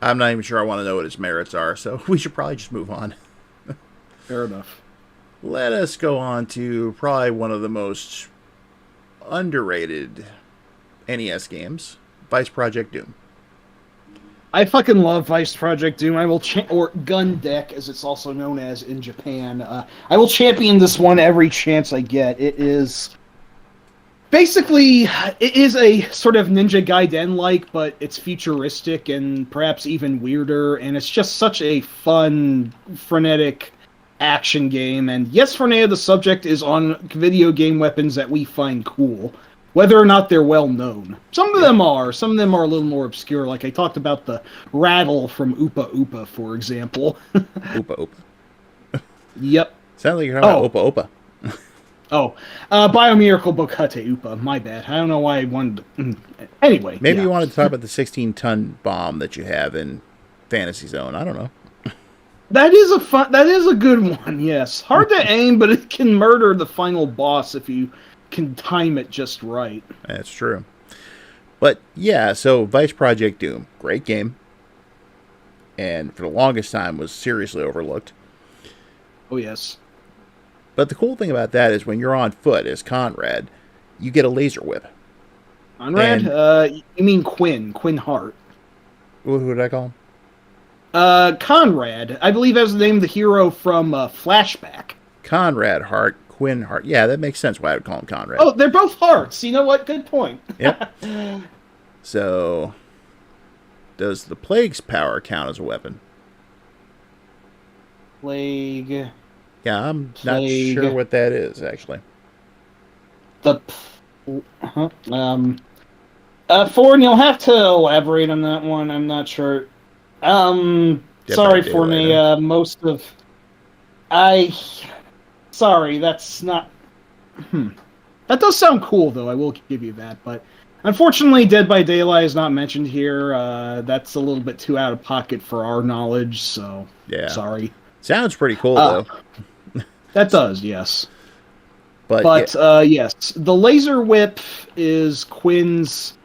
I'm not even sure I want to know what its merits are, so we should probably just move on. Fair enough. Let us go on to probably one of the most underrated NES games, Vice Project Doom. I fucking love Vice Project Doom. I will or Gun Deck, as it's also known as in Japan. I will champion this one every chance I get. It is basically a sort of Ninja Gaiden-like, but it's futuristic and perhaps even weirder. And it's just such a fun, frenetic action game. And yes, Fernea, the subject is on video game weapons that we find cool, whether or not they're well known. Some of them are. Some of them are a little more obscure. Like I talked about the rattle from Oopa Oopa, for example. Oopa Oopa. Yep. Sounds like you're talking about Oopa Oopa. Biomiracle Bokate Oopa. My bad. I don't know why I wanted to... Anyway. Maybe you wanted to talk about the 16-ton bomb that you have in Fantasy Zone. I don't know. That is a good one, yes. Hard to aim, but it can murder the final boss if you can time it just right. That's true. But yeah, so Vice Project Doom, great game. And for the longest time was seriously overlooked. Oh, yes. But the cool thing about that is when you're on foot as Conrad, you get a laser whip. Conrad? You mean Quinn Hart. Who did I call him? Conrad. I believe that was the name of the hero from Flashback. Conrad Hart, Quinn Hart. Yeah, that makes sense why I would call him Conrad. Oh, they're both hearts. You know what? Good point. Yep. So, does the Plague's power count as a weapon? Plague. Yeah, I'm not Plague. sure what that is, actually. The. Ford, you'll have to elaborate on that one. I'm not sure. Sorry for me. Most of. Sorry, that's not. That does sound cool, though. I will give you that, but unfortunately, Dead by Daylight is not mentioned here. That's a little bit too out of pocket for our knowledge. So yeah, sorry. Sounds pretty cool, though. That does, yes. But yes, the laser whip is Quinn's.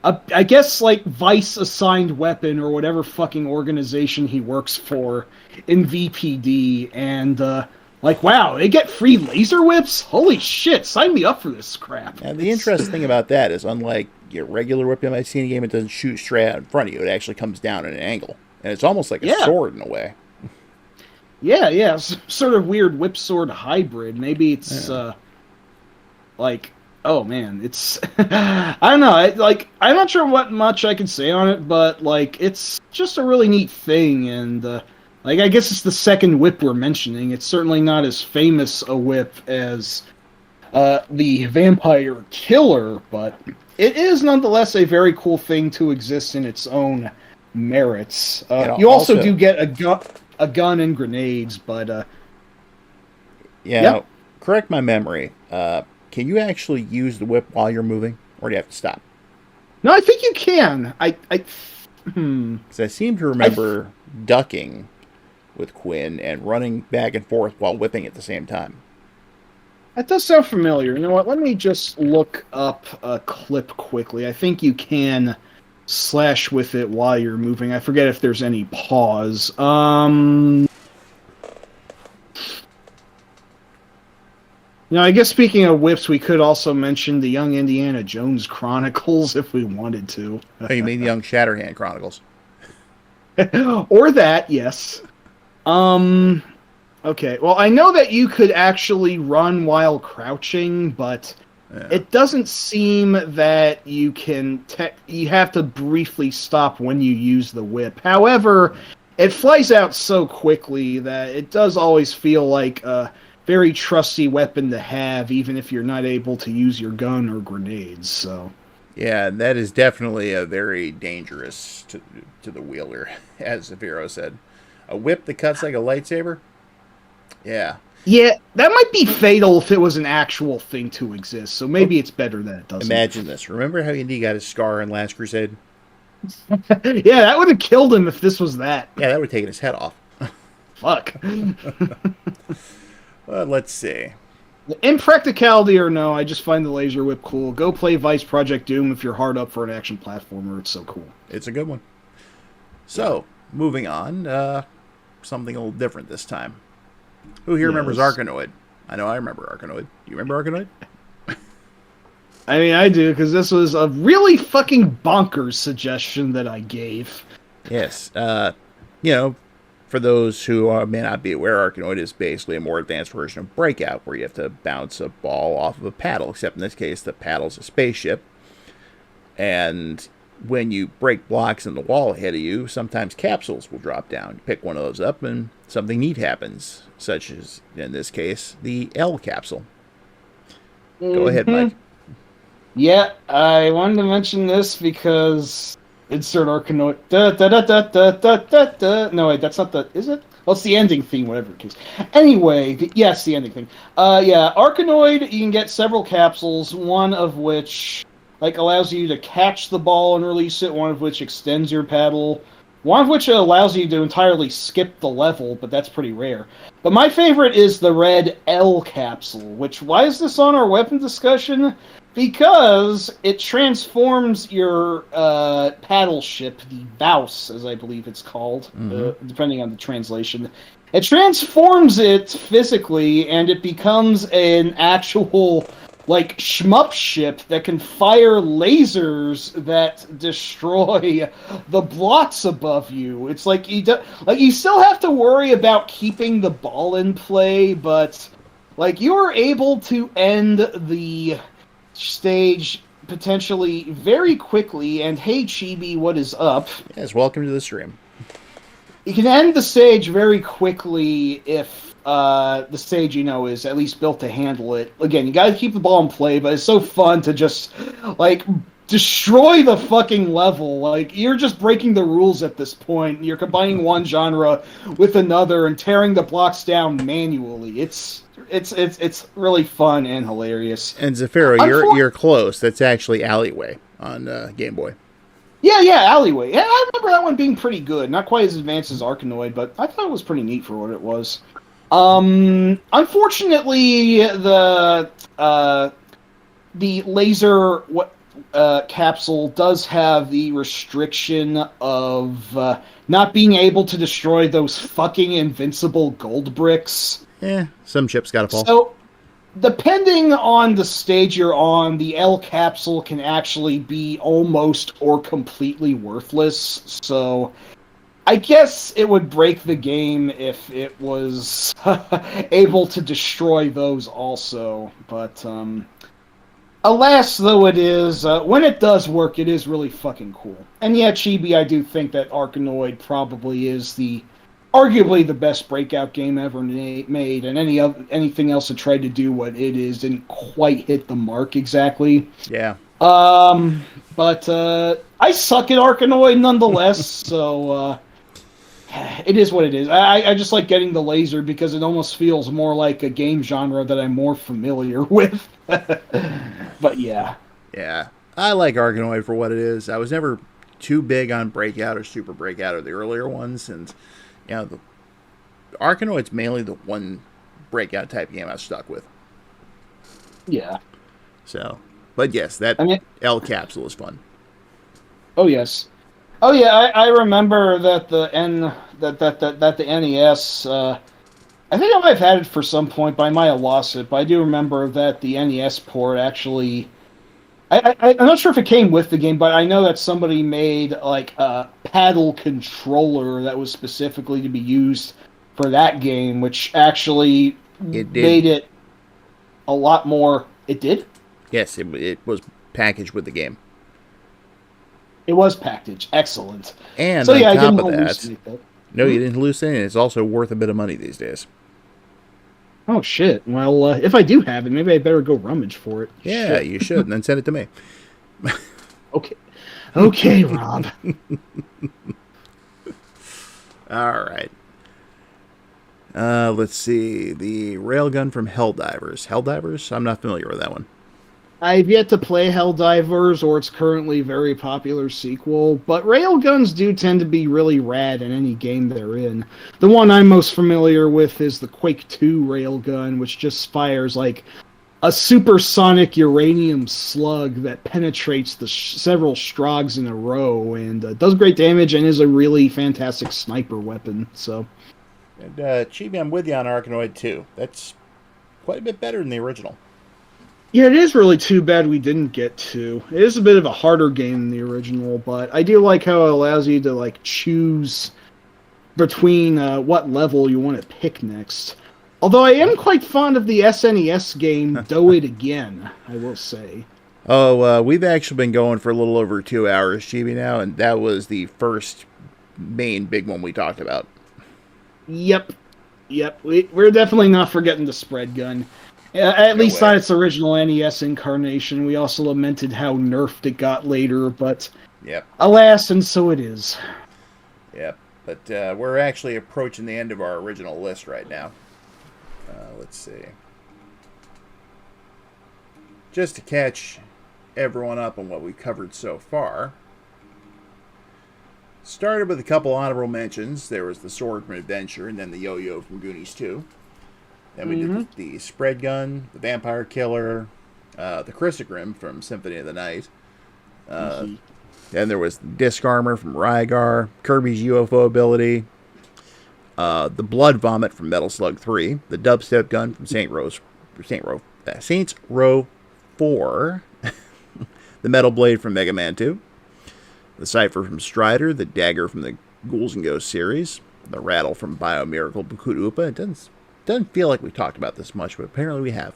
I guess like Vice assigned weapon or whatever fucking organization he works for in VPD, and like, wow, they get free laser whips? Holy shit, sign me up for this crap. And the interesting thing about that is, unlike your regular whip you might see in a game, it doesn't shoot straight out in front of you. It actually comes down at an angle. And it's almost like a sword in a way. Yeah, sort of weird whip sword hybrid. Maybe it's like, oh man, it's I don't know. I'm not sure what much I can say on it, but like it's just a really neat thing, and like I guess it's the second whip we're mentioning. It's certainly not as famous a whip as the Vampire Killer, but it is nonetheless a very cool thing to exist in its own merits. You also do get a gun and grenades, but correct my memory. Can you actually use the whip while you're moving, or do you have to stop? No, I think you can. Because I seem to remember ducking with Quinn and running back and forth while whipping at the same time. That does sound familiar. You know what? Let me just look up a clip quickly. I think you can slash with it while you're moving. I forget if there's any pause. You know, I guess speaking of whips, we could also mention the Young Indiana Jones Chronicles if we wanted to. Oh, you mean the Young Shatterhand Chronicles? Or that, yes. Okay, well, I know that you could actually run while crouching, but it doesn't seem that you can... you have to briefly stop when you use the whip. However, it flies out so quickly that it does always feel like a very trusty weapon to have, even if you're not able to use your gun or grenades, so... Yeah, that is definitely a very dangerous to the wielder, as Zafiro said. A whip that cuts like a lightsaber? Yeah. Yeah, that might be fatal if it was an actual thing to exist, so maybe it's better that it doesn't. Imagine this. Remember how Indy got his scar in Last Crusade? Yeah, that would have killed him if this was that. Yeah, that would have taken his head off. Fuck. Well, let's see. Impracticality or no, I just find the laser whip cool. Go play Vice Project Doom if you're hard up for an action platformer. It's so cool. It's a good one. So, moving on. Something a little different this time. Who here remembers Arkanoid? I know I remember Arkanoid. You remember Arkanoid? I mean, I do, because this was a really fucking bonkers suggestion that I gave. Yes. You know, for those who may not be aware, Arkanoid is basically a more advanced version of Breakout, where you have to bounce a ball off of a paddle, except in this case, the paddle's a spaceship. And when you break blocks in the wall ahead of you, sometimes capsules will drop down. You pick one of those up, and something neat happens, such as, in this case, the L capsule. Go ahead, Mike. Yeah, I wanted to mention this because... Insert Arkanoid. No, wait, that's not the... Is it? Well, it's the ending theme, whatever it is. Anyway, yes, the ending theme. Yeah, Arkanoid, you can get several capsules, one of which allows you to catch the ball and release it, one of which extends your paddle, one of which allows you to entirely skip the level, but that's pretty rare. But my favorite is the red L capsule, which, why is this on our weapon discussion? Because it transforms your paddle ship, the Bouse, as I believe it's called, depending on the translation. It transforms it physically, and it becomes an actual like shmup ship that can fire lasers that destroy the blocks above you. It's like you still have to worry about keeping the ball in play, but like you are able to end the stage potentially very quickly. And hey, Chibi, what is up? Yes, welcome to the stream. You can end the stage very quickly if the stage, is at least built to handle it. Again, you got to keep the ball in play, but it's so fun to just, like, destroy the fucking level. Like, you're just breaking the rules at this point. You're combining one genre with another and tearing the blocks down manually. It's really fun and hilarious. And Zafiro, you're close. That's actually Alleyway on Game Boy. Yeah, Alleyway. Yeah, I remember that one being pretty good. Not quite as advanced as Arkanoid, but I thought it was pretty neat for what it was. Unfortunately, the laser capsule does have the restriction of not being able to destroy those fucking invincible gold bricks. Yeah, some chips gotta fall. So, depending on the stage you're on, the L capsule can actually be almost or completely worthless. So, I guess it would break the game if it was able to destroy those also. But, alas, though it is, when it does work, it is really fucking cool. And yeah, Chibi, I do think that Arkanoid probably is arguably the best Breakout game ever made, and anything else that tried to do what it is didn't quite hit the mark exactly. Yeah. But I suck at Arkanoid nonetheless, so it is what it is. I just like getting the laser because it almost feels more like a game genre that I'm more familiar with. But yeah. Yeah. I like Arkanoid for what it is. I was never too big on Breakout or Super Breakout or the earlier ones, and the Arkanoid's mainly the one Breakout type game I was stuck with. Yeah. So, but yes, L capsule is fun. Oh yes. Oh yeah, I remember that the NES. I think I might have had it for some point, but I might have lost it. But I do remember that the NES port actually. I'm not sure if it came with the game, but I know that somebody made like a paddle controller that was specifically to be used for that game, which actually made it a lot more. It did? Yes, it was packaged with the game. It was packaged. Excellent. And so, on yeah, top I didn't of that, no, you didn't hallucinate. It's also worth a bit of money these days. Oh, shit. Well, if I do have it, maybe I better go rummage for it. Yeah, you should, and then send it to me. Okay, Rob. All right. Let's see. The railgun from Helldivers. Helldivers? I'm not familiar with that one. I've yet to play Helldivers or its currently very popular sequel, but railguns do tend to be really rad in any game they're in. The one I'm most familiar with is the Quake 2 railgun, which just fires like a supersonic uranium slug that penetrates the several Strogs in a row and does great damage and is a really fantastic sniper weapon. So, and Chibi, I'm with you on Arkanoid too. That's quite a bit better than the original. Yeah, it is really too bad we didn't get to. It is a bit of a harder game than the original, but I do like how it allows you to like choose between what level you want to pick next. Although I am quite fond of the SNES game Do It Again, I will say. Oh, we've actually been going for a little over 2 hours, Chibi, now, and that was the first main big one we talked about. Yep. We're definitely not forgetting the spread gun. At least on its original NES incarnation. We also lamented how nerfed it got later, but alas, and so it is. Yep, but we're actually approaching the end of our original list right now. Let's see. Just to catch everyone up on what we covered so far. Started with a couple honorable mentions. There was the Swordsman Adventure and then the Yo-Yo from Goonies 2. Then we did the Spread Gun, the Vampire Killer, the Chrysogrim from Symphony of the Night. Then there was the Disc Armor from Rygar, Kirby's UFO ability, the Blood Vomit from Metal Slug 3, the Dubstep Gun from Saints Row 4, the Metal Blade from Mega Man 2, the Cypher from Strider, the Dagger from the Ghouls and Ghosts series, the Rattle from Bio Miracle Bukuda Upa. It doesn't feel like we talked about this much, but apparently we have.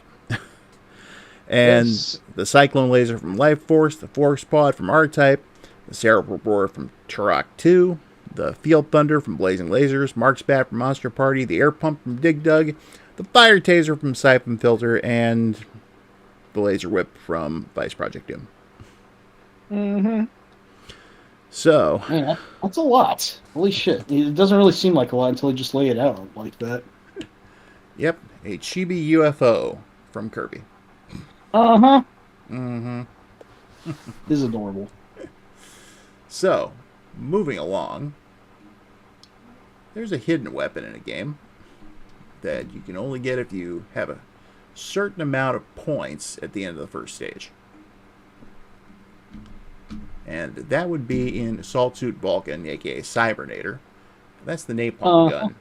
And Yes. the Cyclone Laser from Life Force, the Force Pod from R-Type, the Cerebral Roar from Turok 2, the Field Thunder from Blazing Lasers, Mark's Bat from Monster Party, the Air Pump from Dig Dug, the Fire Taser from Siphon Filter, and the Laser Whip from Vice Project Doom. Mm-hmm. So, Man, that's a lot. Holy shit. It doesn't really seem like a lot until you just lay it out like that. yep, a Chibi UFO from Kirby. Uh-huh. Mm-hmm. This is adorable. So, moving along, there's a hidden weapon in a game that you can only get if you have a certain amount of points at the end of the first stage. And that would be in Assault Suit Vulcan, aka Cybernator. That's the napalm gun.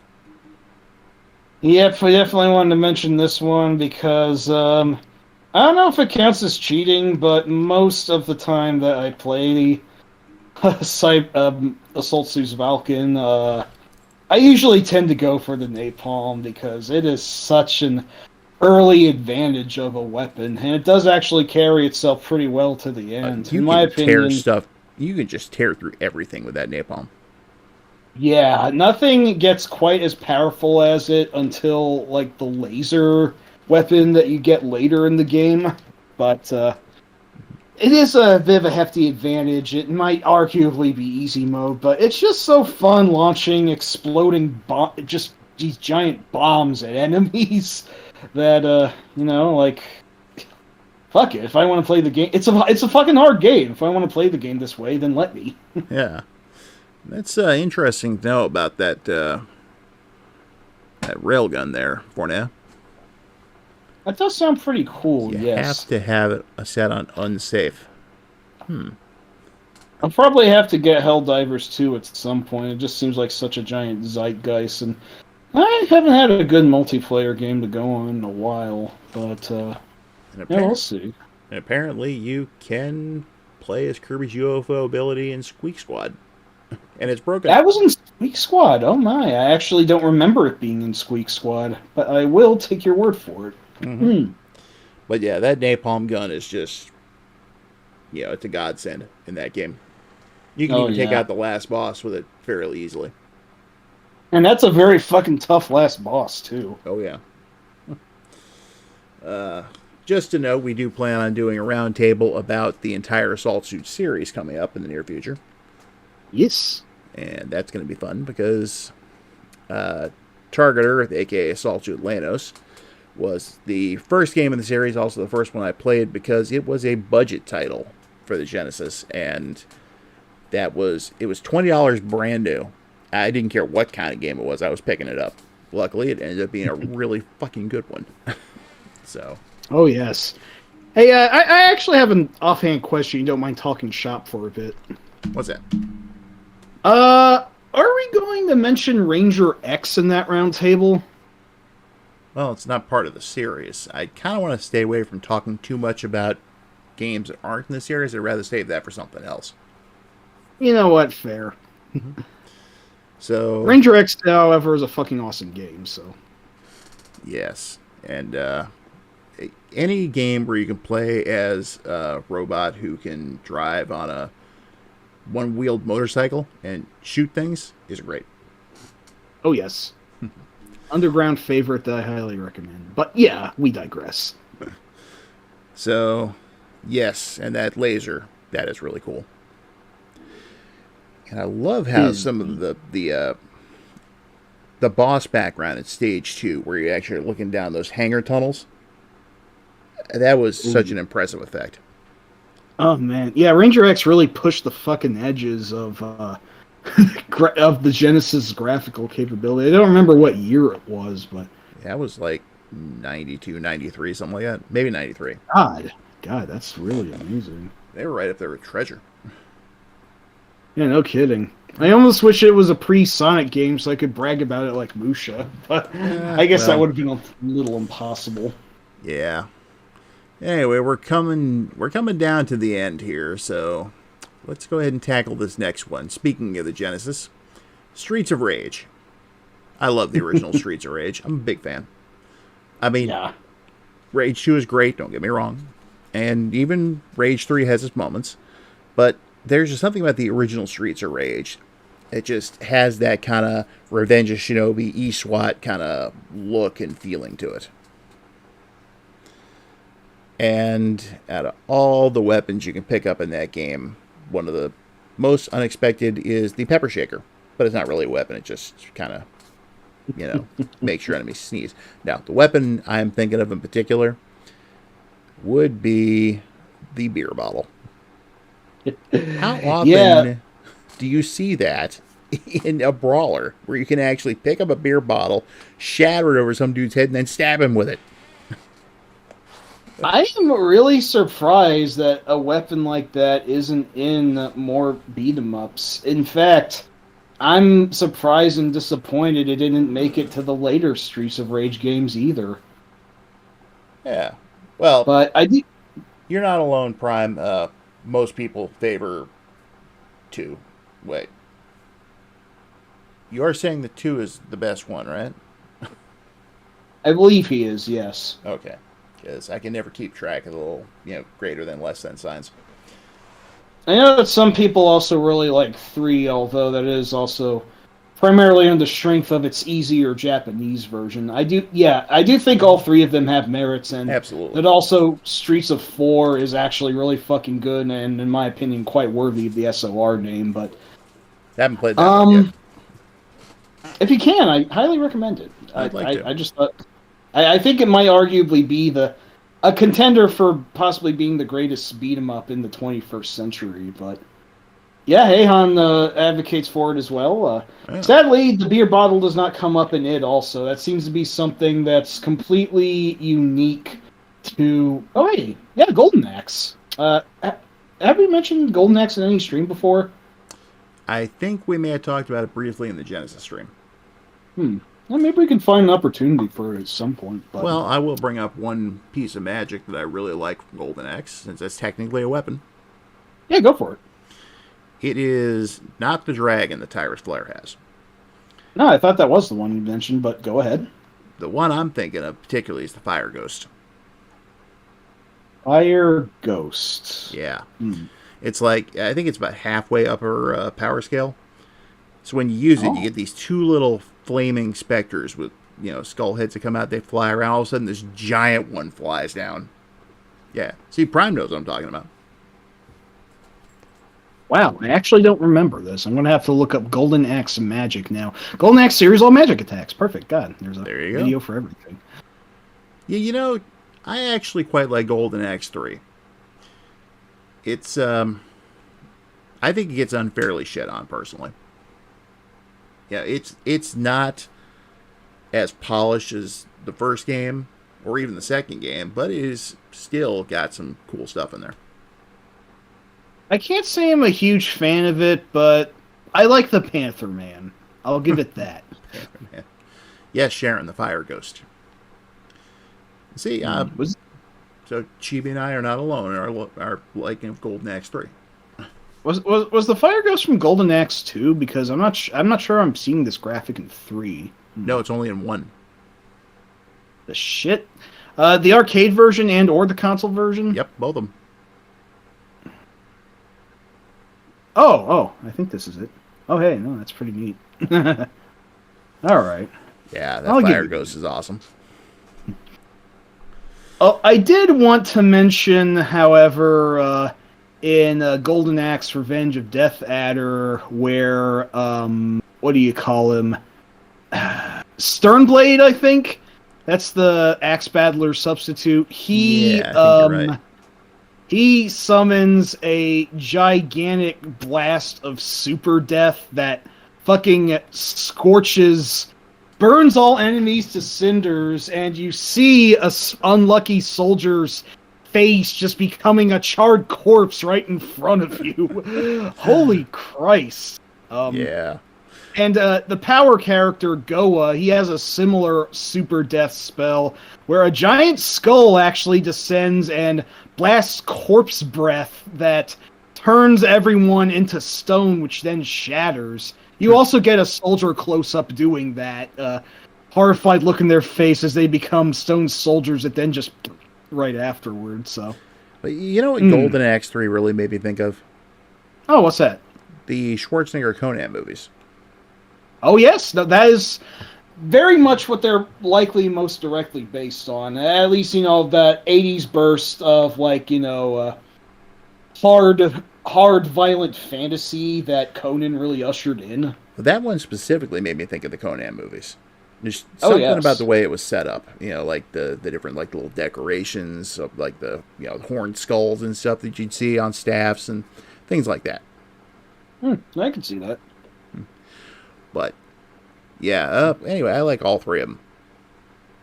Yep, I definitely wanted to mention this one because I don't know if it counts as cheating, but most of the time that I play Assault Suits Vulcan, I usually tend to go for the napalm because it is such an early advantage of a weapon, and it does actually carry itself pretty well to the end. You In my can tear opinion, stuff. You can just tear through everything with that napalm. yeah, nothing gets quite as powerful as it until like the laser weapon that you get later in the game, but it is a bit of a hefty advantage. It might arguably be easy mode, but it's just so fun launching exploding just these giant bombs at enemies that like fuck it. If I want to play the game, it's a fucking hard game. If I want to play the game this way, then let me. Yeah. That's interesting to know about that railgun there, Fornea. That does sound pretty cool. You Yes. have to have it set on unsafe. I'll probably have to get Helldivers 2 at some point. It just seems like such a giant zeitgeist, and I haven't had a good multiplayer game to go on in a while, but we'll see. And apparently you can play as Kirby's UFO ability in Squeak Squad. And it's broken. That was in Squeak Squad. Oh my, I actually don't remember it being in Squeak Squad, but I will take your word for it. Mm-hmm. But yeah, that napalm gun is just, it's a godsend in that game. You can even take out the last boss with it fairly easily. And that's a very fucking tough last boss, too. Oh, yeah. Just to note, we do plan on doing a roundtable about the entire Assault Suit series coming up in the near future. Yes. And that's going to be fun because Targeter, a.k.a. Assault Suit Lanos, was the first game in the series, also the first one I played because it was a budget title for the Genesis, and it was $20 brand new. I didn't care what kind of game it was, I was picking it up. Luckily, it ended up being a really fucking good one. So. Oh, yes. Hey, I actually have an offhand question. You don't mind talking shop for a bit? What's that? Are we going to mention Ranger X in that round table? Well, it's not part of the series. I kind of want to stay away from talking too much about games that aren't in the series. I'd rather save that for something else. You know what? Fair. So Ranger X, however, is a fucking awesome game. So yes, and any game where you can play as a robot who can drive on a one-wheeled motorcycle and shoot things is great. Oh, yes. Underground favorite that I highly recommend. But yeah, we digress. So, yes, and that laser, that is really cool. And I love how some of the boss background at stage 2, where you're actually looking down those hangar tunnels, that was such an impressive effect. Oh, man. Yeah, Ranger X really pushed the fucking edges of of the Genesis graphical capability. I don't remember what year it was, but That was like 92, 93, something like that. Maybe 93. God, that's really amazing. They were right up there with Treasure. Yeah, no kidding. I almost wish it was a pre-Sonic game so I could brag about it like Musha, but I guess that would have been a little impossible. Yeah. Anyway, we're coming down to the end here, so let's go ahead and tackle this next one. Speaking of the Genesis, Streets of Rage. I love the original Streets of Rage. I'm a big fan. I mean, Yeah. Rage 2 is great, don't get me wrong. And even Rage 3 has its moments. But there's just something about the original Streets of Rage. It just has that kind of Revenge of Shinobi, E-SWAT kind of look and feeling to it. And out of all the weapons you can pick up in that game, one of the most unexpected is the Pepper Shaker. But it's not really a weapon, it just kind of, makes your enemy sneeze. Now, the weapon I'm thinking of in particular would be the beer bottle. How often do you see that in a brawler where you can actually pick up a beer bottle, shatter it over some dude's head, and then stab him with it? I am really surprised that a weapon like that isn't in more beat-em-ups. In fact, I'm surprised and disappointed it didn't make it to the later Streets of Rage games either. Yeah. Well, But you're not alone, Prime. Most people favor 2. Wait. You are saying that 2 is the best one, right? I believe he is, yes. Okay. Because I can never keep track of the little, greater than, less than signs. I know that some people also really like 3, although that is also primarily on the strength of its easier Japanese version. I do think all 3 of them have merits, and Absolutely. that also Streets of 4 is actually really fucking good, and in my opinion, quite worthy of the SOR name. But I haven't played that one yet. if you can, I highly recommend it. I'd like to. I just thought, I think it might arguably be a contender for possibly being the greatest beat 'em up in the 21st century, but yeah, Heihan advocates for it as well. Yeah. Sadly, the beer bottle does not come up in it also. That seems to be something that's completely unique to... Oh, hey, yeah, Golden Axe. Have we mentioned Golden Axe in any stream before? I think we may have talked about it briefly in the Genesis stream. Well, maybe we can find an opportunity for it at some point. But... Well, I will bring up one piece of magic that I really like from Golden Axe, since that's technically a weapon. Yeah, go for it. It is not the dragon that Tyrus Flare has. No, I thought that was the one you mentioned, but go ahead. The one I'm thinking of particularly is the Fire Ghost. Fire Ghost. Yeah. It's like, I think it's about halfway up her power scale. So when you use it, you get these 2 little flaming specters with, skull heads that come out, they fly around, all of a sudden this giant one flies down. Yeah. See, Prime knows what I'm talking about. Wow, I actually don't remember this. I'm going to have to look up Golden Axe magic now. Golden Axe series, all magic attacks. Perfect. God, there's a video for everything. Yeah, I actually quite like Golden Axe 3. It's, I think it gets unfairly shit on, personally. Yeah, it's not as polished as the first game, or even the second game, but it is still got some cool stuff in there. I can't say I'm a huge fan of it, but I like the Panther Man. I'll give it that. Panther Man. Yes, Sharon, the Fire Ghost. See, so Chibi and I are not alone in our liking of Golden Axe 3. Was the Fire Ghost from Golden Axe 2? Because I'm not sure I'm seeing this graphic in 3. No, it's only in 1. The shit? The arcade version or the console version? Yep, both of them. Oh, I think this is it. Oh, hey, no, that's pretty neat. All right. Yeah, that Fire Ghost is awesome. Oh, I did want to mention, however, in Golden Axe Revenge of Death Adder, where, what do you call him? Sternblade, I think? That's the Axe Battler substitute. He, I think you're right. He summons a gigantic blast of super death that fucking burns all enemies to cinders, and you see a unlucky soldier's face just becoming a charred corpse right in front of you. Holy Christ. Yeah. And the power character, Goa, he has a similar super death spell where a giant skull actually descends and blasts corpse breath that turns everyone into stone, which then shatters. You also get a soldier close up doing that. Horrified look in their face as they become stone soldiers that then just right afterwards. So, But you know what Golden Axe 3 really made me think of? oh, what's that? The Schwarzenegger Conan movies. Oh yes, no, that is very much what they're likely most directly based on. At least that '80s burst of hard, violent fantasy that Conan really ushered in. That one specifically made me think of the Conan movies. There's something about the way it was set up. Like the different like little decorations of like the horned skulls and stuff that you'd see on staffs and things like that. I can see that. But yeah, anyway, I like all three of them.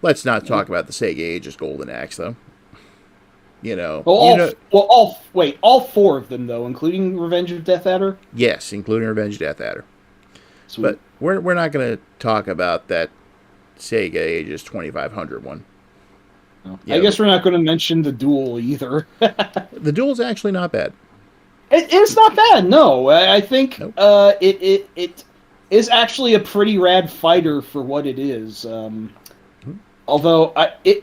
Let's not talk about the Sega Ages Golden Axe, though. All four of them though, including Revenge of Death Adder. Yes, including Revenge of Death Adder. Sweet. But we're not going to talk about that Sega Ages 2500 one. No. I guess we're not going to mention the Duel either. The Duel's actually not bad. It's not bad. No, I think it is actually a pretty rad fighter for what it is. Although,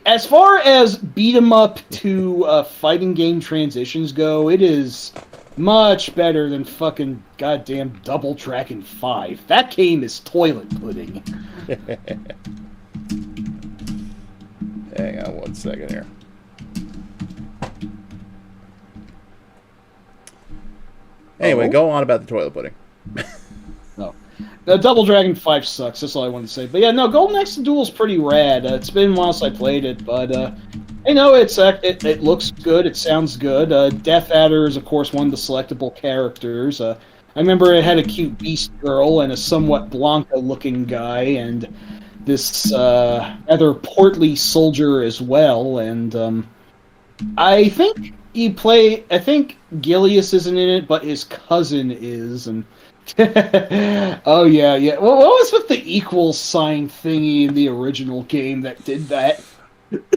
as far as beat 'em up to fighting game transitions go, it is much better than fucking goddamn Double Dragon 5. That game is toilet pudding. Hang on one second here. Anyway, go on about the toilet pudding. No. The Double Dragon 5 sucks, that's all I wanted to say. But yeah, no, Golden Axe Duel's pretty rad. It's been a while since I played it, but it looks good, it sounds good. Death Adder is, of course, one of the selectable characters. I remember it had a cute beast girl and a somewhat Blanca-looking guy, and this rather portly soldier as well, and I think Gilius isn't in it, but his cousin is, and oh yeah. Well, what was with the equal sign thingy in the original game that did that?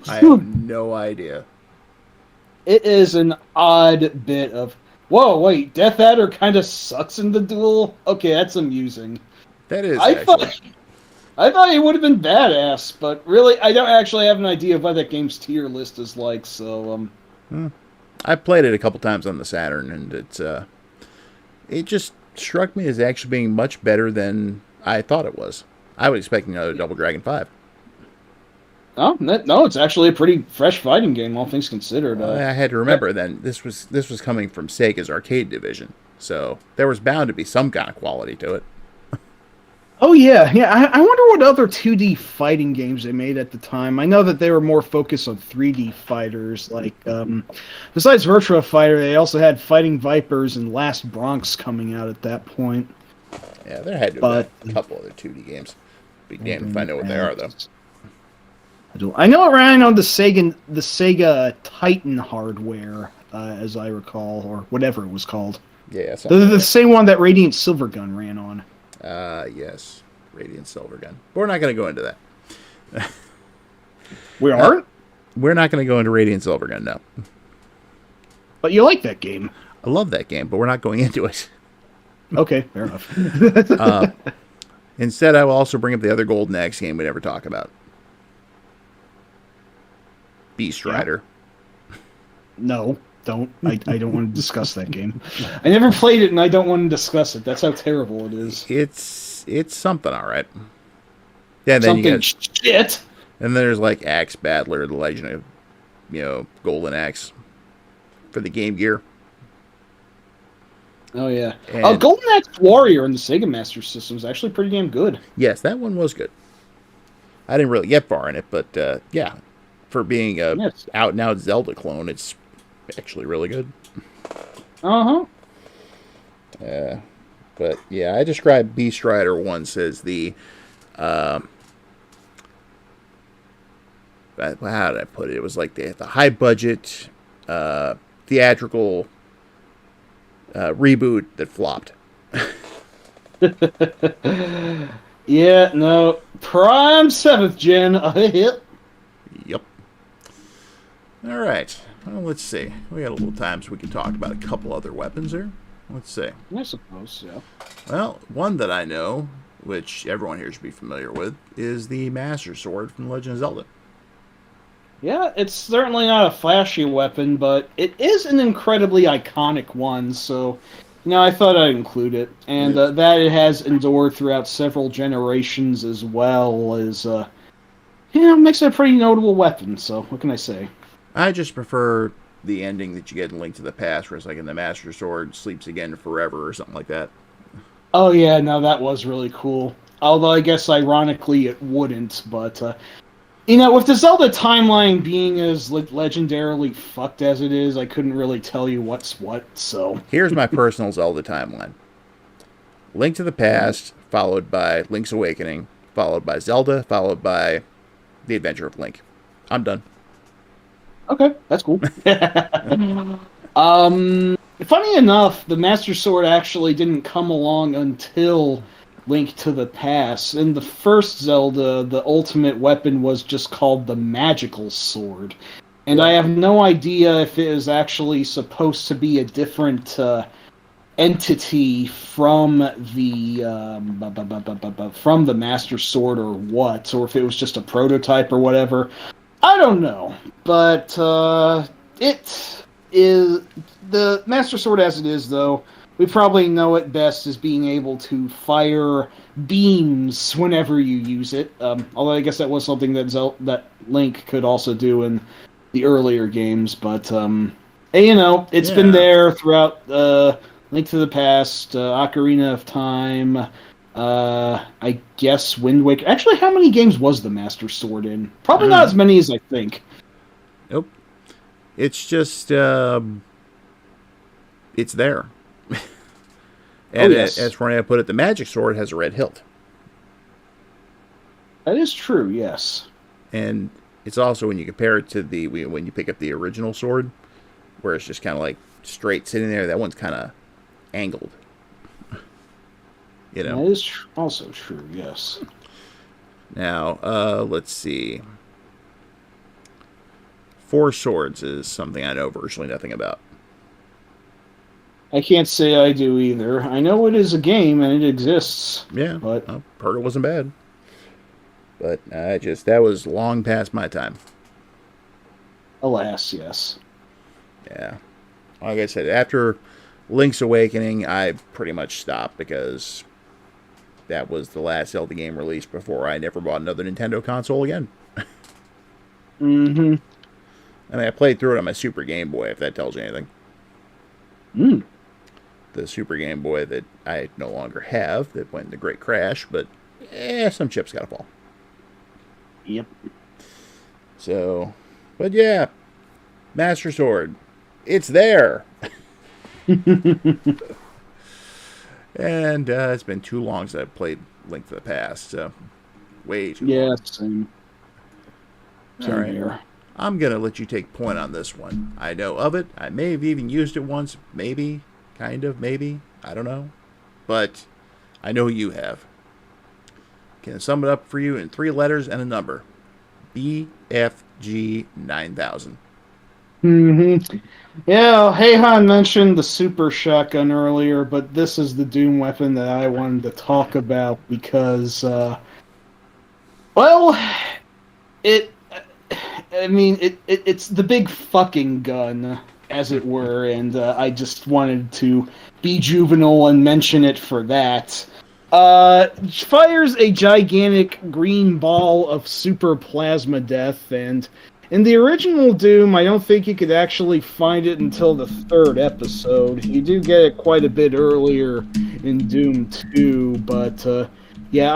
I have no idea. It is an odd bit of, whoa, wait, Death Adder kind of sucks in the Duel? Okay, that's amusing. That is, I thought it would have been badass, but really, I don't actually have an idea of what that game's tier list is like, so, I played it a couple times on the Saturn, and it just struck me as actually being much better than I thought it was. I was expecting another Double Dragon 5. Oh, no, it's actually a pretty fresh fighting game, all things considered. I had to remember then this was coming from Sega's arcade division, so there was bound to be some kind of quality to it. Oh yeah. I wonder what other 2D fighting games they made at the time. I know that they were more focused on 3D fighters. Like, besides Virtua Fighter, they also had Fighting Vipers and Last Bronx coming out at that point. Yeah, there had to have been a couple other 2D games. Be damned if I know what they are, though. I know it ran on the Sega Titan hardware, as I recall, or whatever it was called. Yeah, the same one that Radiant Silvergun ran on. Yes, Radiant Silvergun. But we're not going to go into that. We aren't? We're not going to go into Radiant Silvergun, no. But you like that game. I love that game, but we're not going into it. Okay, fair enough. Instead, I will also bring up the other Golden Axe game we never talk about. Beast Rider. No, don't. I don't want to discuss that game. I never played it, and I don't want to discuss it. That's how terrible it is. It's something, all right. Yeah, then something shit. And then there's like Axe Battler, the Legend of Golden Axe for the Game Gear. Oh yeah. Golden Axe Warrior in the Sega Master System is actually pretty damn good. Yes, that one was good. I didn't really get far in it, but yeah. For being a out-and-out Zelda clone, it's actually really good. But yeah, I described Beast Rider once as the how did I put it? It was like the high-budget theatrical reboot that flopped. Yeah, no. Prime 7th gen. Yep. Yep. All right. Well, let's see. We got a little time so we can talk about a couple other weapons here. Let's see. I suppose so. Well, one that I know, which everyone here should be familiar with, is the Master Sword from Legend of Zelda. Yeah, it's certainly not a flashy weapon, but it is an incredibly iconic one, so, I thought I'd include it. And that it has endured throughout several generations as well as, makes it a pretty notable weapon, so what can I say? I just prefer the ending that you get in Link to the Past, where it's like in the Master Sword sleeps again forever or something like that. Oh yeah, no, that was really cool. Although I guess ironically it wouldn't, but with the Zelda timeline being as legendarily fucked as it is, I couldn't really tell you what's what. So Here's my personal Zelda timeline: Link to the Past, followed by Link's Awakening, followed by Zelda, followed by The Adventure of Link. I'm done. okay, that's cool. Funny enough, the Master Sword actually didn't come along until Link to the Past. In the first Zelda, the ultimate weapon was just called the Magical Sword. And I have no idea if it is actually supposed to be a different entity from the Master Sword or what, or if it was just a prototype or whatever. I don't know, but it is the Master Sword as it is, though. We probably know it best as being able to fire beams whenever you use it. Although I guess that was something that Link could also do in the earlier games. But it's been there throughout Link to the Past, Ocarina of Time. I guess Wind Waker. Actually, how many games was the Master Sword in? Probably not as many as I think. Nope. It's just it's there. And as Ronnie put it, the Magic Sword has a red hilt. That is true, yes. And it's also, when you compare it to when you pick up the original sword, where it's just kind of like straight sitting there, that one's kind of angled. That is also true, yes. Now, let's see. Four Swords is something I know virtually nothing about. I can't say I do either. I know it is a game and it exists. Yeah, but I heard it wasn't bad. But that was long past my time. Alas, yes. Yeah. Like I said, after Link's Awakening, I pretty much stopped because that was the last Zelda game released before I never bought another Nintendo console again. Mm-hmm. I mean, I played through it on my Super Game Boy, if that tells you anything. Mm. The Super Game Boy that I no longer have, that went in the Great Crash, but some chips gotta fall. Yep. So, but yeah, Master Sword, it's there. And it's been too long since I've played Link to the Past, so way too long. Yeah, same. All right. Here. I'm going to let you take point on this one. I know of it. I may have even used it once. Maybe. Kind of. Maybe. I don't know. But I know you have. Can I sum it up for you in 3 letters and a number? BFG 9000. Mm-hmm. Yeah, Heihan mentioned the super shotgun earlier, but this is the Doom weapon that I wanted to talk about because, it's the big fucking gun, as it were, and I just wanted to be juvenile and mention it for that. Fires a gigantic green ball of super plasma death, and in the original Doom, I don't think you could actually find it until the 3rd episode. You do get it quite a bit earlier in Doom 2, but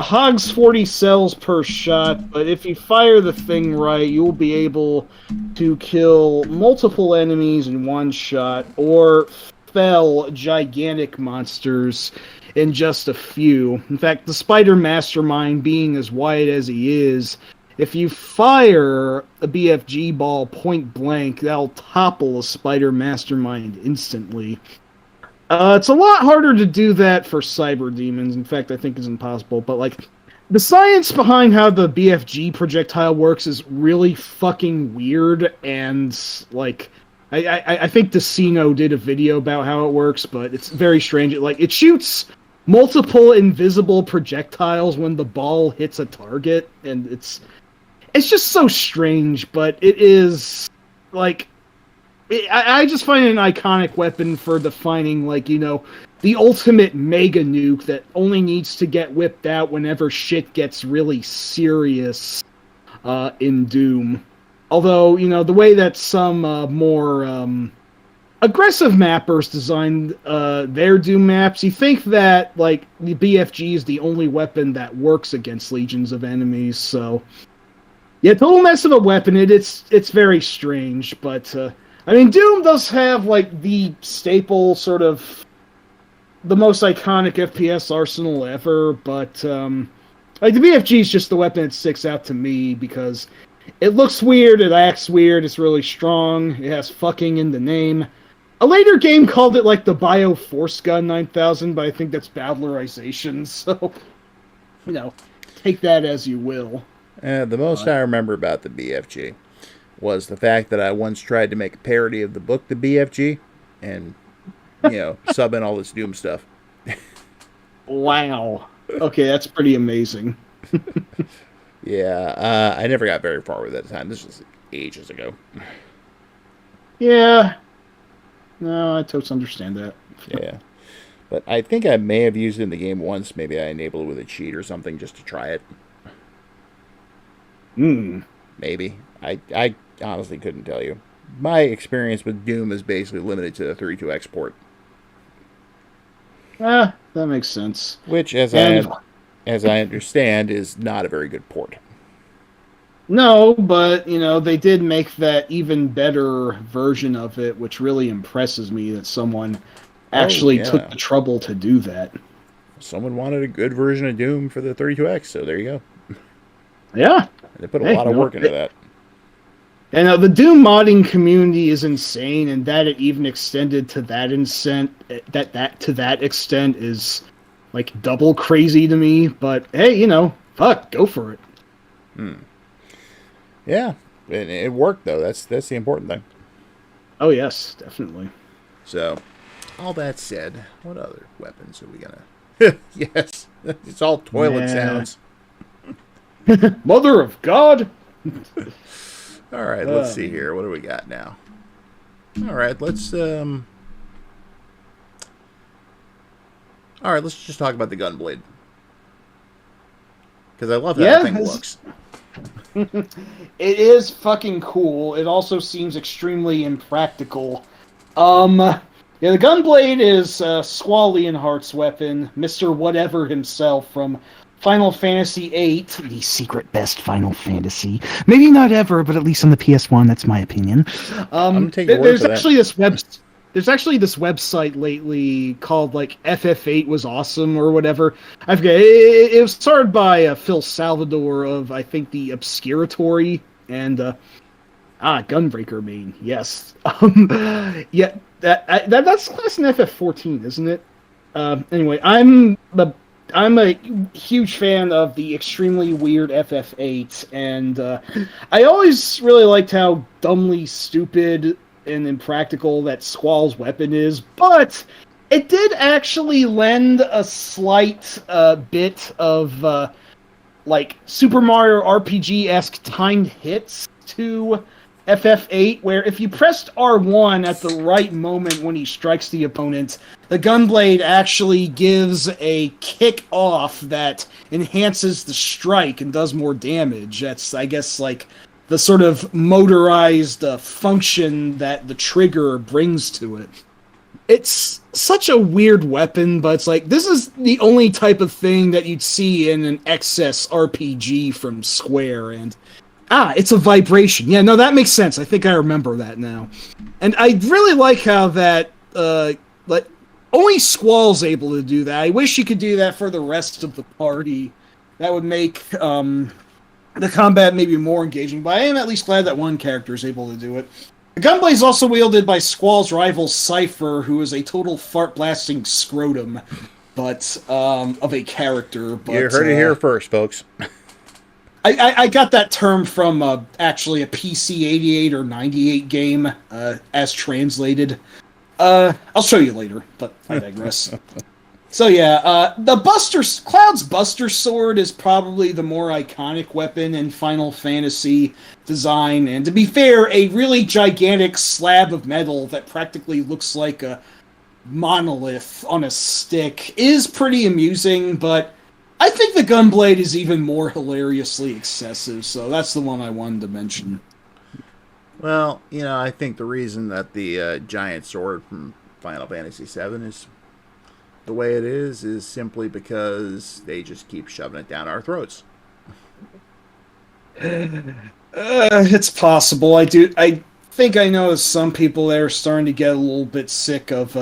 hogs 40 cells per shot, but if you fire the thing right, you'll be able to kill multiple enemies in one shot, or fell gigantic monsters in just a few. In fact, the Spider Mastermind, being as wide as he is, if you fire a BFG ball point blank, that'll topple a Spider Mastermind instantly. It's a lot harder to do that for cyber demons. In fact, I think it's impossible. But like, the science behind how the BFG projectile works is really fucking weird, and like, I think Decino did a video about how it works, but it's very strange. It shoots multiple invisible projectiles when the ball hits a target, and it's just so strange. But it is like I just find it an iconic weapon for defining, like, the ultimate mega nuke that only needs to get whipped out whenever shit gets really serious in Doom. Although, the way that some more aggressive mappers designed their Doom maps, you think that, like, the BFG is the only weapon that works against legions of enemies, so... Yeah, total mess of a weapon. It's very strange, but... I mean, Doom does have, like, the staple sort of the most iconic FPS arsenal ever, but, like, the BFG is just the weapon that sticks out to me because it looks weird, it acts weird, it's really strong, it has fucking in the name. A later game called it, like, the Bio Force Gun 9000, but I think that's Bowdlerization, so, take that as you will. The most I remember about the BFG was the fact that I once tried to make a parody of the book The BFG and, sub in all this Doom stuff. Wow. Okay, that's pretty amazing. Yeah, I never got very far with it at the time. This was ages ago. Yeah. No, I totally understand that. Yeah. But I think I may have used it in the game once. Maybe I enabled it with a cheat or something just to try it. Maybe. I honestly couldn't tell you. My experience with Doom is basically limited to the 32X port. That makes sense. Which, as I understand, is not a very good port. No, but, they did make that even better version of it, which really impresses me that someone actually took the trouble to do that. Someone wanted a good version of Doom for the 32X, so there you go. Yeah. They put a lot of work into that. And the Doom modding community is insane, and that it even extended to that extent is, like, double crazy to me. But hey, fuck, go for it. Yeah, it worked though. That's the important thing. Oh yes, definitely. So, all that said, what other weapons are we gonna? Yes, it's all toilet sounds. Mother of God. All right, let's see here. What do we got now? All right, let's just talk about the Gunblade. Because I love how that thing looks. It is fucking cool. It also seems extremely impractical. The Gunblade is Squall Leonhardt's weapon, Mr. Whatever himself from Final Fantasy VIII, the secret best Final Fantasy. Maybe not ever, but at least on the PS1, that's my opinion. There's actually this website lately called, like, FF8 was awesome or whatever. I forget. It was started by Phil Salvador of, I think, the Obscuratory and Gunbreaker main. Yes. Yeah, that's class in FF14, isn't it? Anyway, I'm a huge fan of the extremely weird FF8, and I always really liked how dumbly stupid and impractical that Squall's weapon is, but it did actually lend a slight bit of, like, Super Mario RPG-esque timed hits to FF8, where if you pressed R1 at the right moment when he strikes the opponent, the Gunblade actually gives a kick off that enhances the strike and does more damage. That's, I guess, like, the sort of motorized function that the trigger brings to it. It's such a weird weapon, but it's like, this is the only type of thing that you'd see in an excess RPG from Square, and it's a vibration. Yeah, no, that makes sense. I think I remember that now. And I really like how that, like, only Squall's able to do that. I wish you could do that for the rest of the party. That would make the combat maybe more engaging, but I am at least glad that one character is able to do it. The gunblade is also wielded by Squall's rival Cypher, who is a total fart-blasting scrotum, but of a character. But You heard it here first, folks. I got that term from actually a PC 88 or 98 game, as translated. I'll show you later, but I digress. So yeah, Cloud's Buster Sword is probably the more iconic weapon in Final Fantasy design, and to be fair, a really gigantic slab of metal that practically looks like a monolith on a stick is pretty amusing, but I think the Gunblade is even more hilariously excessive, so that's the one I wanted to mention. Well, I think the reason that the giant sword from Final Fantasy VII is the way it is simply because they just keep shoving it down our throats. It's possible. I think I know some people there are starting to get a little bit sick of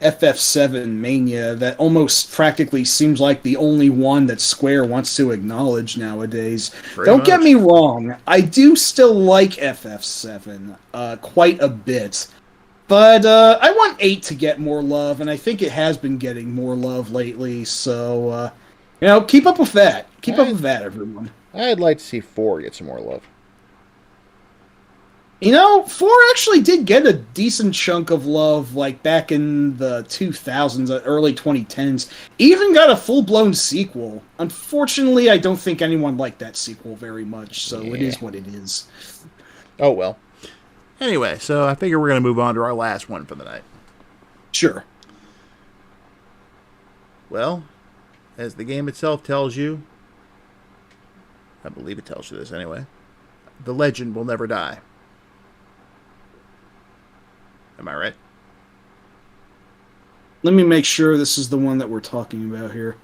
FF7 mania. That almost practically seems like the only one that Square wants to acknowledge nowadays. Don't get me wrong, I do still like FF7 quite a bit. But I want 8 to get more love, and I think it has been getting more love lately, so, keep up with that. Keep up with that, everyone. I'd like to see 4 get some more love. 4 actually did get a decent chunk of love, like, back in the 2000s, early 2010s. Even got a full-blown sequel. Unfortunately, I don't think anyone liked that sequel very much, so It is what it is. Oh, well. Anyway, so I figure we're going to move on to our last one for the night. Sure. Well, as the game itself tells you, I believe it tells you this anyway, the legend will never die. Am I right? Let me make sure this is the one that we're talking about here.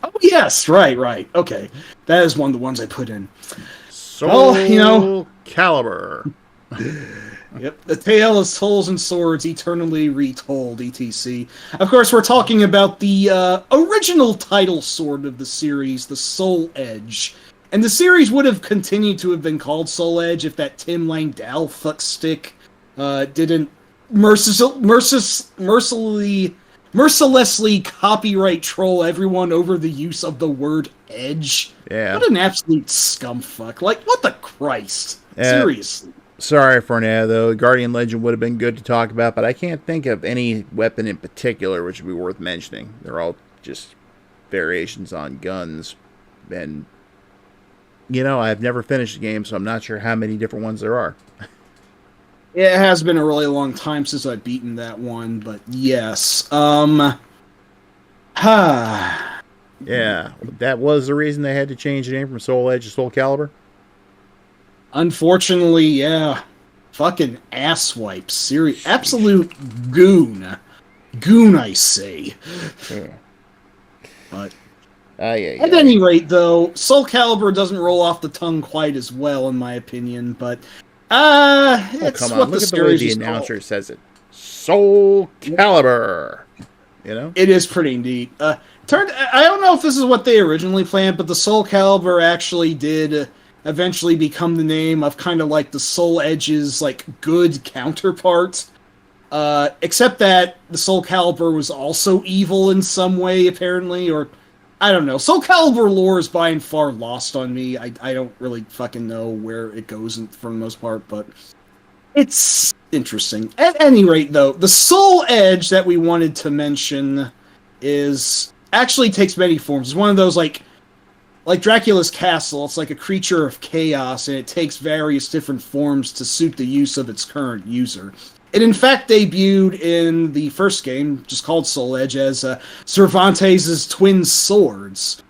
Oh, yes, right. Okay. That is one of the ones I put in. Soul Calibur. Yep, the tale of souls and swords eternally retold, etc. Of course, we're talking about the original title sword of the series, the Soul Edge. And the series would have continued to have been called Soul Edge if that Tim Langdell fuckstick didn't mercilessly copyright troll everyone over the use of the word edge. Yeah. What an absolute scumfuck. Like, what the Christ? Seriously. Sorry, Fornea, though. Guardian Legend would have been good to talk about, but I can't think of any weapon in particular which would be worth mentioning. They're all just variations on guns. And, I've never finished the game, so I'm not sure how many different ones there are. It has been a really long time since I've beaten that one, but yes. Yeah, that was the reason they had to change the name from Soul Edge to Soul Calibur? Unfortunately, yeah. Fucking asswipe. Serious. Absolute goon. Goon, I say. Yeah. But Yeah. At any rate, though, Soul Calibur doesn't roll off the tongue quite as well, in my opinion, but it's come on. what Look the at the way the announcer says it. Soul Calibur. It is pretty neat. I don't know if this is what they originally planned, but the Soul Calibur actually did eventually become the name of kind of like the Soul Edge's like good counterpart. Except that the Soul Calibur was also evil in some way, apparently, or I don't know. Soul Calibur lore is by and far lost on me. I don't really fucking know where it goes for the most part, but it's interesting. At any rate, though, the Soul Edge that we wanted to mention actually takes many forms. It's one of those like Dracula's castle. It's like a creature of chaos, and it takes various different forms to suit the use of its current user. It in fact debuted in the first game, just called Soul Edge, as Cervantes' twin swords.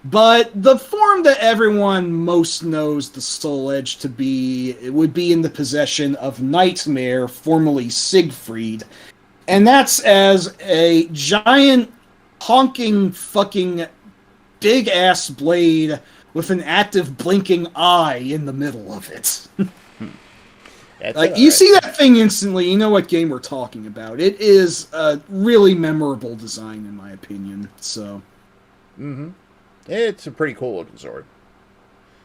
But the form that everyone most knows the Soul Edge to be, it would be in the possession of Nightmare, formerly Siegfried. And that's as a giant, honking, fucking, big-ass blade with an active blinking eye in the middle of it. You see that thing instantly, you know what game we're talking about. It is a really memorable design, in my opinion. So, It's a pretty cool looking sword.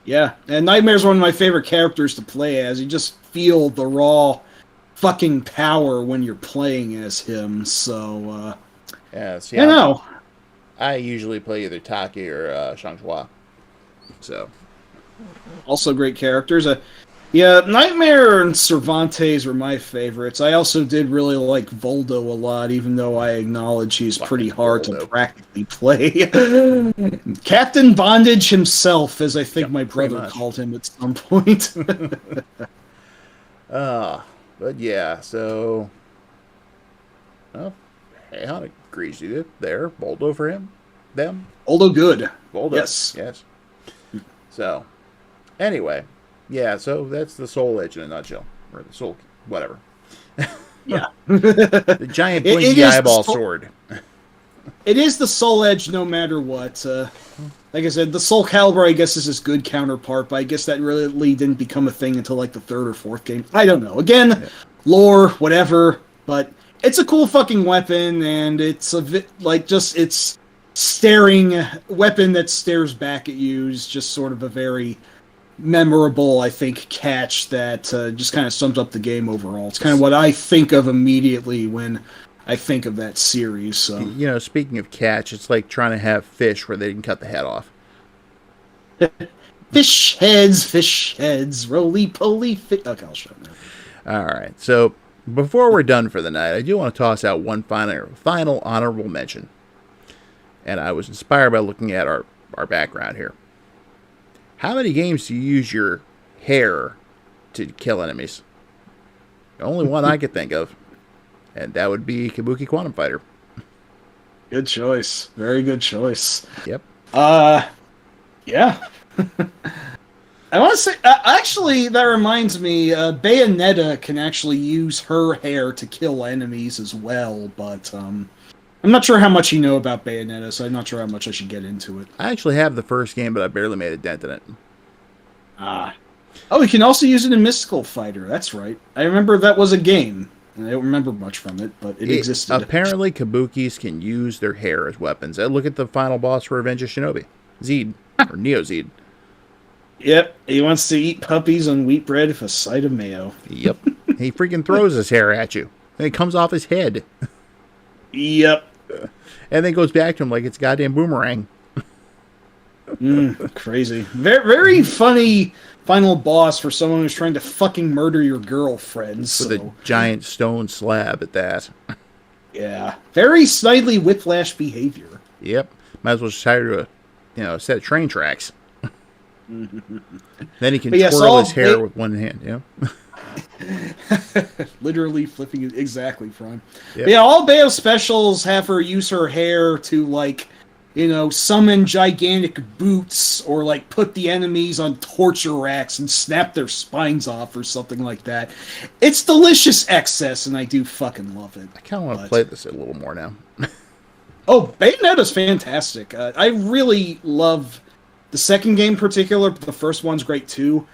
Yeah, and Nightmare's one of my favorite characters to play as. You just feel the raw fucking power when you're playing as him. So, Yeah, see, you know. I usually play either Taki or Shangshua. So, Also great characters. Yeah, Nightmare and Cervantes were my favorites. I also did really like Voldo a lot, even though I acknowledge he's pretty hard to practically play. Captain Bondage himself, as I think my brother called him at some point. But yeah, so... Well, Heihan agrees with you there. Voldo for him. Them. Voldo good. Voldo. Yes. So, anyway... Yeah, so that's the Soul Edge in a nutshell. Or the Soul... whatever. Yeah. The giant blinky eyeball sword. It is the Soul Edge no matter what. Like I said, the Soul Calibur, I guess, is his good counterpart, but I guess that really didn't become a thing until like the third or fourth game. I don't know. Again, lore, whatever, but it's a cool fucking weapon, and it's it's staring weapon that stares back at you is just sort of a very memorable, I think, catch that just kind of sums up the game overall. It's kind of what I think of immediately when I think of that series. So, you know, speaking of catch, it's like trying to have fish where they can cut the head off. fish heads, roly-poly fish. Okay, I'll shut up. All right, so before we're done for the night, I do want to toss out one final honorable mention. And I was inspired by looking at our background here. How many games do you use your hair to kill enemies? The only one I could think of, and that would be Kabuki Quantum Fighter. Good choice. Very good choice. Yep. Yeah. I want to say, actually, that reminds me, Bayonetta can actually use her hair to kill enemies as well, but I'm not sure how much you know about Bayonetta, so I'm not sure how much I should get into it. I actually have the first game, but I barely made a dent in it. Oh, you can also use it in Mystical Fighter. That's right. I remember that was a game. I don't remember much from it, but it existed. Apparently, Kabukis can use their hair as weapons. Look at the final boss for Revenge of Shinobi. Zed, or Neo Zed. Yep, he wants to eat puppies on wheat bread with a side of mayo. Yep. He freaking throws his hair at you. And it comes off his head. Yep. And then goes back to him like it's a goddamn boomerang. Crazy. Very, very funny final boss for someone who's trying to fucking murder your girlfriend. With a giant stone slab at that. Yeah. Very snidely whiplash behavior. Yep. Might as well just hire a set of train tracks. Then he can twirl his hair with one hand, Literally flipping it exactly from. Yep. Yeah, all Bayo specials have her use her hair to, summon gigantic boots or, put the enemies on torture racks and snap their spines off or something like that. It's delicious excess, and I do fucking love it. I kind of want to play this a little more now. Oh, Bayonetta's fantastic. I really love the second game in particular, but the first one's great too.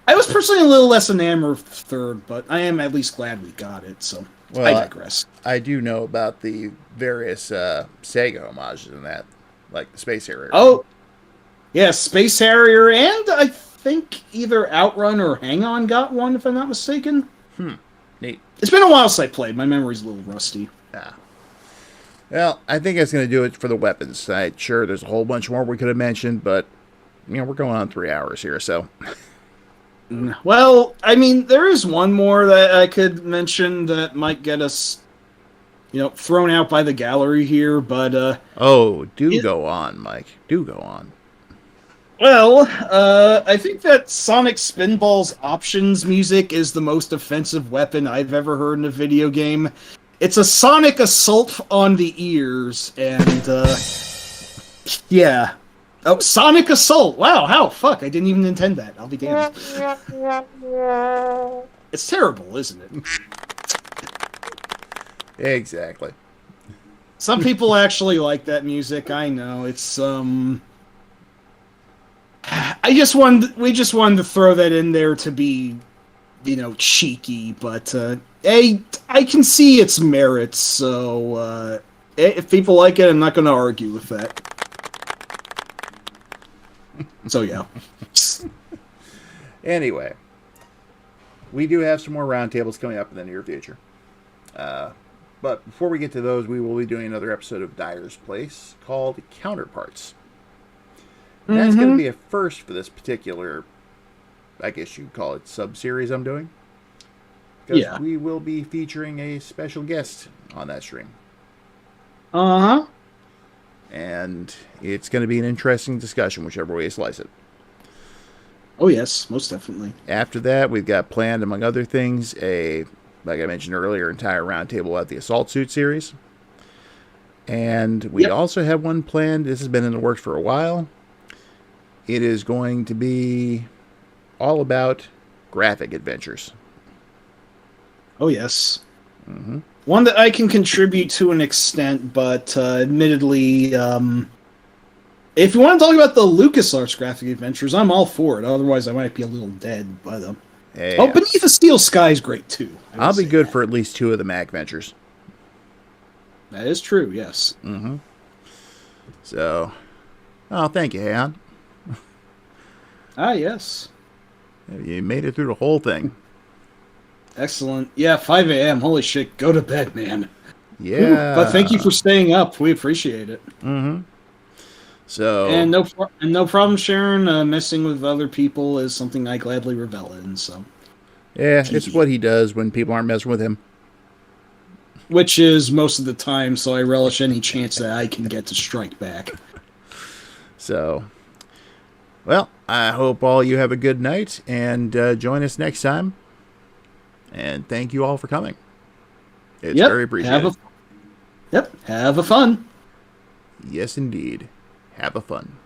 I was personally a little less enamored of the third, but I am at least glad we got it, so I digress. I do know about the various Sega homages in that, like the Space Harrier. Oh, yeah, Space Harrier, and I think either Outrun or Hang On got one, if I'm not mistaken. Neat. It's been a while since I played. My memory's a little rusty. Yeah. Well, I think that's going to do it for the weapons. Sure, there's a whole bunch more we could have mentioned, but we're going on 3 hours here, so... Well, I mean, there is one more that I could mention that might get us, thrown out by the gallery here, but... go on, Mike. Do go on. Well, I think that Sonic Spinball's options music is the most offensive weapon I've ever heard in a video game. It's a sonic assault on the ears, and, yeah... Oh, Sonic Assault! Wow, how? Fuck, I didn't even intend that. I'll be damned. It's terrible, isn't it? Exactly. Some people actually like that music, I know. It's, we just wanted to throw that in there to be, cheeky, but, I can see its merits, so, if people like it, I'm not going to argue with that. So, yeah. Anyway. we do have some more roundtables coming up in the near future. But before we get to those, we will be doing another episode of Dyer's Place called Counterparts. And that's going to be a first for this particular, I guess you'd call it, sub-series I'm doing. Because we will be featuring a special guest on that stream. Uh-huh. And it's going to be an interesting discussion, whichever way you slice it. Oh, yes, most definitely. After that, we've got planned, among other things, like I mentioned earlier, entire roundtable at the Assault Suit series. And we also have one planned. This has been in the works for a while. It is going to be all about graphic adventures. Oh, yes. One that I can contribute to an extent, but admittedly, if you want to talk about the LucasArts graphic adventures, I'm all for it. Otherwise, I might be a little dead. But Beneath the Steel Sky is great, too. I'll be good for at least 2 of the Mac ventures. That is true, yes. So, thank you, Han. Ah, yes. You made it through the whole thing. Excellent. Yeah, 5 a.m. Holy shit, go to bed, man. Yeah. But thank you for staying up. We appreciate it. So, and no problem, Sharon. Messing with other people is something I gladly revel in. So, yeah, it's what he does when people aren't messing with him. Which is most of the time, so I relish any chance that I can get to strike back. So, well, I hope all you have a good night, and join us next time. And thank you all for coming. It's very appreciated. Have a fun. Yes, indeed. Have a fun.